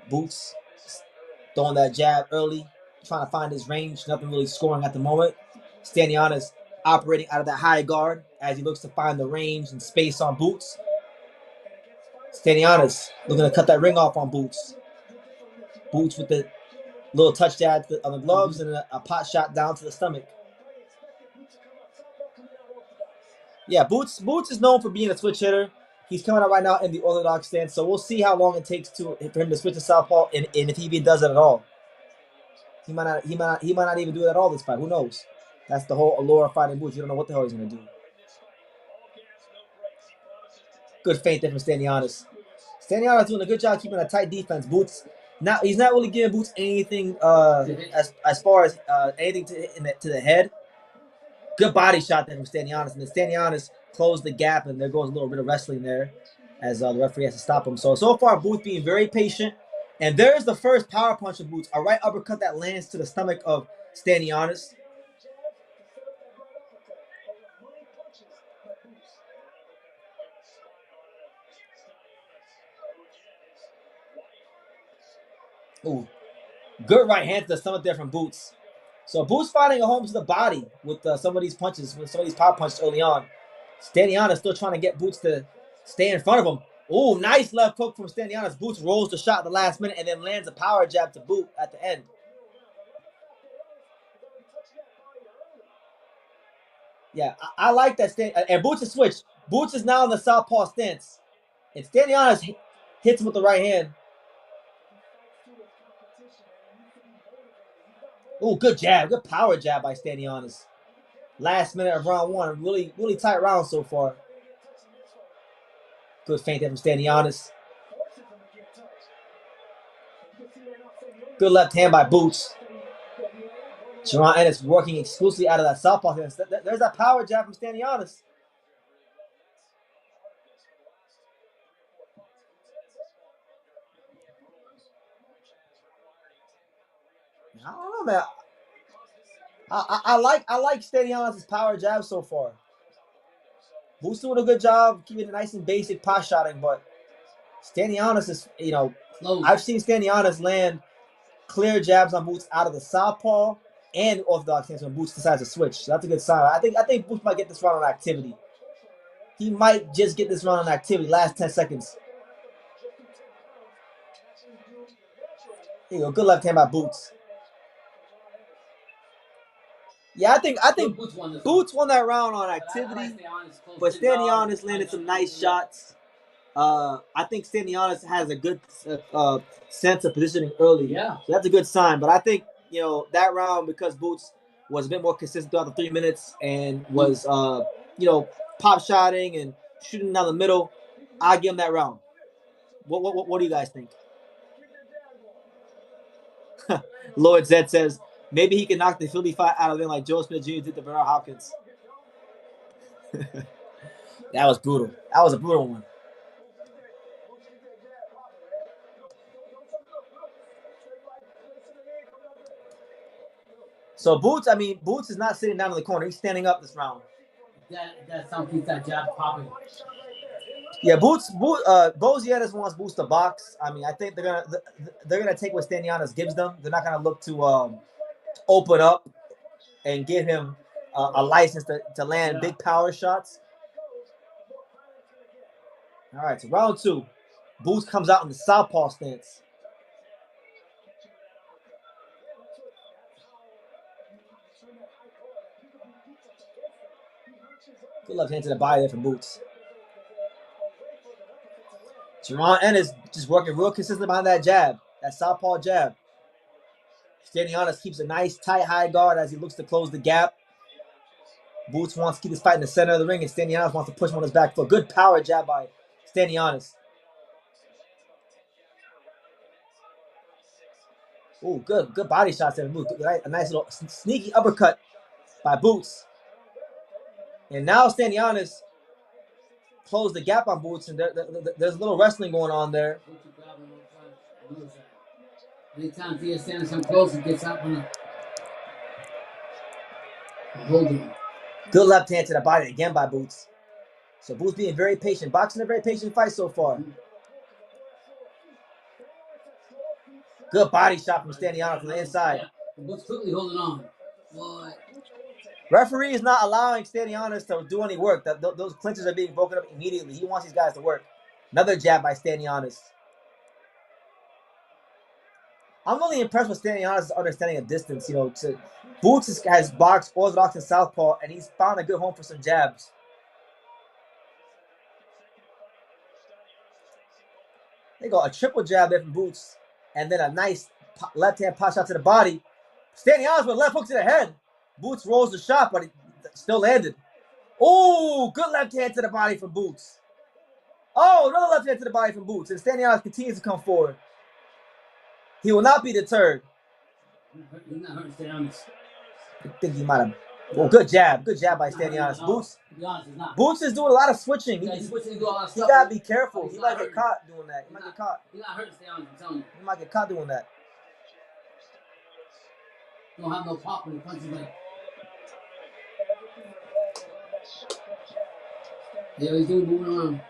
Boots throwing that jab early, trying to find his range. Nothing really scoring at the moment. Stanionis operating out of that high guard as he looks to find the range and space on Boots. Stanionis looking to cut that ring off on Boots. Boots with the little touch jab on the gloves and a pot shot down to the stomach. Yeah, Boots is known for being a switch hitter. He's coming out right now in the orthodox stance, so we'll see how long it takes for him to switch to southpaw, and if he even does it at all. He might not even do it at all this fight. Who knows? That's the whole allure of fighting Boots. You don't know what the hell he's gonna do. Good feint there from Stanionis. Stanionis doing a good job keeping a tight defense. Boots, now he's not really giving Boots anything as far as anything to the head. Good body shot there from Stanionis, and then Stanionis closed the gap, and there goes a little bit of wrestling there as the referee has to stop him. So far, Boots being very patient, and there's the first power punch of Boots, a right uppercut that lands to the stomach of Stanionis. Ooh, good right hand to the stomach there from Boots. So Boots finding a home to the body with some of these punches, with some of these power punches early on. Stanionis still trying to get Boots to stay in front of him. Ooh, nice left hook from Stanionis. Boots rolls the shot at the last minute and then lands a power jab to boot at the end. Yeah, I like that. And Boots is switched. Boots is now in the southpaw stance. And Stanionis hits him with the right hand. Ooh, good jab. Good power jab by Stanionis. Last minute of round 1. Really, really tight round so far. Good feint there from Stanionis. Good left hand by Boots. Jaron Ennis working exclusively out of that southpaw. There's that power jab from Stanionis. I don't know, man. I like Stanionis' power jab so far. Boots doing a good job keeping it nice and basic pot shotting, but Stanionis is, I've seen Stanionis land clear jabs on Boots out of the southpaw and orthodox stance when Boots decides to switch. So that's a good sign. I think Boots might get this round on activity. He might just get this round on activity. Last 10 seconds. There you go. Good left hand by Boots. Yeah, I think Boots won that round on activity, but Stanionis landed some nice shots. I think Stanionis has a good sense of positioning early. Yeah. So that's a good sign. But I think, that round, because Boots was a bit more consistent throughout the 3 minutes and was, pop shotting and shooting down the middle, I'll give him that round. What do you guys think? Lord Zed says, maybe he can knock the Philly fight out of him like Joe Smith Jr. did to Bernard Hopkins. That was brutal. That was a brutal one. So Boots is not sitting down in the corner. He's standing up this round. That's something that jab popping. Yeah, Bozietis wants Boots to box. I think they're gonna take what Stanionis gives them. They're not gonna look to open up and give him a license to land big power shots. All right, so round 2. Boots comes out in the southpaw stance. Good left hand to the body there from Boots. Jaron Ennis just working real consistent behind that jab, that southpaw jab. Stanionis keeps a nice tight high guard as he looks to close the gap. Boots wants to keep this fight in the center of the ring, and Stanionis wants to push him on his back foot. Good power jab by Stanionis. Ooh, good body shots there. Boots. A nice little sneaky uppercut by Boots. And now Stanionis close the gap on Boots, and there's a little wrestling going on there. Anytime he is standing some close, he gets up and holding. Good left hand to the body again by Boots. So Boots being very patient. Boxing a very patient fight so far. Good body shot from Stanionis from the inside. Yeah. Boots quickly holding on. Boy. Referee is not allowing Stanionis to do any work. Those clinches are being broken up immediately. He wants these guys to work. Another jab by Stanionis. I'm really impressed with Stanionis' understanding of distance. You know, Boots has boxed orthodox and southpaw, and he's found a good home for some jabs. They go a triple jab there from Boots, and then a nice left hand pot shot to the body. Stanionis with a left hook to the head. Boots rolls the shot, but it still landed. Oh, good left hand to the body from Boots. Oh, another left hand to the body from Boots, and Stanionis continues to come forward. He will not be deterred. He's not hurting Stanionis. I think he might have. Oh, good jab by Stanionis. Boots is doing a lot of switching. Yeah, he's switching to do a lot of He stuff. gotta be careful. He might get caught doing that. He might get caught. He's not hurting Stanionis, I'm telling you. He might get caught doing that. He don't have no pop when he punches like. Yeah, he's doing moving around.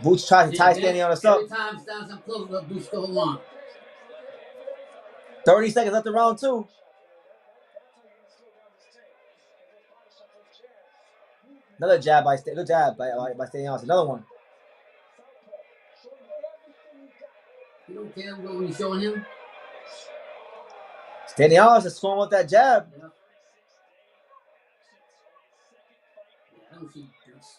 Boots tries to tie Stanionis up. Every time Stanionis up close, Boots still hold on. 30 seconds left in round 2. Another jab by Stanionis. Another one. You don't care what we're showing him? Stanionis is scoring with that jab. Yeah. I don't see Boots.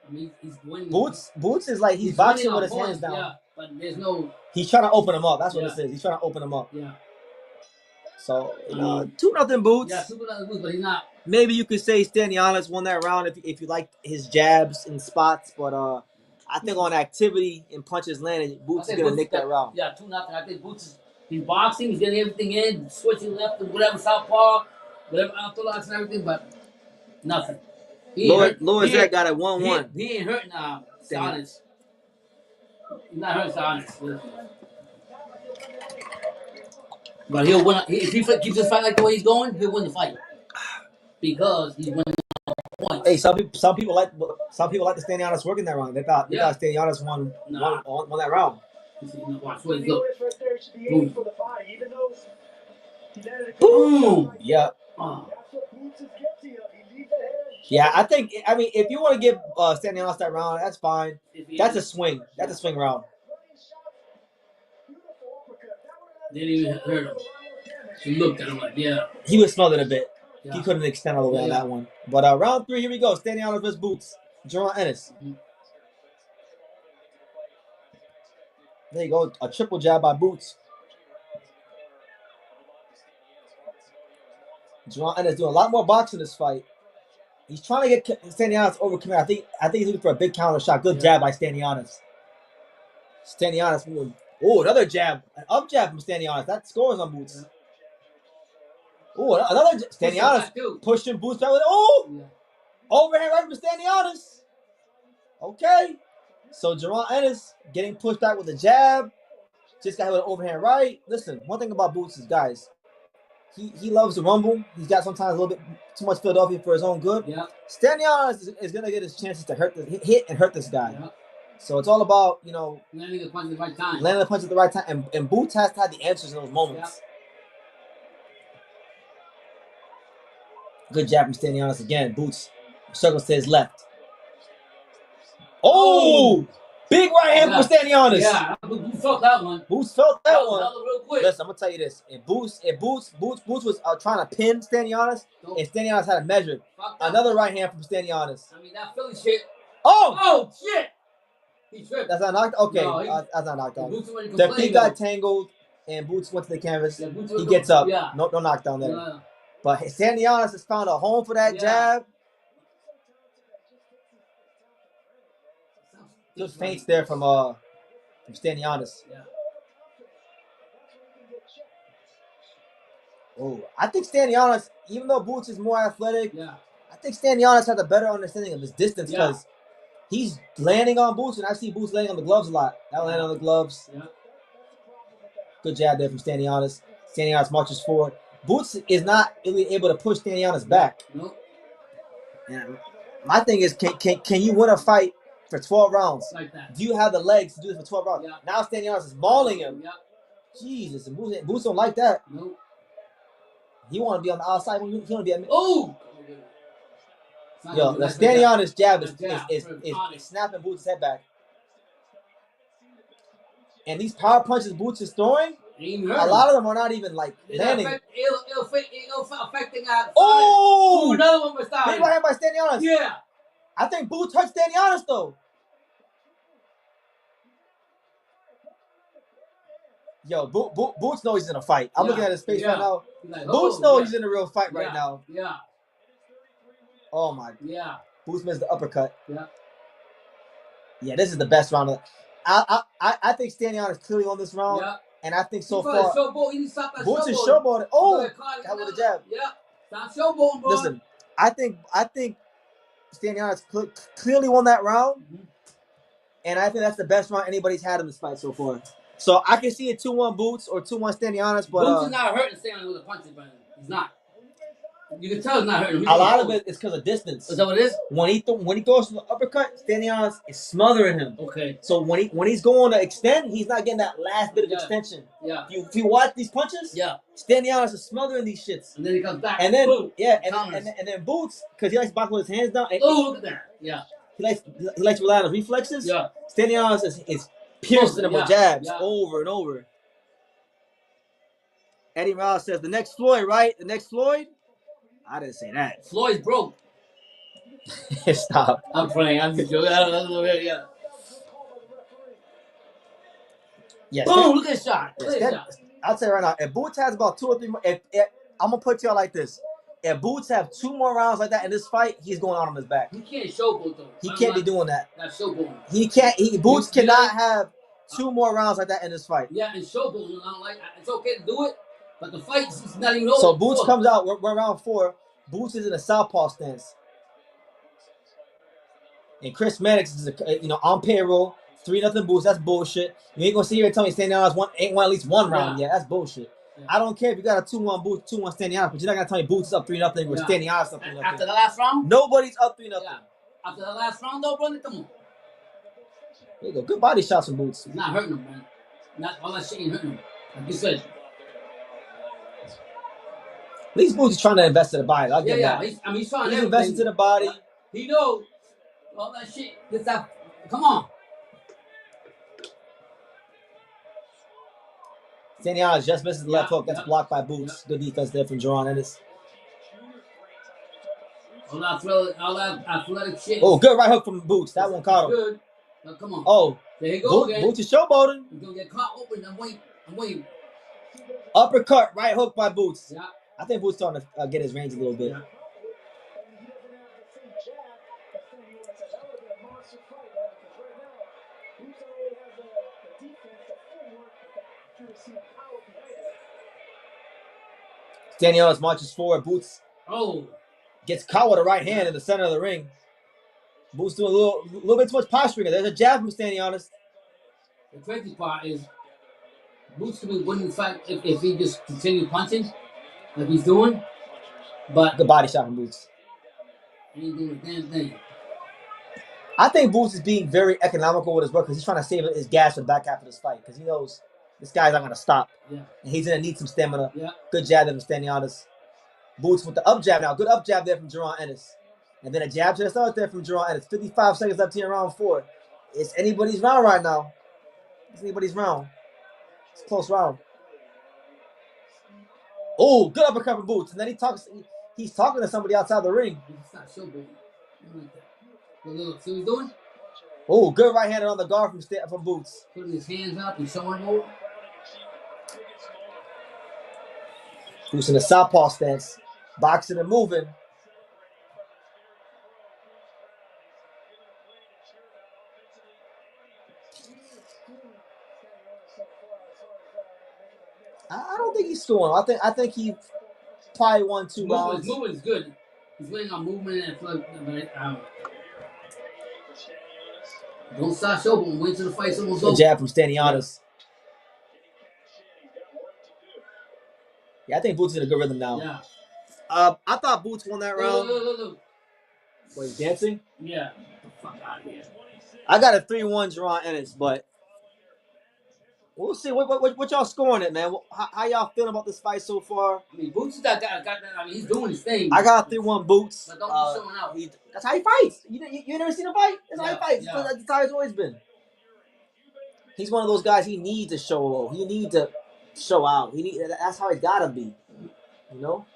I mean, he's winning. Boots is like he's boxing with his hands down. Yeah, but there's no. He's trying to open him up. That's what this is. He's trying to open him up. Yeah. So, 2-0 Boots. Yeah, 2-0 Boots, but he's not. Maybe you could say Stanionis won that round if you like his jabs and spots, but I think on activity and punches landed, Boots is gonna nick that round. Yeah, 2-0. I think Boots he's boxing, he's getting everything in, switching left and whatever, southpaw, whatever orthodox and everything, but nothing. Lord Zach got it 1-1. He ain't hurting Stanionis. He's not hurting Stanionis. But he'll win. If he keeps this fight like the way he's going, he'll win the fight because he's winning points. Hey, some people like the Stanionis working that round. They thought Stanionis won that round. Watch what he's doing. Boom. Boom. Yeah. Oh. Yeah, I mean, if you want to give Stanionis that round, that's fine. That's a swing. That's a swing round. Didn't even hurt him. He looked at him like, yeah. He was smothered a bit. Yeah. He couldn't extend all the way on that one. But round 3, here we go. Stanionis versus Boots. Jaron Ennis. There you go. A triple jab by Boots. Jaron Ennis doing a lot more boxing in this fight. He's trying to get Stanionis over command. I think he's looking for a big counter shot. Good jab by Stanionis. Stanionis moving. Oh, another jab. An up jab from Stanionis. That scores on Boots. Oh, another Stanionis pushing Boots back with it. Oh! Overhand right from Stanionis. Okay. So Jaron Ennis getting pushed back with a jab. Just got hit with an overhand right. Listen, one thing about Boots is, guys, he loves to rumble. He's got sometimes a little bit too much Philadelphia for his own good. Yeah. Stanionis is going to get his chances to hit and hurt this guy. Yeah. So it's all about, landing the punch at the right time. Landing the punch at the right time. And Boots has to have the answers in those moments. Yeah. Good jab from Stanionis again. Boots circles to his left. Oh! Big right hand from Stanionis. Yeah, Boots felt that one. Boots felt that one. Real quick. Listen, I'm going to tell you this. If Boots was trying to pin Stanionis, and Stanionis had a measure, another right hand from Stanionis. I mean, that Philly shit. Oh, shit. He tripped. That's not knocked. Okay, no, that's not knocked out. Their feet got tangled, and Boots went to the canvas. Yeah, he gets up. Yeah. No knockdown there. Yeah. But Stanionis has found a home for that jab. Good feints there from Stanionis. Yeah. Oh, I think Stanionis, even though Boots is more athletic, I think Stanionis has a better understanding of his distance because he's landing on Boots, and I see Boots landing on the gloves a lot. That landing on the gloves. Yeah. Good jab there from Stanionis. Stanionis marches forward. Boots is not really able to push Stanionis back. Nope. And my thing is, can you win a fight for 12 rounds? Like that. Do you have the legs to do this for 12 rounds? Yeah. Now Stanionis is mauling him. Yeah. Jesus, and Boots don't like that. Nope. He want to be on the outside. He want to be at oh. Yo, the Stanionis jab is snapping Boots' head back. And these power punches Boots is throwing, a lot of them are not even like landing. Affecting oh! Another one was big right hand by Stanionis. Yeah. I think Boots hurt Stanionis though. Yo, Boots knows he's in a fight. I'm looking at his face right now. Like, Boots knows he's in a real fight right now. Yeah. Oh my. Yeah. Boots missed the uppercut. Yeah. Yeah, this is the best round. I think Stanionis clearly on this round. Yeah. And I think so far, Boots is showboating. Oh, that with a jab. Yeah, stop showboating, bro. Listen, I think Stanionis clearly won that round, and I think that's the best round anybody's had in this fight so far. So I can see a 2-1 Boots or 2-1 Stanionis, but Boots is not hurting Stanionis with a punches, brother. He's not. You can tell he's not hurting him. A lot of it is because of distance. Is that what it is? When he throws the uppercut, Stanionis is smothering him. Okay. So when he's going to extend, he's not getting that last bit of extension. Yeah. If you watch these punches, Stanionis is smothering these shits. And then he comes back. And then boom, and then Boots, because he likes to box with his hands down. Look at that. Yeah. He likes to rely on his reflexes. Yeah. Stanionis is piercing him with jabs over and over. Eddie Morales says the next Floyd, right? The next Floyd. I didn't say that. Floyd's broke. Stop. I'm playing. I'm just joking. I don't know. Yeah. Yes. Boom! Look at that shot. I'll tell you right now. If Boots has about 2 or 3 more, I'm gonna put y'all like this. If Boots have 2 more rounds like that in this fight, he's going out on his back. He can't showboat though. He can't be doing that. That's showboating. He can't. Boots cannot have 2 more rounds like that in this fight. Yeah, and showboating. I don't like. It's okay to do it. But the fight is not even over. So Boots comes out. We're round 4. Boots is in a southpaw stance, and Chris Mannix is on payroll. 3-0 Boots. That's bullshit. You ain't gonna sit here and tell me Stanionis ain't won at least 1 round. Yeah, that's bullshit. Yeah. I don't care if you got a 2-1 Boots, 2-1 Stanionis, but you're not gonna tell me Boots is up 3-0 with Stanionis up 3-0. After the last round, nobody's up 3-0. Yeah. After the last round, though, brother, come on. There you go. Good body shots from Boots. He's not hurting him, man. Not all that shit ain't hurting him. Like you said. At least Boots is trying to invest in the body. I'll give that. He's trying to invest into the body. He knows all that shit. Come on. Stanionis just misses the left hook. That's blocked by Boots. Good defense there from Jaron Ennis. All that athletic shit. Oh, good right hook from Boots. That one caught him. Good. Now, come on. Oh. There you go again. Boots is showboating. He's going to get caught open. I'm waiting. Uppercut, right hook by Boots. Yeah. I think Boots starting to get his range a little bit. Yeah. Stanionis marches forward. Boots gets caught with a right hand in the center of the ring. Boots doing a little bit too much posturing. There's a jab from Stanionis. The crazy part is Boots could be winning the fight if he just continues punching like he's doing. But good body shot from Boots. He ain't doing a damn thing. I think Boots is being very economical with his work because he's trying to save his gas for the back half of this fight because he knows this guy's not going to stop. Yeah. And he's going to need some stamina. Yeah. Good jab there from Stanionis. Boots with the up jab now. Good up jab there from Jaron Ennis. And then a jab to the start there from Jaron Ennis. 55 seconds left here in round 4. It's anybody's round right now. It's anybody's round. It's a close round. Oh, good uppercut from Boots. And then he's talking to somebody outside the ring. It's not showboating. See what he's doing? Oh, good right-hander on the guard from Boots. Putting his hands up and showing more. Boots in a southpaw stance. Boxing and moving. I don't think he's scoring. I think he probably won 2 rounds. Movement's good. He's waiting on movement and don't start show, but wait till the fight's almost over. Good jab from Stanionis. Yeah, I think Boots is in a good rhythm now. Yeah. I thought Boots won that round. Look. What, he's dancing? Yeah. Get the fuck out of here. I got a 3-1 Jaron Ennis, but we'll see. What y'all scoring it, man? How y'all feeling about this fight so far? I mean, Boots got that. I mean, he's doing his thing. I got 3-1 Boots. But don't be showing out. That's how he fights. You never seen him fight? That's how he fights. Yeah. That's how he's always been. He's one of those guys. He needs to show. He needs to show out. That's how he gotta be. You know.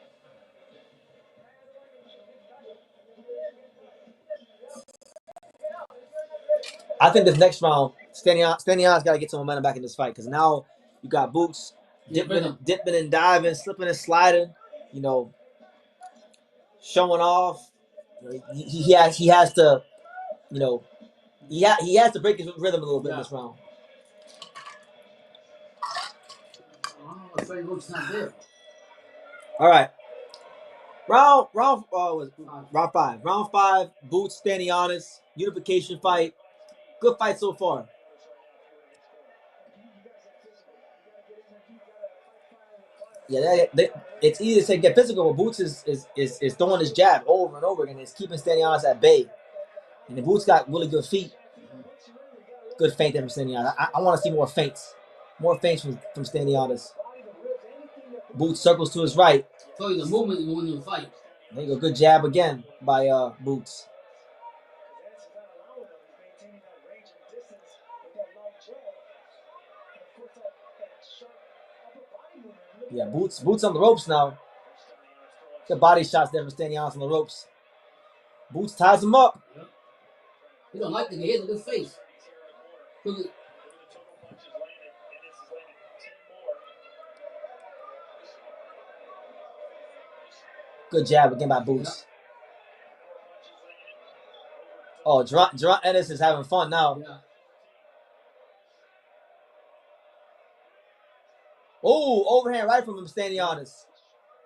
I think this next round, Stanionis got to get some momentum back in this fight because now you got Boots dipping and diving, slipping and sliding. You know, showing off. He has to. You know, he has to break his rhythm a little bit in this round. All right. Round 5. Round 5, Boots, Stanionis, unification fight. Good fight so far. Yeah, it's easy to say get physical, but Boots is throwing his jab over and over again. It's keeping Stanionis at bay. And the Boots got really good feet. Good feint there from Stanionis. I want to see more feints. More feints from Stanionis. Boots circles to his right. So the movement is winning the fight. There you go. Good jab again by Boots. Yeah, Boots on the ropes now. Good body shots there from Stanionis on the ropes. Boots ties him up. Yep. He don't like to get hit with his face. Good jab again by Boots. Yep. Oh, Jaron Ennis is having fun now. Yeah. Oh, overhand right from him, Stanionis.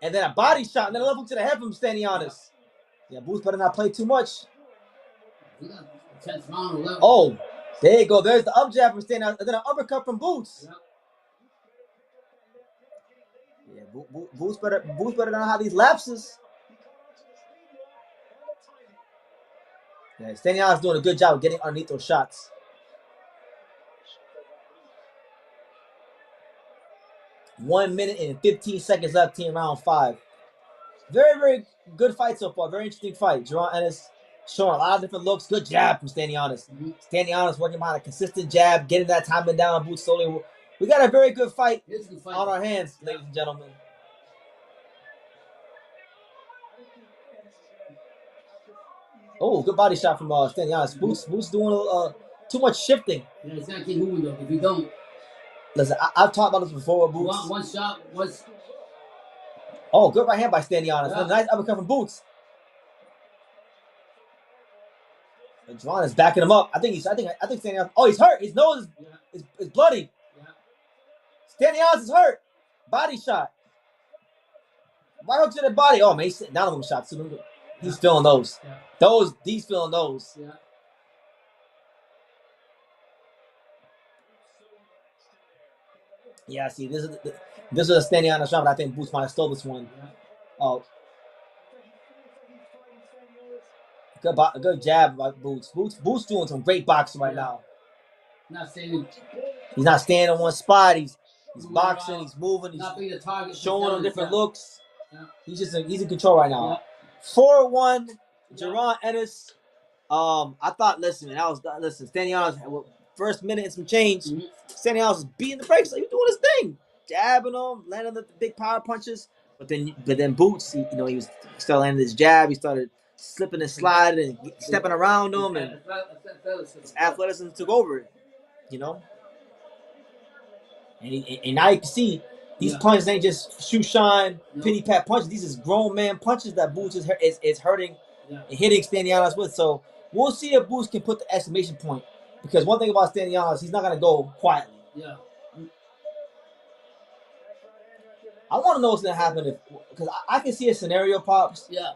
And then a body shot, and then a left hook to the head from Stanionis. Yeah, Boots better not play too much. Oh, there you go. There's the up jab from Stanionis, and then an uppercut from Boots. Yeah, Boots better not have these lapses. Yeah, Stanionis doing a good job of getting underneath those shots. One minute and 15 seconds left in round 5. Very, very good fight so far. Very interesting fight. Jaron Ennis showing a lot of different looks. Good jab from Stanionis. Stanionis working behind a consistent jab, getting that timing down. Boots slowly. We got a very good fight on our hands, ladies and gentlemen. Oh, good body shot from Stanionis. Boots doing too much shifting. Yeah, it's not keep moving though. If you don't. Listen, I've talked about this before. Boots. One shot. Oh, good right hand by Stanionis. Yeah. Nice uppercut from Boots. And Jaron is backing him up. I think Stanionis. Oh, he's hurt. His nose is bloody. Yeah. Stanionis is hurt. Body shot. Right hook to the body. Oh man, he's sitting down on them shots. He's feeling those. Yeah. He's feeling those. Yeah. Yeah, see, this is a Stanionis shot, but I think Boots might have stole this one. Yeah. Oh. Good jab by Boots. Boots doing some great boxing right now. He's not staying in one spot. He's boxing. He's moving. He's showing them different looks. Yeah. He's in control right now. Yeah. 4-1, Jaron Ennis. I thought, listen, Stanionis, first minute and some change. Stanionis was beating the brakes. He was doing his thing, jabbing him, landing the big power punches. But then Boots, he started landing his jab. He started slipping and sliding and stepping around him, and his athleticism took over it. And now you can see these punches ain't just shoe shine, pity pat punches. These is grown man punches that Boots is hurting and hitting Stanionis with. So we'll see if Boots can put the exclamation point. Because one thing about Stanionis, he's not gonna go quietly. Yeah. I want to know what's gonna happen because I can see a scenario, Pops. Yeah.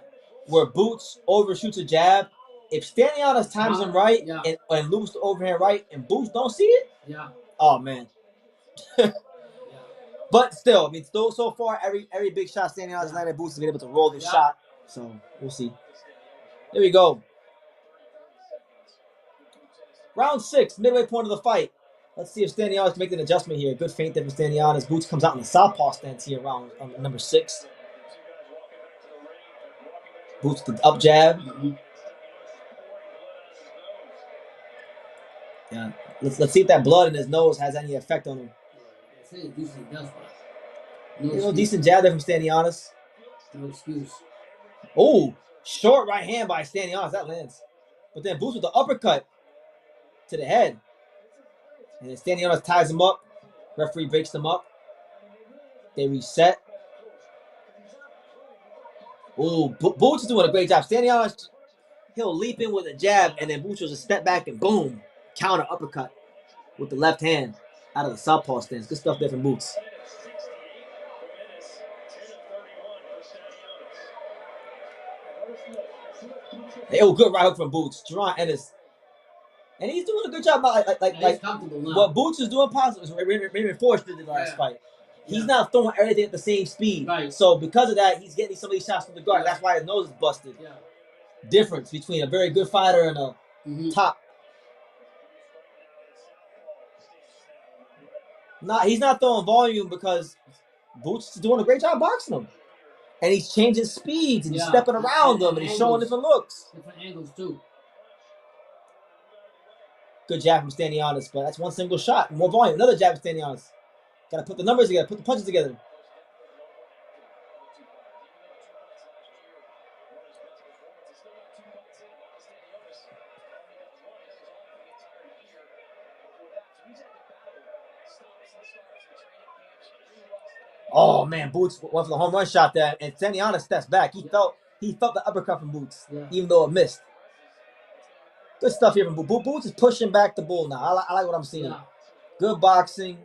where Boots overshoots a jab. If Stanionis times him right and loops the overhand right and Boots don't see it, oh man. But still, I mean, still so far every big shot Stanionis landed, Boots has been able to roll this shot. So we'll see. Here we go. Round 6, midway point of the fight. Let's see if Stanionis can make an adjustment here. Good feint there for Stanionis. Boots comes out in the southpaw stance here around number 6. Boots the up jab. Yeah. Let's see if that blood in his nose has any effect on him. Decent jab there from Stanionis. No excuse. Oh, short right hand by Stanionis. That lands. But then Boots with the uppercut to the head. And then Stanionis ties him up. Referee breaks them up. They reset. Oh, Boots is doing a great job. Stanionis, he'll leap in with a jab, and then Boots will just step back and boom, counter uppercut with the left hand out of the southpaw stance. Good stuff there from Boots. Oh, good right hook from Boots. Jaron Ennis. And he's doing a good job. Like what Boots is doing positive. Raymond Ford did the last fight. He's not throwing everything at the same speed. Right. So because of that, he's getting some of these shots from the guard. That's why his nose is busted. Difference between a very good fighter and a top. He's not throwing volume because Boots is doing a great job boxing him. And he's changing speeds and he's stepping around them and he's showing different looks. Different angles too. Good jab from Stanionis, but that's one single shot. More volume. Another jab from Stanionis. Gotta put the numbers together, put the punches together. Oh man, Boots went for the home run shot there, and Stanionis steps back. He felt the uppercut from Boots, even though it missed. Good stuff here from Boots. Boots is pushing back the bull now. I like what I'm seeing. Good boxing.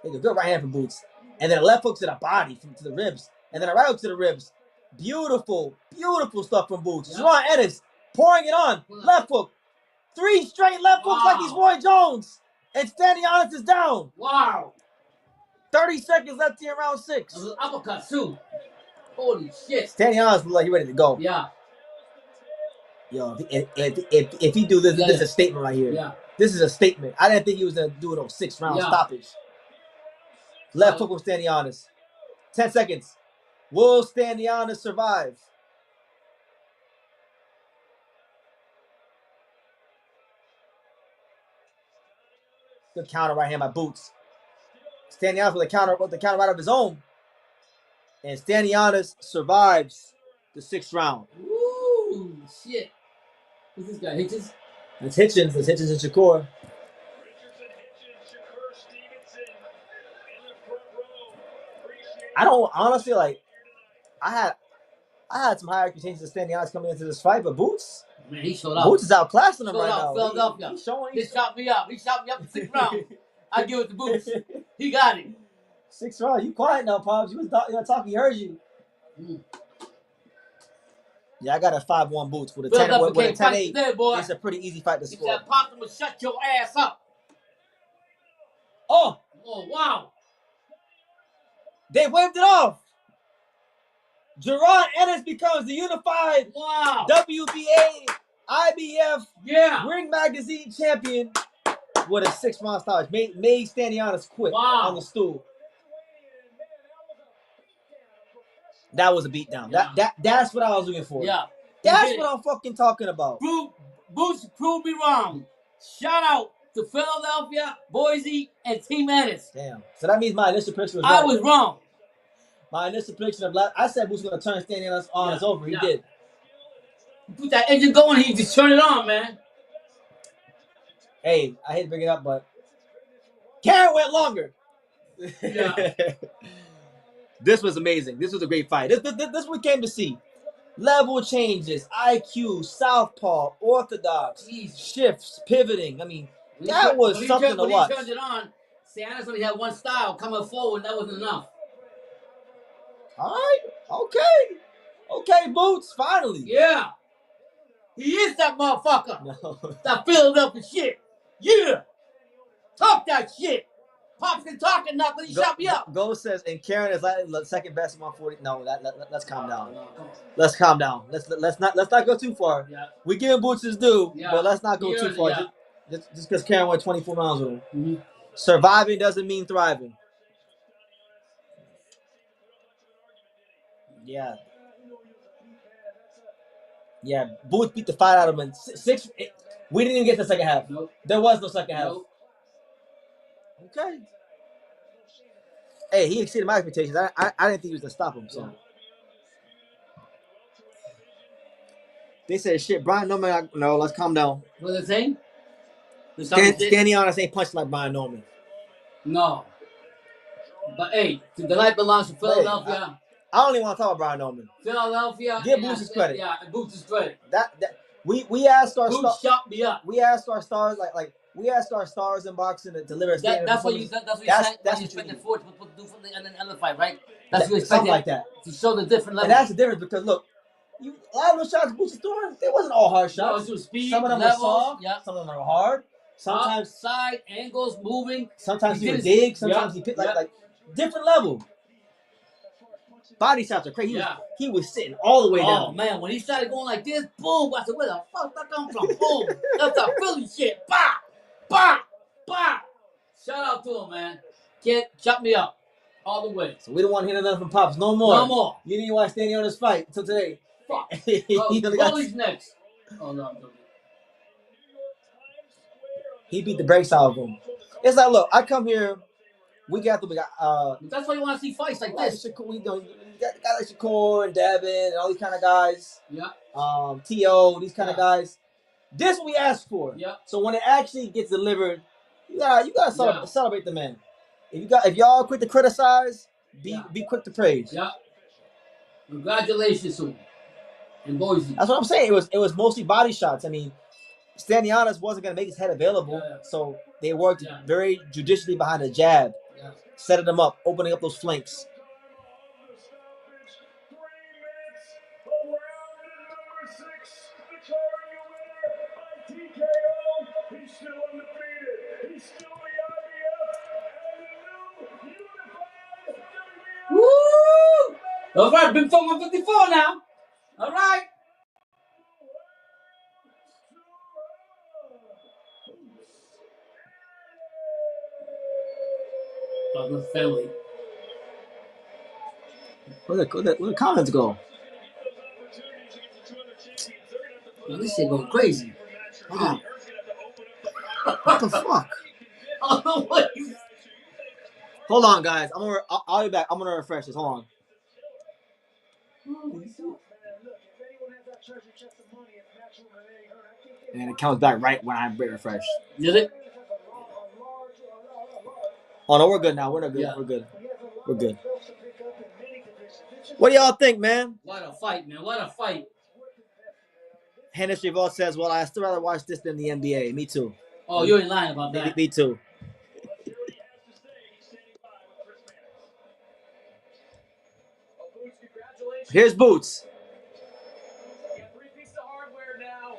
Take a good right hand from Boots. And then a left hook to the body, to the ribs. And then a right hook to the ribs. Beautiful, beautiful stuff from Boots. Jaron Ennis pouring it on. Left hook. 3 straight left hooks like he's Roy Jones. And Stanionis is down. Wow. 30 seconds left here in round 6. Uppercut too. Holy shit. Stanionis looks like he's ready to go. Yeah. Yo, if he do this, this is a statement right here. Yeah. This is a statement. I didn't think he was going to do it on 6-round stoppage. Left hook from Stanionis. 10 seconds. Will Stanionis survive? Good counter right hand by Boots. Stanionis with the counter right of his own. And Stanionis survives the 6th round. Ooh, shit. Who's this guy? Hitchens? That's Hitchens. That's Hitchens and Shakur. I don't honestly like. I had some high expectations of Stanionis coming into this fight, but Boots. Man, he showed up. Boots is outclassing him right now. Philadelphia. He's showing. He shot me up. He shot me up in the 6th round. I give it to Boots. He got it. 6th round. You quiet now, Pops. You was talking. He heard you. Yeah, I got a 5-1 Boots with a 10-8. It's a pretty easy fight to score. He said, "Pop, will shut your ass up." Oh, wow. They waved it off. Jaron Ennis becomes the unified WBA IBF Ring Magazine champion with a 6-round stoppage. Made Stanionis quit on the stool. That was a beatdown. That's what I was looking for. Yeah. That's what I'm fucking talking about. Boots proved me wrong. Shout out to Philadelphia, Boise, and Team Ennis. Damn. So that means my initial prediction was right. I was wrong. My initial prediction of I said Boots was going to turn Stanionis on. It's over. He did. Put that engine going. He just turned it on, man. Hey, I hate to bring it up, but Karen went longer. Yeah. This was amazing. This was a great fight. This what we came to see. Level changes, IQ, southpaw, orthodox, shifts, pivoting. I mean, that was something to watch. When he turned it on, Stanionis only had one style, coming forward. That wasn't enough. All right. Okay. Okay, Boots. Finally. Yeah. He is that motherfucker. No. That Philadelphia shit. Yeah. Talk that shit. Pops can talk enough, but he shut me up. Go says, and Karen is like the second best in 140. No, let's calm down. Let's calm down. Let's not go too far. Yeah. We giving Boots his due, Yeah. but let's not go too far. Yeah. Just because Karen went 24 miles with him. Mm-hmm. Surviving doesn't mean thriving. Yeah. Yeah, Boots beat the fight out of him in six. We didn't even get the second half. Nope. There was no second half. Nope. Okay. Hey, he exceeded my expectations. I didn't think he was gonna stop him. So Yeah. they said, "Shit, Brian Norman." No, let's calm down. What are they saying? Stanionis ain't punched like Brian Norman. No. But hey, the night belongs to Philadelphia. I don't even want to talk about Brian Norman. Philadelphia. Give Boots his credit. Yeah, Boots his credit. That we asked our Boots shot me up. We asked our stars like we asked our stars in boxing to deliver. That's what you expected Ford to do for the other fight, right? That's what you expected. Something like that. To show the different level. And that's the difference because look, a lot of those shots Boots was throwing, they wasn't all hard shots. No, speed, some of them levels, were soft. Yeah. Some of them were hard. Sometimes side angles moving. Sometimes he would dig. Sometimes he picked like different level. Body shots are crazy. He was sitting all the way down. Oh man, when he started going like this, boom! I said, "Where the fuck that come from?" Boom! That's that Philly shit. Bah, bah, bah. Shout out to him, man. Kid, shut me up all the way. So we don't want to hear nothing from Pops. No more. No more. You didn't watch Stanionis fight until today. Fuck. Bully's next. Oh no. He beat the brakes out of him. It's like, look, I come here. We got that's why you want to see fights like this. We got guys like Shakur and Devin and all these kind of guys. Yeah. T.O., these kind of guys. This is what we asked for. Yeah. So when it actually gets delivered, you gotta celebrate the man. If y'all quick to criticize, be quick to praise. Yeah. Congratulations to him. In Boise. That's what I'm saying. It was mostly body shots. I mean, Stanionis wasn't gonna make his head available, so they worked very judiciously behind the jab. Setting them up, opening up those flanks. Woo! All right, been from 154 now. All right. The Philly. Where the comments go? Man, this shit going crazy. Oh. What the fuck? Hold on, guys. I'll be back. I'm gonna refresh this. Hold on. And it comes back right when I refresh. Did it? Oh no, we're good now. We're not good. Yeah. We're good. We're good. What do y'all think, man? What a fight, man. What a fight. Hennis Revolt says, well, I still rather watch this than the NBA. Me too. Oh, you ain't lying about that. Me too. Here's Boots. You got 3 pieces of hardware now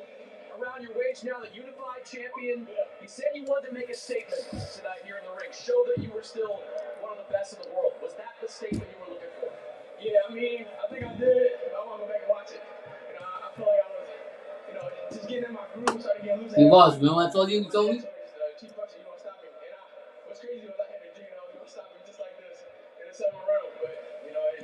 around your waist. Now the unified champion. You said you wanted to make a statement tonight here in the ring. Show that you were still one of the best in the world. Was that the statement you were looking for? Yeah, I mean, I think I did it. I want to go back and watch it. I feel like I was, just getting in my groove, starting to get loose. He was, man. What I told you, What's crazy was I had a dream I was going to stop him just like this in the 7th round. But,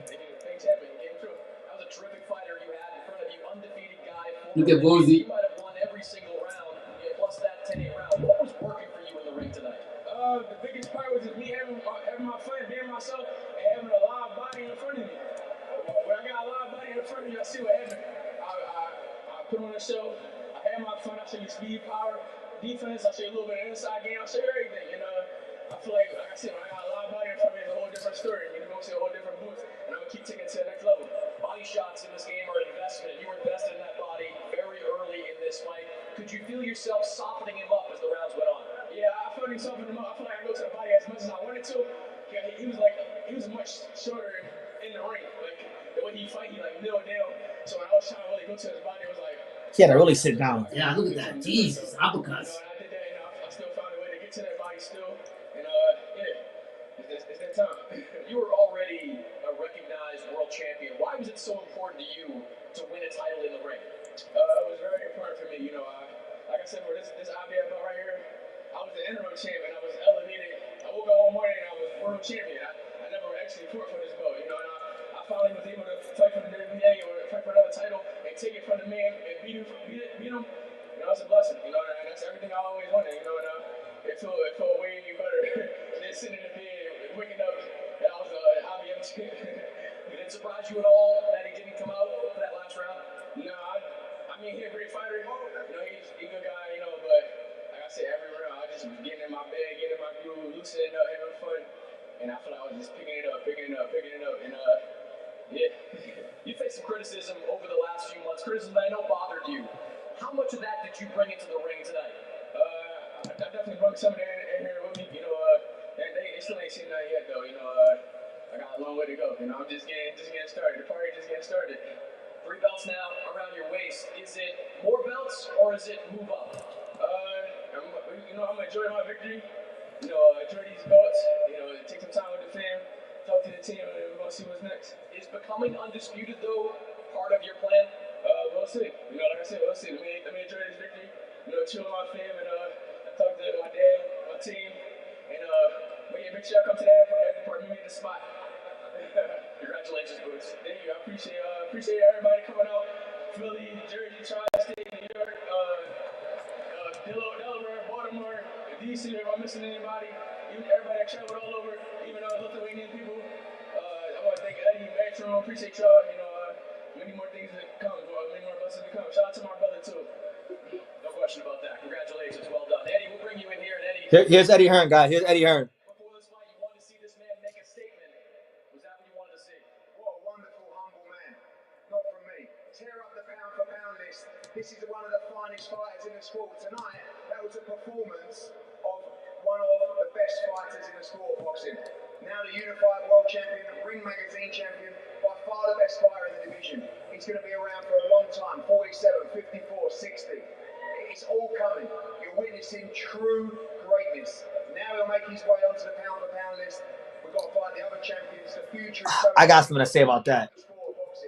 things happen. It came true. That was a terrific fighter you had in front of you. Undefeated guy. Look at Boise. You might have won every single round, plus that 10-8 round. What was working for you in the ring tonight? The biggest part was just me having my fun, being myself, and having a live body in front of me. When I got a live body in front of me, I see what happened. I put on a show. I had my fun. I show you speed, power, defense. I show you a little bit of inside game. I show you everything. I feel like I said, when I got a live body in front of me, it's a whole different story. You're going to see a whole different booth, and I'm going to keep taking it to the next level. Body shots in this game are an investment. You were invested in that body very early in this fight. Could you feel yourself softening him up as the rounds went on? Yeah, I felt him softening him up. I feel like I go to the body as much as I he was much shorter in the ring. Like the way he fight, he like kneel down. So when I was trying to really go to his body, it was like He had to really sit down. Yeah, look at that. Jesus, uppercuts. I did that, and I still found a way to get to that body still. And yeah, it's that time. You were already a recognized world champion. Why was it so important to you to win a title in the ring? It was very important for me. Like I said, for this IBF belt right here, I was the interim champion. I was elevated. I woke up one morning and I was world champion. I never actually fought for this belt, and I finally was able to fight for the WBA or fight for another title and take it from the man and beat him. It's a blessing. And that's everything I always wanted. And it felt way better than sitting in the bed waking up that I was IBF champion. Did it surprise you at all that he didn't come out for that last round? No, I mean, he's a great fighter. He's a good guy, but like I said, every round I just was getting in my bed, getting in my groove, loosening up, having fun. And I feel like I was just picking it up. And yeah, you faced some criticism over the last few months, criticism that I know bothered you. How much of that did you bring into the ring tonight? I definitely brought some in here with me. They still ain't seen that yet, though. I got a long way to go. I'm just getting started. The party just getting started. 3 belts now around your waist. Is it more belts or is it move up? I'm enjoying my victory. Enjoy these belts. Take some time with the fam, talk to the team, and we're gonna see what's next. Is becoming undisputed though part of your plan? We'll see. Like I said, we'll see. Let me enjoy this victory. Chill with my fam and talk to my dad, my team, and make sure I come to that part. Meet me at the spot. Congratulations, Boots. Thank you. I appreciate everybody coming out. Philly, Jersey, Tri-State, New York, Delaware, Baltimore, DC. If I'm missing anybody, even everybody that traveled all over, even Lithuanian people. I want to thank Eddie, Metro. Appreciate y'all. Many more things to come. Many more blessings to come. Shout out to my brother too. No question about that. Congratulations. Well done, Eddie. We'll bring you in here. And Eddie. Here's Eddie Hearn, guys. Here's Eddie Hearn. Before this fight, you wanted to see this man make a statement. Was that what you wanted to see? What a wonderful, humble man. Not from me. Tear up the pound for pound list. This is one of the finest fighters in the sport. Tonight, that was a performance of one of the best fighters in the sport of boxing. Now the unified world champion, the Ring Magazine champion, by far the best fighter in the division. He's going to be around for a long time, 47, 54, 60. It's all coming. You're witnessing true greatness. Now he'll make his way onto the pound for pound list. We've got to fight the other champions. The future is so I got something to say about that.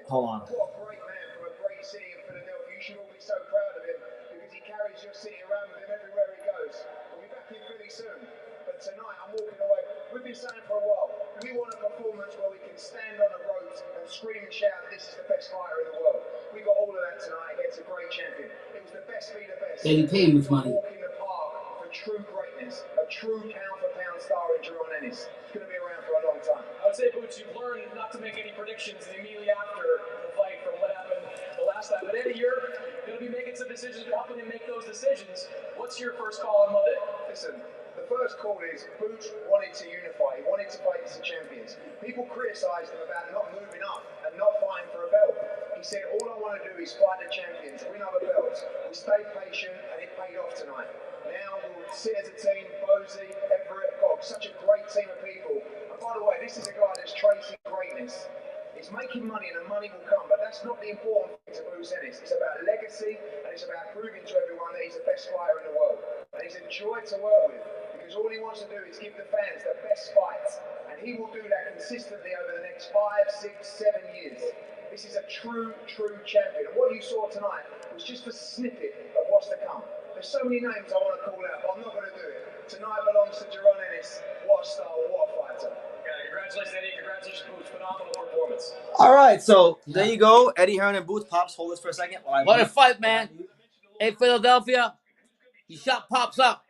Hold on. What a great man from a great city in Philadelphia. You should all be so proud of him because he carries your city around with him everywhere he goes. We'll be back in Philly soon. But tonight I'm walking away. We've been saying for a while, we want a performance where we can stand on the ropes and scream and shout, this is the best fighter in the world. We got all of that tonight against a great champion. It was the best be the best. They pay him his money. Walk in the park for true greatness, a true pound for pound star in Jaron Ennis. It's going to be around for a long time. I would say, Boots, you've learned not to make any predictions immediately after the fight from what happened the last time. But Eddie, you're going to be making some decisions, helping him make those decisions. What's your first call on Monday? Listen, the first call is Boots wanted to unify. He wanted to fight the champions. People criticised him about not moving up and not fighting for a belt. He said, all I want to do is fight the champions, win other belts. We stayed patient and it paid off tonight. Now we'll sit as a team, Bosey, Everett, God, such a great team of people. And by the way, this is a guy that's tracing greatness. He's making money and the money will come, but that's not the important thing to Bruce Ennis. It's about legacy and it's about proving to everyone that he's the best fighter in the world. And he's a joy to work with because all he wants to do is give the fans the best fights. And he will do that consistently over the next 5, 6, 7 years. This is a true champion. And what you saw tonight was just a snippet of what's to come. There's so many names I want to call out, but I'm not going to do it. Tonight belongs to Jaron Ennis. What a star, what a fighter. Congratulations, Eddie. Congratulations, Boots. Phenomenal performance. All right, so there you go. Eddie Hearn and Boots. Pops, hold this for a second. What a fight, man. Hey, Philadelphia, you shot Pops up.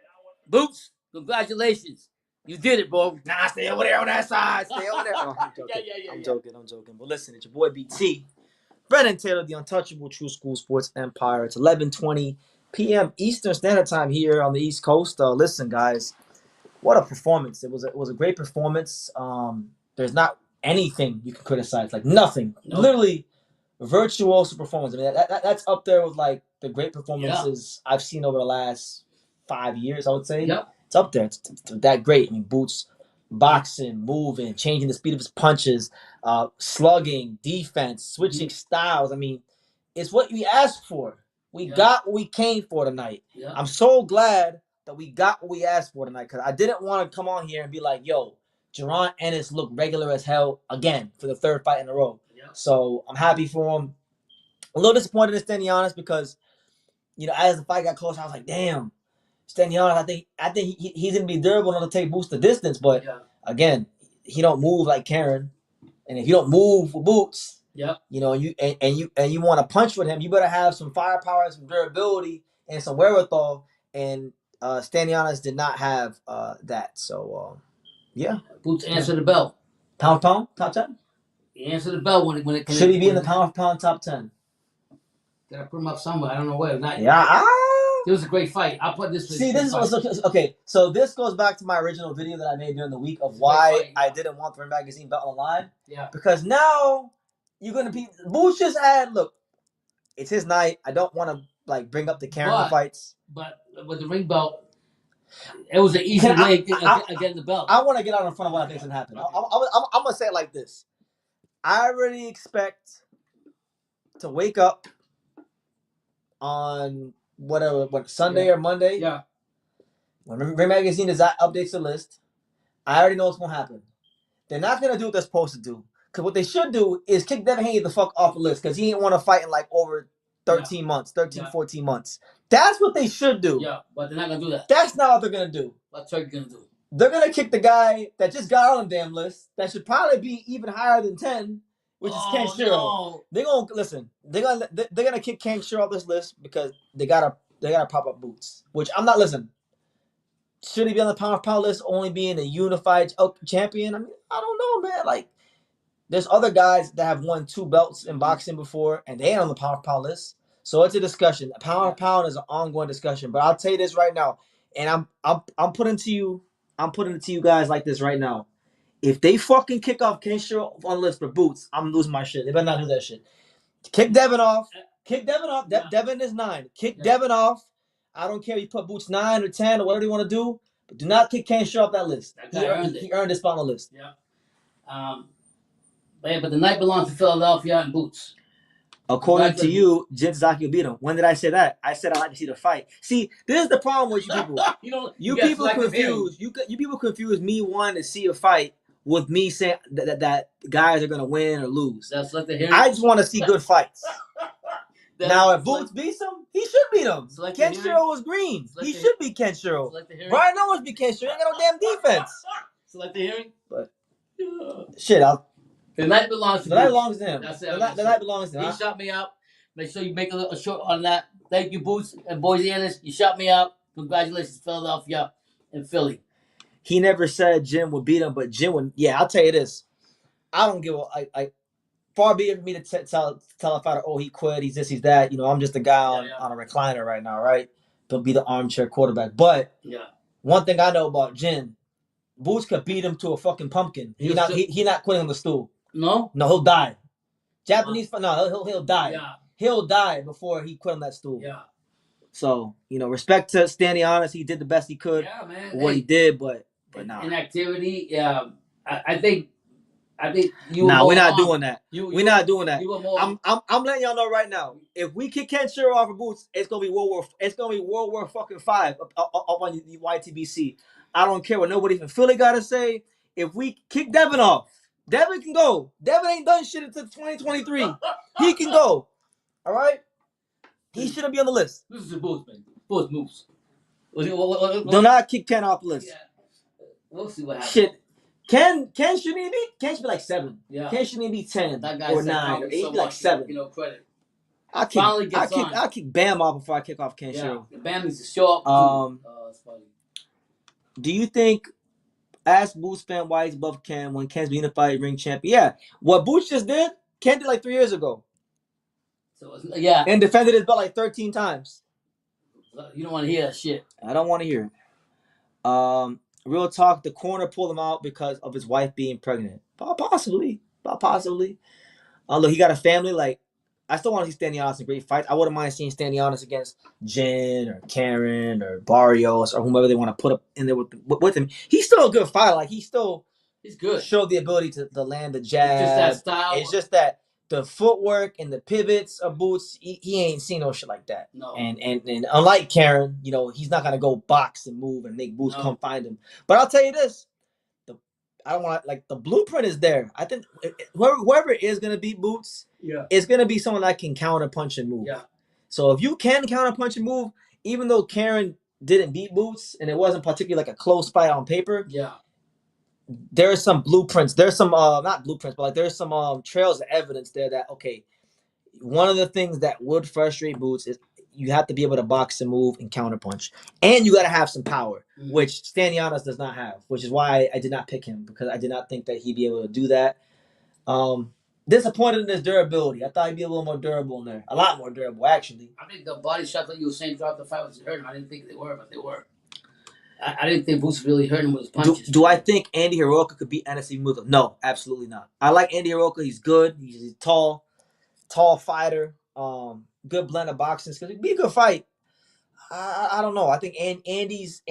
Boots, congratulations. You did it, bro. Nah, stay over there on that side. Stay over there. Oh, I'm joking. I'm joking. But listen, it's your boy BT. Brennan Taylor, the untouchable True School Sports Empire. It's 11:20 p.m. Eastern Standard Time here on the East Coast. Listen, guys, what a performance. It was a great performance. There's not anything you can criticize. Like, nothing. Nope. Literally, virtuoso performance. I mean, that's up there with, like, the great performances I've seen over the last 5 years, I would say. Yep. It's up there. It's that great. I mean, Boots boxing, moving, changing the speed of his punches, slugging, defense, switching styles. I mean, it's what we asked for. We got what we came for tonight. Yeah. I'm so glad that we got what we asked for tonight, because I didn't want to come on here and be like, yo, Jaron Ennis looked regular as hell again for the third fight in a row. Yeah. So I'm happy for him. A little disappointed in Stanionis because, as the fight got closer, I was like, damn, Stanionis, I think he's gonna be durable enough to take Boots the distance, but again, he don't move like Karen, and if you don't move with Boots, you want to punch with him, you better have some firepower, some durability, and some wherewithal. And Stanionis did not have that. So Boots answered the bell. Pound for pound top 10. He answered the bell when it should he be in the pound for pound top 10? Gotta put him up somewhere. I don't know where. Not, yeah. It was a great fight. I'll put this. See, this is okay. So this goes back to my original video that I made during the week of why I didn't want the Ring Magazine belt on the line. Yeah. Because now you're gonna be Boots just had. Look, it's his night. I don't want to bring up the Karen fights. But with the ring belt, it was an easy way getting the belt. I want to get out in front of what I think is gonna happen. Okay. I'm gonna say it like this. I already expect to wake up on Sunday or Monday. Yeah. When Ring Magazine updates the list, I already know what's gonna happen. They're not gonna do what they're supposed to do. Cause what they should do is kick Devin Haney the fuck off the list, because he ain't want to fight in over 13 months, 14 months. That's what they should do. Yeah, but they're not gonna do that. That's not what they're gonna do. What's Turkey gonna do? They're gonna kick the guy that just got on the damn list. That should probably be even higher than 10, which is Ken Shiro. No. They're gonna listen. They're gonna kick Ken Shiro off this list because they gotta pop up Boots. Which I'm not listening. Should he be on the pound for pound list, only being a unified champion? I mean, I don't know, man. There's other guys that have won 2 belts in boxing before, and they ain't on the pound for pound list. So it's a discussion. Pound for pound is an ongoing discussion. But I'll tell you this right now, and I'm putting it to you guys like this right now. If they fucking kick off Ken Shiro on the list for Boots, I'm losing my shit. They better not do that shit. Kick Devin off. Devin is 9. Kick Devin off. I don't care if you put Boots 9 or 10 or whatever you want to do, but do not kick Ken Shiro off that list. He earned his spot on the list. Yeah. But the night belongs to Philadelphia and Boots. According to you, Jin Zaki will beat him. When did I say that? I said I like to see the fight. See, this is the problem with you people. you people confuse me wanting to see a fight with me saying that guys are gonna win or lose. That's like the hearing. I just want to see good fights. Now, if Boots beats him, he should beat him. Ken Shiro was green. He should be Ken Shiro. Brian Owens beat Ken Shiro. He ain't got no damn defense. Select the hearing. But shit, the night belongs to him. That's it. The night belongs to him. He shot me out. Make sure you make a short on that. Thank you, Boots and Boise Ennis. You shot me out. Congratulations, Philadelphia and Philly. He never said Jim would beat him, but Jim would. Yeah, I'll tell you this. I don't give a. Far be it for me to tell a fighter, oh, he quit, he's this, he's that. I'm just a guy on a recliner right now, right? Don't be the armchair quarterback. But one thing I know about Jin, Boots could beat him to a fucking pumpkin. He not quitting on the stool. No, he'll die. Japanese, he'll die. Yeah. He'll die before he quit on that stool. Yeah. So respect to Stanionis, he did the best he could. Yeah, man. For what he did, but nah. Inactivity. Yeah, I think you. Nah, we're not doing that. We're not doing that. I'm letting y'all know right now. If we kick Ken Shiro off of Boots, it's gonna be World War fucking 5 up on the YTBC. I don't care what nobody from Philly gotta say. If we kick Devin off, Devin can go. Devin ain't done shit until 2023. He can go. All right. He shouldn't be on the list. This is a Boots, man. Boots moves. Do not kick Ken off the list. Yeah. We'll see what happens. Shit. Ken shouldn't be. Ken should be like 7. Yeah. Ken shouldn't be 10 that guy or 9 or 8. So like 7. Credit. I'll kick Bam off before I kick off Ken Shiro. Bam needs to show up. It's funny. Do you think? Ask Boots fan why he's above Ken when Ken's the unified ring champion. Yeah, what Boots just did, Ken did like 3 years ago. So and defended his belt like 13 times. You don't want to hear that shit. I don't want to hear it. Real talk, the corner pulled him out because of his wife being pregnant. Possibly. Look, he got a family. I still want to see Stanionis in great fights. I wouldn't mind seeing Stanionis against Jin or Karen or Barrios or whomever they want to put up in there with him. He's still a good fighter. Like he's good. Showed the ability to land the jab. It's just that style. It's just that the footwork and the pivots of Boots, he ain't seen no shit like that. No. And unlike Karen, you know, he's not gonna go box and move and make Boots come find him. But I'll tell you this. I don't want like the blueprint is there. I think whoever is gonna beat Boots, is gonna be someone that can counter punch and move. Yeah. So if you can counter punch and move, even though Karen didn't beat Boots and it wasn't particularly like a close fight on paper, there are some blueprints. There's some not blueprints, but like there's some trails of evidence there that okay, one of the things that would frustrate Boots is you have to be able to box and move and counter punch, and you got to have some power, which Stanionis does not have. Which is why I did not pick him because I did not think that he'd be able to do that. Disappointed in his durability. I thought he'd be a little more durable in there, a lot more durable actually. I think the body shots that you were saying throughout the fight was hurting. I didn't think they were, but they were. I didn't think Boots really hurt him with his punches. Do I think Andy Hiroka could beat Ennis Eimantas? No, absolutely not. I like Andy Hiroka. He's good. He's a tall fighter. Good blend of boxing skills. It'd be a good fight. I don't know. I think Andy's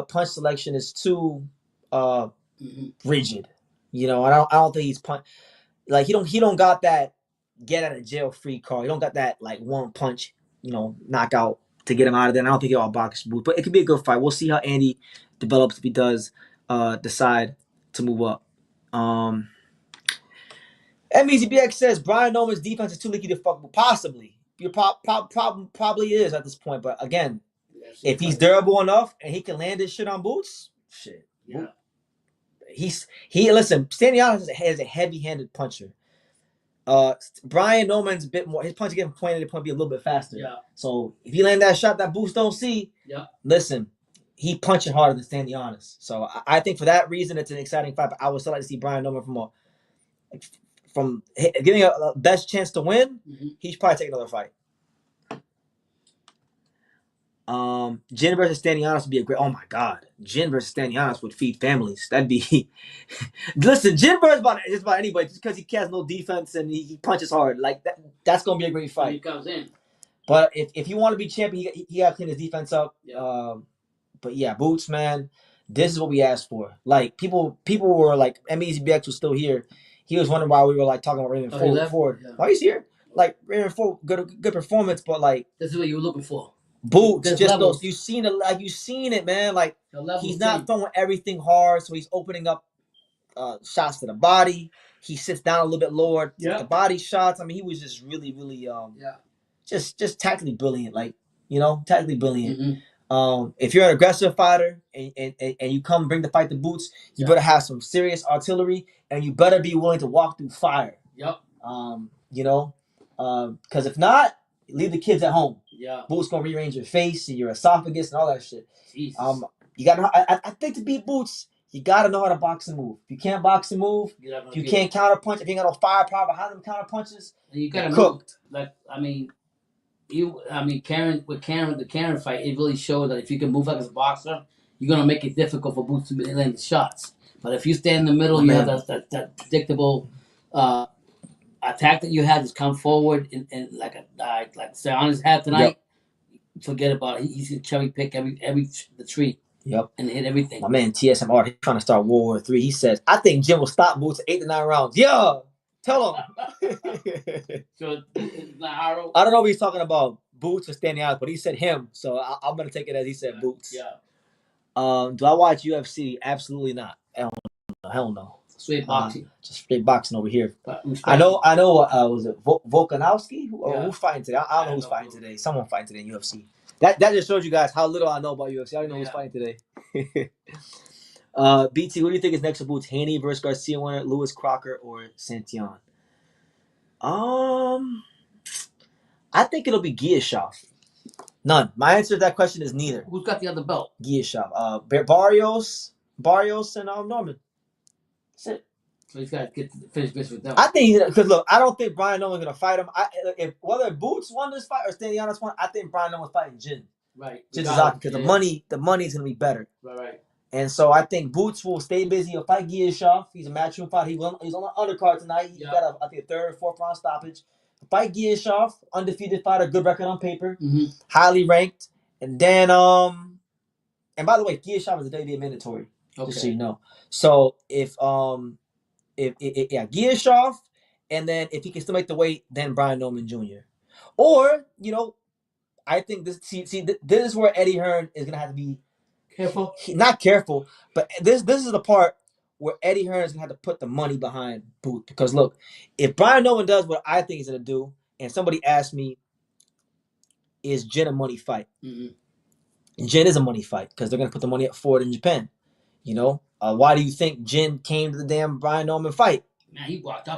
punch selection is too rigid. You know, I don't think he's punch like he don't got that get out of jail free card. He don't got that like one punch, you know, knockout to get him out of there. And I don't think he'll box Boots, but it could be a good fight. We'll see how Andy develops if he does decide to move up. MEZBX says Brian Noman's defense is too leaky to fuck with. Possibly. Your probably is at this point. But again, if he's durable enough and he can land his shit on Boots, shit. Yeah. Listen, Stanionis is a heavy-handed puncher. Brian Noman's a bit more. His punch getting pointed at point be a little bit faster. Yeah. So if you land that shot that Boots don't see, listen, he punching harder than Stanionis. So I think for that reason it's an exciting fight. But I would still like to see Brian Noman from giving a best chance to win. He should probably take another fight. Jin versus Stanionis would be a great. Oh my God, Jin versus Stanionis would feed families. That'd be. Listen, Jin versus just about anybody just because he has no defense and he punches hard. Like that. That's gonna be a great fight. He comes in. But if you want to be champion, he got to clean his defense up. But yeah, Boots, man, this is what we asked for. Like people were like, MEZBX was still here. He was wondering why we were like talking about Raymond Ford. Yeah. Why he's here? Like Raymond Ford, good performance, but like this is what you were looking for. Boots, just those. You've seen it, man. Like he's not throwing everything hard, so he's opening up shots to the body. He sits down a little bit lower. The body shots. I mean, he was just really, just tactically brilliant. Like tactically brilliant. If you're an aggressive fighter and you come bring the fight to Boots, you better have some serious artillery and you better be willing to walk through fire. Because if not, leave the kids at home. Boots gonna rearrange your face and your esophagus and all that shit. Jesus. You gotta. I think to beat Boots, you gotta know how to box and move. If you can't box and move, if you can't counter punch, if you ain't got no firepower behind them counter punches, and you gotta cooked. Like Karen with the Karen fight, it really showed that if you can move like a boxer, you're gonna make it difficult for Boots to land the shots. But if you stand in the middle, you have that predictable attack that you have just come forward and like Stanionis had tonight. Forget about it. He's gonna cherry pick the tree. And hit everything. My man TSMR, he's trying to start World War III. He says, I think Jim will stop Boots at 8 to 9 rounds. Yeah. Tell him. So it's not Haro? I don't know if he's talking about Boots or Stanionis, but he said him. So I'm gonna take it as he said Boots. Yeah. Do I watch UFC? Absolutely not. Hell no. Straight boxing. Just straight boxing over here. I know. Was it Volkanovski? Who's fighting today? I don't know who's fighting today. Someone fighting today in UFC. That just shows you guys how little I know about UFC. I don't know who's fighting today. BT, who do you think is next to Boots? Haney versus Garcia winner, Lewis Crocker, or Santion? I think it'll be Giashov. None. My answer to that question is neither. Who's got the other belt? Giashov. Barrios, and Norman. That's it. So he's got to finish business with them. I think because look, I don't think Brian Nolan's gonna fight him. Whether Boots won this fight or Stanionis won, I think Brian Nolan's fighting Jin. Right. Because the money's gonna be better. Right. And so I think Boots will stay busy. He'll fight Giashov. He's a matchroom fight. He's on the undercard tonight. He's got a third or fourth round stoppage. fight Giashov, undefeated fighter, good record on paper, Mm-hmm. highly ranked, and then and by the way, Giashov is a WBA mandatory, just so you know. So if Giashov, and then if he can still make the weight, then Brian Norman Jr. Or I think this this is where Eddie Hearn is gonna have to be careful. Not careful, but this is the part where Eddie Hearn is gonna have to put the money behind Boots, because look, if Brian Norman does what I think he's gonna do, and somebody asked me, is Jin a money fight? Mm-hmm. Jin is a money fight because they're gonna put the money up for it in Japan. Why do you think Jin came to the damn Brian Norman fight? Man, he walked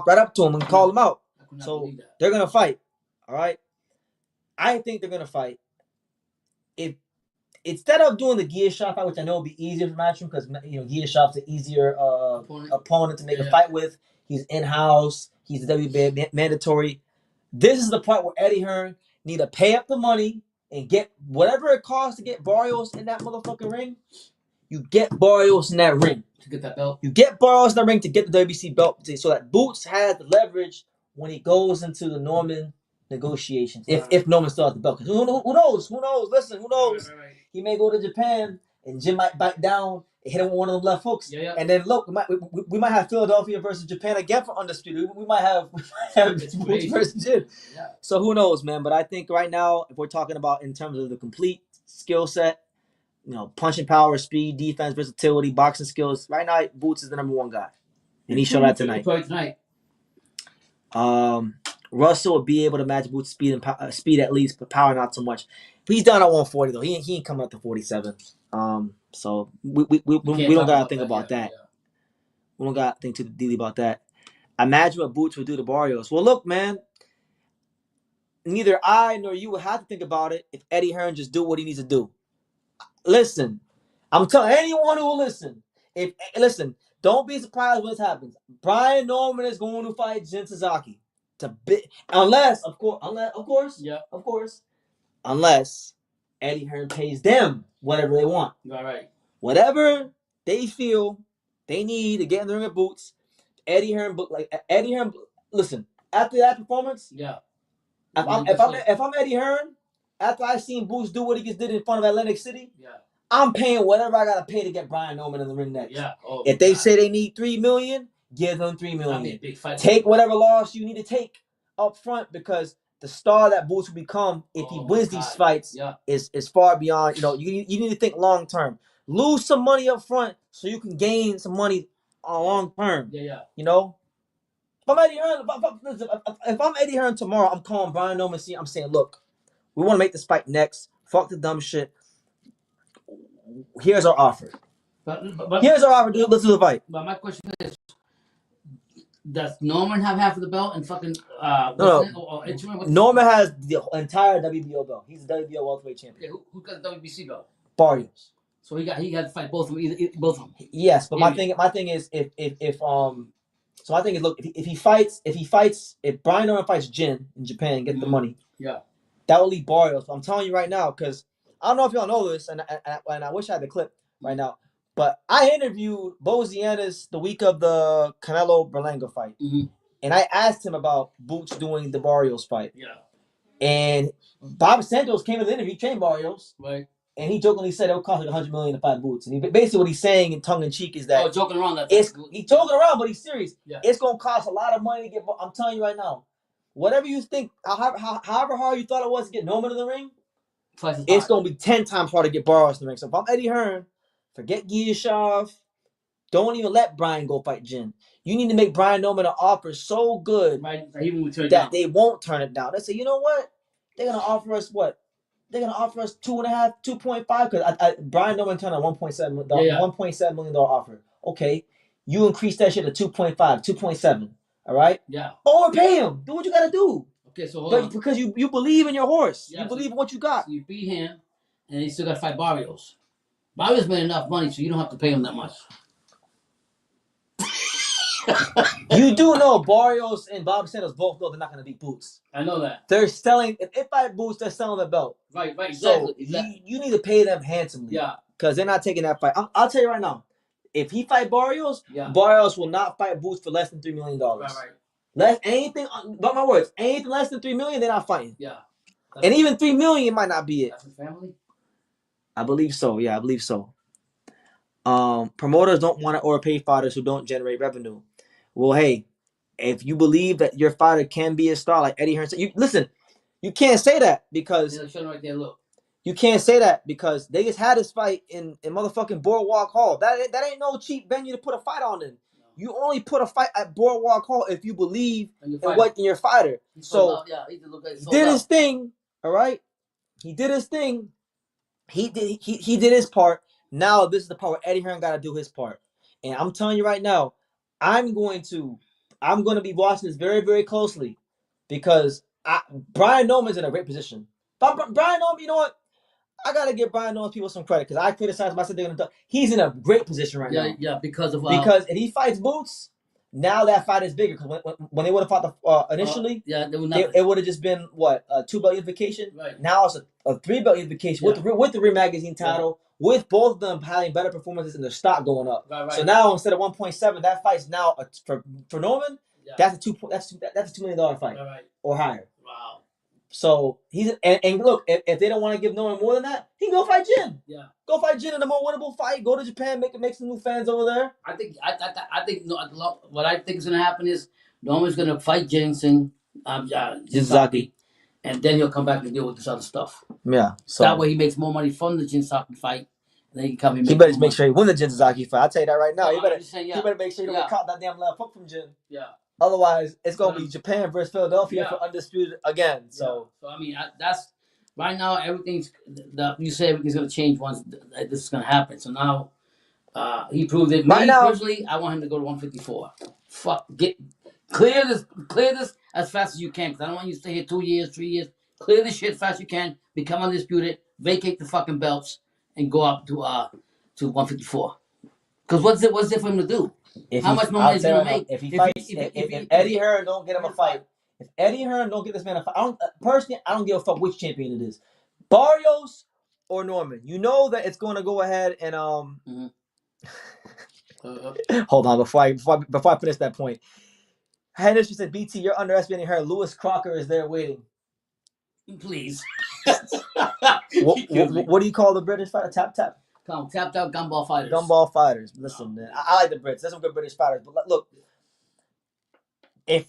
right up to him and called him out. So they're gonna fight. All right. I think they're gonna fight. If instead of doing the Giashov fight, which I know will be easier for Matchroom because Giashov's an easier opponent to make a fight with. He's in house. He's a WBA mandatory. This is the part where Eddie Hearn need to pay up the money and get whatever it costs to get Barrios in that motherfucking ring. You get Barrios in that ring to get that belt. You get Barrios in that ring to get the WBC belt, so that Boots has the leverage when he goes into the Norman negotiations. If Norman still has the belt, because who knows? Who knows? Listen, who knows? Right. He may go to Japan and Jim might bite down and hit him with one of them left hooks. Yeah. And then look, we might have Philadelphia versus Japan again for undisputed. We might have Boots versus Jim. Yeah. So who knows, man? But I think right now, if we're talking about in terms of the complete skill set, punching power, speed, defense, versatility, boxing skills, right now Boots is the number one guy, and he showed that tonight. Russell will be able to match Boots' speed and speed at least, but power not so much. But he's down at 140 though. He ain't coming up to 47. So we don't gotta think about that. Yeah. We don't gotta think too deeply about that. Imagine what Boots would do to Barrios. Well, look, man. Neither I nor you would have to think about it if Eddie Hearn just do what he needs to do. Listen, I'm telling anyone who will listen. Don't be surprised when this happens. Brian Norman is going to fight Jin Sasaki. Unless Eddie Hearn pays them whatever they want. Right. Whatever they feel they need to get in the ring with Boots. Eddie Hearn, listen, after that performance, yeah. If I'm Eddie Hearn, after I seen Boots do what he just did in front of Atlantic City, yeah, I'm paying whatever I gotta pay to get Brian Norman in the ring next. Yeah. If they say they need $3 million, give them $3 million. Take whatever loss you need to take up front, because the star that Boots will become if he wins these fights is far beyond. You need to think long term. Lose some money up front so you can gain some money on long term. Yeah. If I'm Eddie Hearn tomorrow, I'm calling Brian Norman. I'm saying, look, we want to make this fight next. Fuck the dumb shit. Here's our offer. Here's our offer. Let's do the fight. But my question is, does Norman have half of the belt and fucking no. Norman has the entire WBO belt. He's the WBO welterweight champion. Okay, who got the WBC belt? Barrios. So he got to fight both of them. Both of them. Yes, but my thing is so my thing is, look, if Brian Norman fights Jin in Japan and gets the money, yeah, that will leave Barrios. I'm telling you right now, because I don't know if y'all know this, and I wish I had the clip right now, but I interviewed Bozianis the week of the Canelo Berlanga fight, and I asked him about Boots doing the Barrios fight. Yeah, and Bob Santos came in the interview, he trained Barrios, right? And he jokingly said it would cost like $100 million to fight Boots. And basically what he's saying in tongue in cheek is that joking around. He's joking around, but he's serious. Yeah. It's gonna cost a lot of money to get. I'm telling you right now, whatever you think, however hard you thought it was to get Norman in the ring, it's gonna be 10 times harder to get Barrios in the ring. So if I'm Eddie Hearn, forget Giashov. Don't even let Brian go fight Jin. You need to make Brian Norman an offer so good that they won't turn it down. They say, you know what? They're gonna offer us what? They're gonna offer us 2.5, 2.5, because Brian Norman turned a $1.7 million offer. Okay, you increase that shit to 2.5, 2.7. All right. Yeah. Overpay him. Do what you gotta do. Okay, so hold on. Because you believe in your horse. Yeah, you believe in what you got. So you beat him, and you still gotta fight Barrios. Barrios made enough money, so you don't have to pay him that much. You do know Barrios and Bob Santos both know they're not going to beat Boots. I know that. They're selling, if I Boots, they're selling the belt. Right, exactly. So you need to pay them handsomely. Yeah. Because they're not taking that fight. I'll tell you right now, if he fight Barrios, Barrios will not fight Boots for less than $3 million. Right. Less anything, but my words, anything less than $3 million, they're not fighting. Yeah. And even $3 million might not be it. That's his family? I believe so. Yeah, I believe so. Promoters don't want to overpay fighters who don't generate revenue. Well, hey, if you believe that your fighter can be a star, like Eddie Hearn said, you can't say that because Right there, look. you can't say that because they just had this fight in motherfucking Boardwalk Hall. That ain't no cheap venue to put a fight on in. No. You only put a fight at Boardwalk Hall if you believe in your fighter. So he did his thing, all right? He did his thing. He did his part. Now this is the part where Eddie Hearn got to do his part. And I'm telling you right now, I'm going to be watching this very, very closely because Brian Noman's in a great position. But Brian Noman, you know what? I gotta give Brian Noman people some credit because I criticized him. I said they're gonna. He's in a great position right now. Yeah, because if he fights Boots, now that fight is bigger. Because when they would have fought initially, it would have just been what a 2 belt unification. Right. Now it's a 3 belt unification with the Ring Magazine title, with both of them having better performances and their stock going up. Right. So now instead of 1.7, that fight's now for Norman. Yeah. That's a $2 million fight or higher. Wow. So he's and look, if they don't want to give Norman more than that, he can go fight Jin. Yeah. Go fight Jin in a more winnable fight. Go to Japan, make some new fans over there. I think what I think is gonna happen is Norman's gonna fight Jinzaki, and then he'll come back and deal with this other stuff. Yeah. So that way he makes more money from the Jinzaki fight. And then he can come and he better make sure he win the Jinzaki fight. I'll tell you that right now. No, he better make sure he don't caught that damn left hook from Jin. Yeah. Otherwise, it's gonna be Japan versus Philadelphia for undisputed again. So I mean, that's right now. You say everything's gonna change once this is gonna happen. So now, he proved it. Me personally, I want him to go to 154. Clear this as fast as you can. Because I don't want you to stay here 2 years, 3 years. Clear this shit as fast as you can. Become undisputed. Vacate the fucking belts and go up to 154. Because what's there for him to do? How much more money is he gonna make? If Eddie Hearn don't get him a fight, if Eddie Hearn don't get this man a fight, I don't give a fuck which champion it is, Barrios or Norman. You know that it's going to go ahead and hold on before I finish that point. Henderson said, "BT, you're underestimating her. Lewis Crocker is there waiting." Please. What do you call the British fighter? Tap. Tapped out gumball fighters. Gumball fighters. Listen, man, I like the Brits. There's some good British fighters. But look, if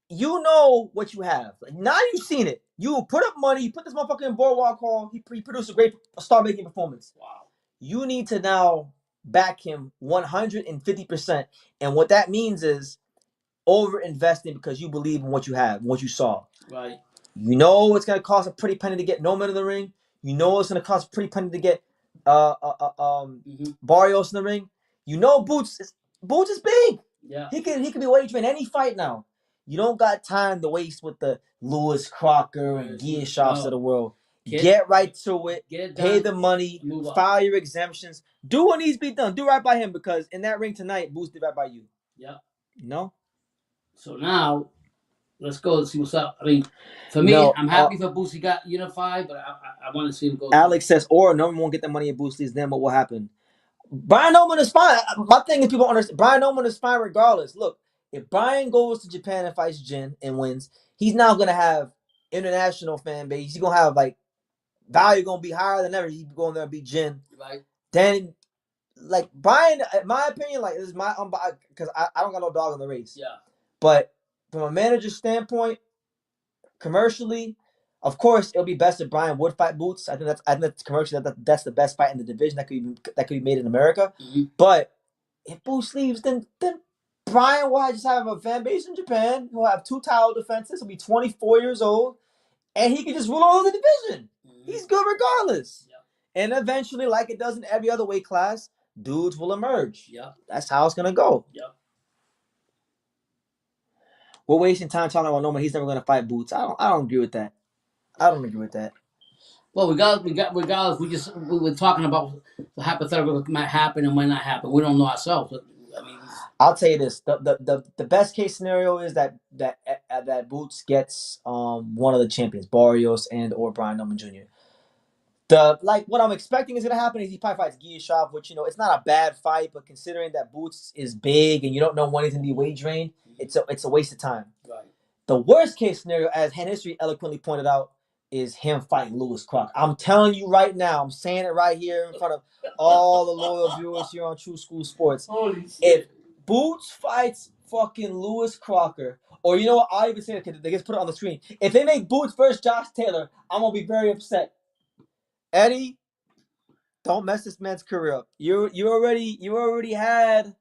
you know what you have, like, now you've seen it. You put up money. You put this motherfucker in Boardwalk Hall. He produced a great star-making performance. Wow. You need to now back him 150%. And what that means is over-investing because you believe in what you have, what you saw. Right. You know it's going to cost a pretty penny to get Norman in the ring. You know it's going to cost a pretty penny to get Barrios in the ring. You know Boots is big. Yeah. He can be wagering any fight now. You don't got time to waste with the Lewis Crocker and Giashoffs of the world. Get right to it. Pay the money. File your exemptions. Do what needs to be done. Do right by him because in that ring tonight, Boots did right by you. Yeah. No? So now, let's go and see what's up. I mean, for me, I'm happy for Boots. He got unified, but I want to see him go. Alex says, or Norman won't get the money at Boots. Then what will happen? Brian Noman is fine. My thing is people understand. Brian Noman is fine regardless. Look, if Brian goes to Japan and fights Jin and wins, he's now going to have international fan base. He's going to have, like, value going to be higher than ever. He's going there and beat Jin. Right. Then, like, Brian, in my opinion, like, this is my because I don't got no dog in the race. Yeah. But from a manager's standpoint, commercially, of course, it'll be best if Brian would fight Boots. I think that's commercially that's the best fight in the division that could be made in America. Mm-hmm. But if Boots leaves, then Brian will just have a fan base in Japan. He'll have 2 title defenses. He'll be 24 years old, and he can just rule over the division. Mm-hmm. He's good regardless. Yep. And eventually, like it does in every other weight class, dudes will emerge. Yep. That's how it's gonna go. Yep. We're wasting time talking about Norman. He's never gonna fight Boots. I don't agree with that. I don't agree with that. Well, regardless, we were talking about the hypothetical that might happen and might not happen. We don't know ourselves. I mean, I'll tell you this: the best case scenario is that Boots gets one of the champions, Barrios and or Brian Norman Jr. What I'm expecting is gonna happen is he probably fights Giashoff, which it's not a bad fight, but considering that Boots is big and you don't know when he's gonna be weight drained, it's a waste of time. Right. The worst case scenario, as Hand History eloquently pointed out, is him fighting Lewis Crocker. I'm telling you right now, I'm saying it right here in front of all the loyal viewers here on True School Sports. Holy shit. If Boots fights fucking Lewis Crocker, or you know what, I'll even say it because they just put it on the screen. If they make Boots versus Josh Taylor, I'm gonna be very upset. Eddie, don't mess this man's career up. You already had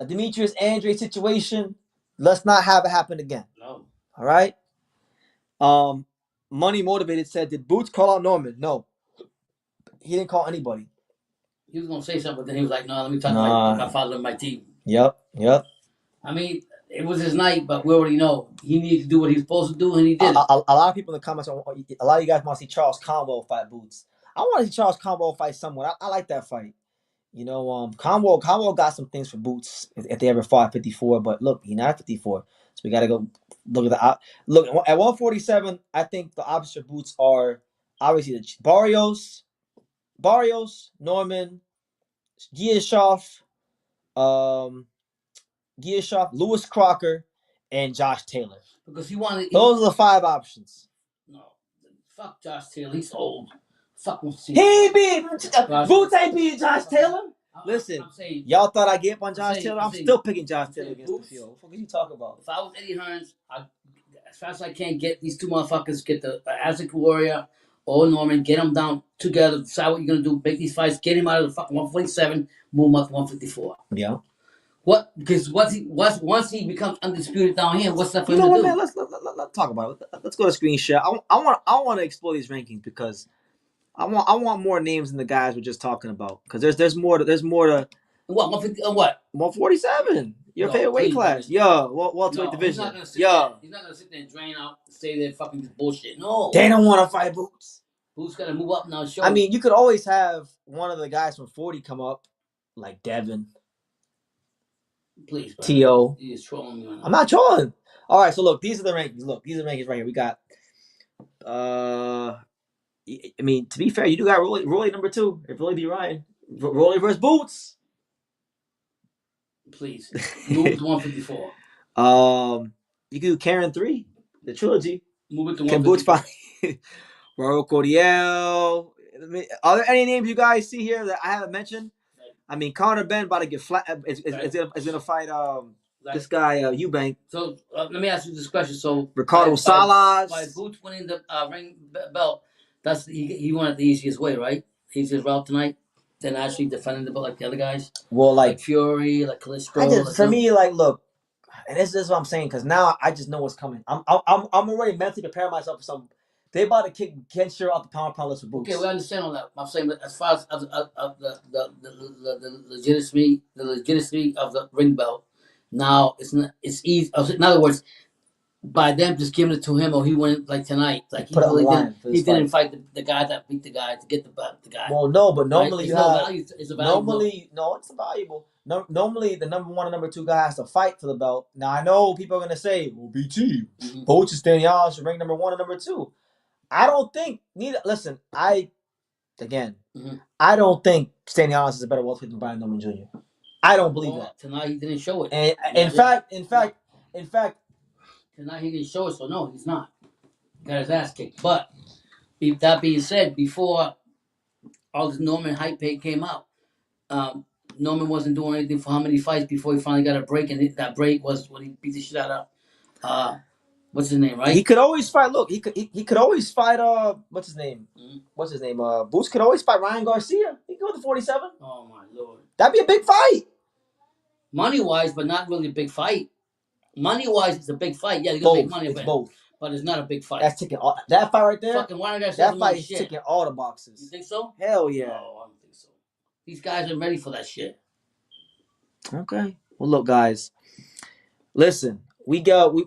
a Demetrius Andre situation. Let's not have it happen again. No. All right. Money Motivated said, did Boots call out Norman? No. He didn't call anybody. He was gonna say something, but then he was like, "No, let me talk to my father and my team." Yep. I mean, it was his night, but we already know he needed to do what he was supposed to do, and he did. A lot of people in the comments, a lot of you guys want to see Charles Conwell fight Boots. I want to see Charles Conwell fight someone. I like that fight. You know, Conwell got some things for Boots if they ever fought at 54. But look, he's not at 54, so we got to go look at the look at 147. I think the options for Boots are obviously the Barrios, Norman, Giashoff, Lewis Crocker, and Josh Taylor. Because he wanted. Those are the 5 options. No, fuck Josh Taylor. He's old. Fuck him. He ain't beat Boots ain't beating Josh Taylor. Listen, y'all thought I gave up on Josh Taylor. I'm still picking Josh Taylor against the field. What are you talking about? If I was Eddie Hearns, as fast as I can get these 2 motherfuckers, get the Aztec Warrior or Norman, get them down together, decide what you're gonna do, make these fights, get him out of the fucking 147, move him up to 154. Yeah. What? Because once he becomes undisputed down here, what's that for him to do? Man, let's talk about it. Let's go to screen share. I want to explore these rankings because I want more names than the guys we're just talking about because there's more to What 150? What 147? Your favorite weight class? Yeah, welterweight division. He's not gonna sit there and drain out, stay there, fucking just bullshit. No, they don't want to fight Boots. Boots gotta move up now. Show. I mean, you could always have one of the guys from 40 come up, like Devin. Please, T.O. He is trolling me right now. I'm not trolling. All right, so look, these are the rankings. Look, these are the rankings right here. We got, I mean, to be fair, you do got Rolly number 2. If Rolly be Ryan, Rolly versus Boots. Please move to 154. You can do Karen 3, the trilogy. Move it to 154. Can Boots fight Raul Cordial? Are there any names you guys see here that I haven't mentioned? I mean, Conor Ben about to get flat. Is gonna fight this guy Eubank. So let me ask you this question. So Ricardo Salas. By Boots winning the ring belt, that's he won it the easiest way, right? Easiest route tonight than actually defending the belt like the other guys. Well, like Fury, like Callisto. For me, like, look, and this is what I'm saying because now I just know what's coming. I'm already mentally preparing myself for something. They about to kick Ken Shiro out the pound list with Boots. Okay, we understand all that. I'm saying, but as far as the legitimacy of the ring belt, now it's easy. In other words, by them just giving it to him, or he went like tonight, like he didn't fight the guy that beat the guy to get the guy. Well, no, but normally you have value. It's a value. Normally, no, it's valuable. No, normally the number 1 and number 2 guy has to fight for the belt. Now I know people are gonna say, "Well, BT, Boots is Stanionis should rank number 1 and number 2." I don't think neither. Listen, I don't think Stanionis is a better welterweight than Brian Norman Jr. I don't believe that. Tonight he didn't show it. And in fact, tonight he didn't show it. So no, he's not. Got his ass kicked. But that being said, before all this Norman hype came out, Norman wasn't doing anything for how many fights before he finally got a break, and that break was when he beat the shit out of what's his name, right? He could always fight. Look, he could always fight. What's his name? What's his name? Boots could always fight Ryan Garcia. He could go to 47. Oh my lord, that'd be a big fight. Money wise, but not really a big fight. Money wise, it's a big fight. Yeah, they're gonna make money. It's both. But it's not a big fight. That's ticking all, that fight right there. Fucking that fight is ticking all the boxes. You think so? Hell yeah. No, I don't think so. These guys are ready for that shit. Okay. Well, look, guys. Listen, we go. We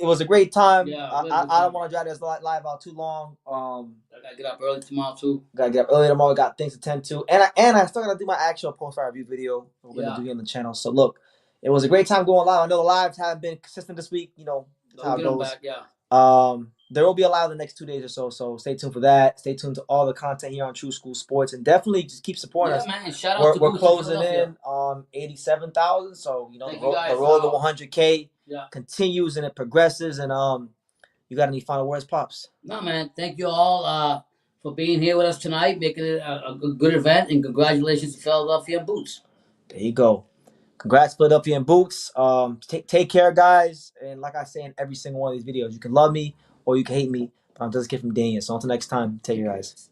it was a great time. Yeah, I don't want to drag this live out too long. I gotta get up early tomorrow too. Got things to tend to, and I still gotta do my actual post-fight review video. We're gonna do here on the channel. So look, it was a great time going live. I know the lives haven't been consistent this week. You know how it goes. Back, yeah. there will be a lot in the next 2 days or so. So stay tuned for that. Stay tuned to all the content here on True School Sports, and definitely just keep supporting us. Man. Shout out to We're Boots in closing Philadelphia. in on 87,000. So the Thank you guys, the road to 100K yeah. continues and it progresses. And you got any final words, Pops? No, man. Thank you all for being here with us tonight, making it a good event, and congratulations to Philadelphia and Boots. There you go. Congrats, Philadelphia and Boots. Take care, guys. And like I say in every single one of these videos, you can love me or you can hate me. But I'm just a kid from Daniel. So until next time, take care, guys.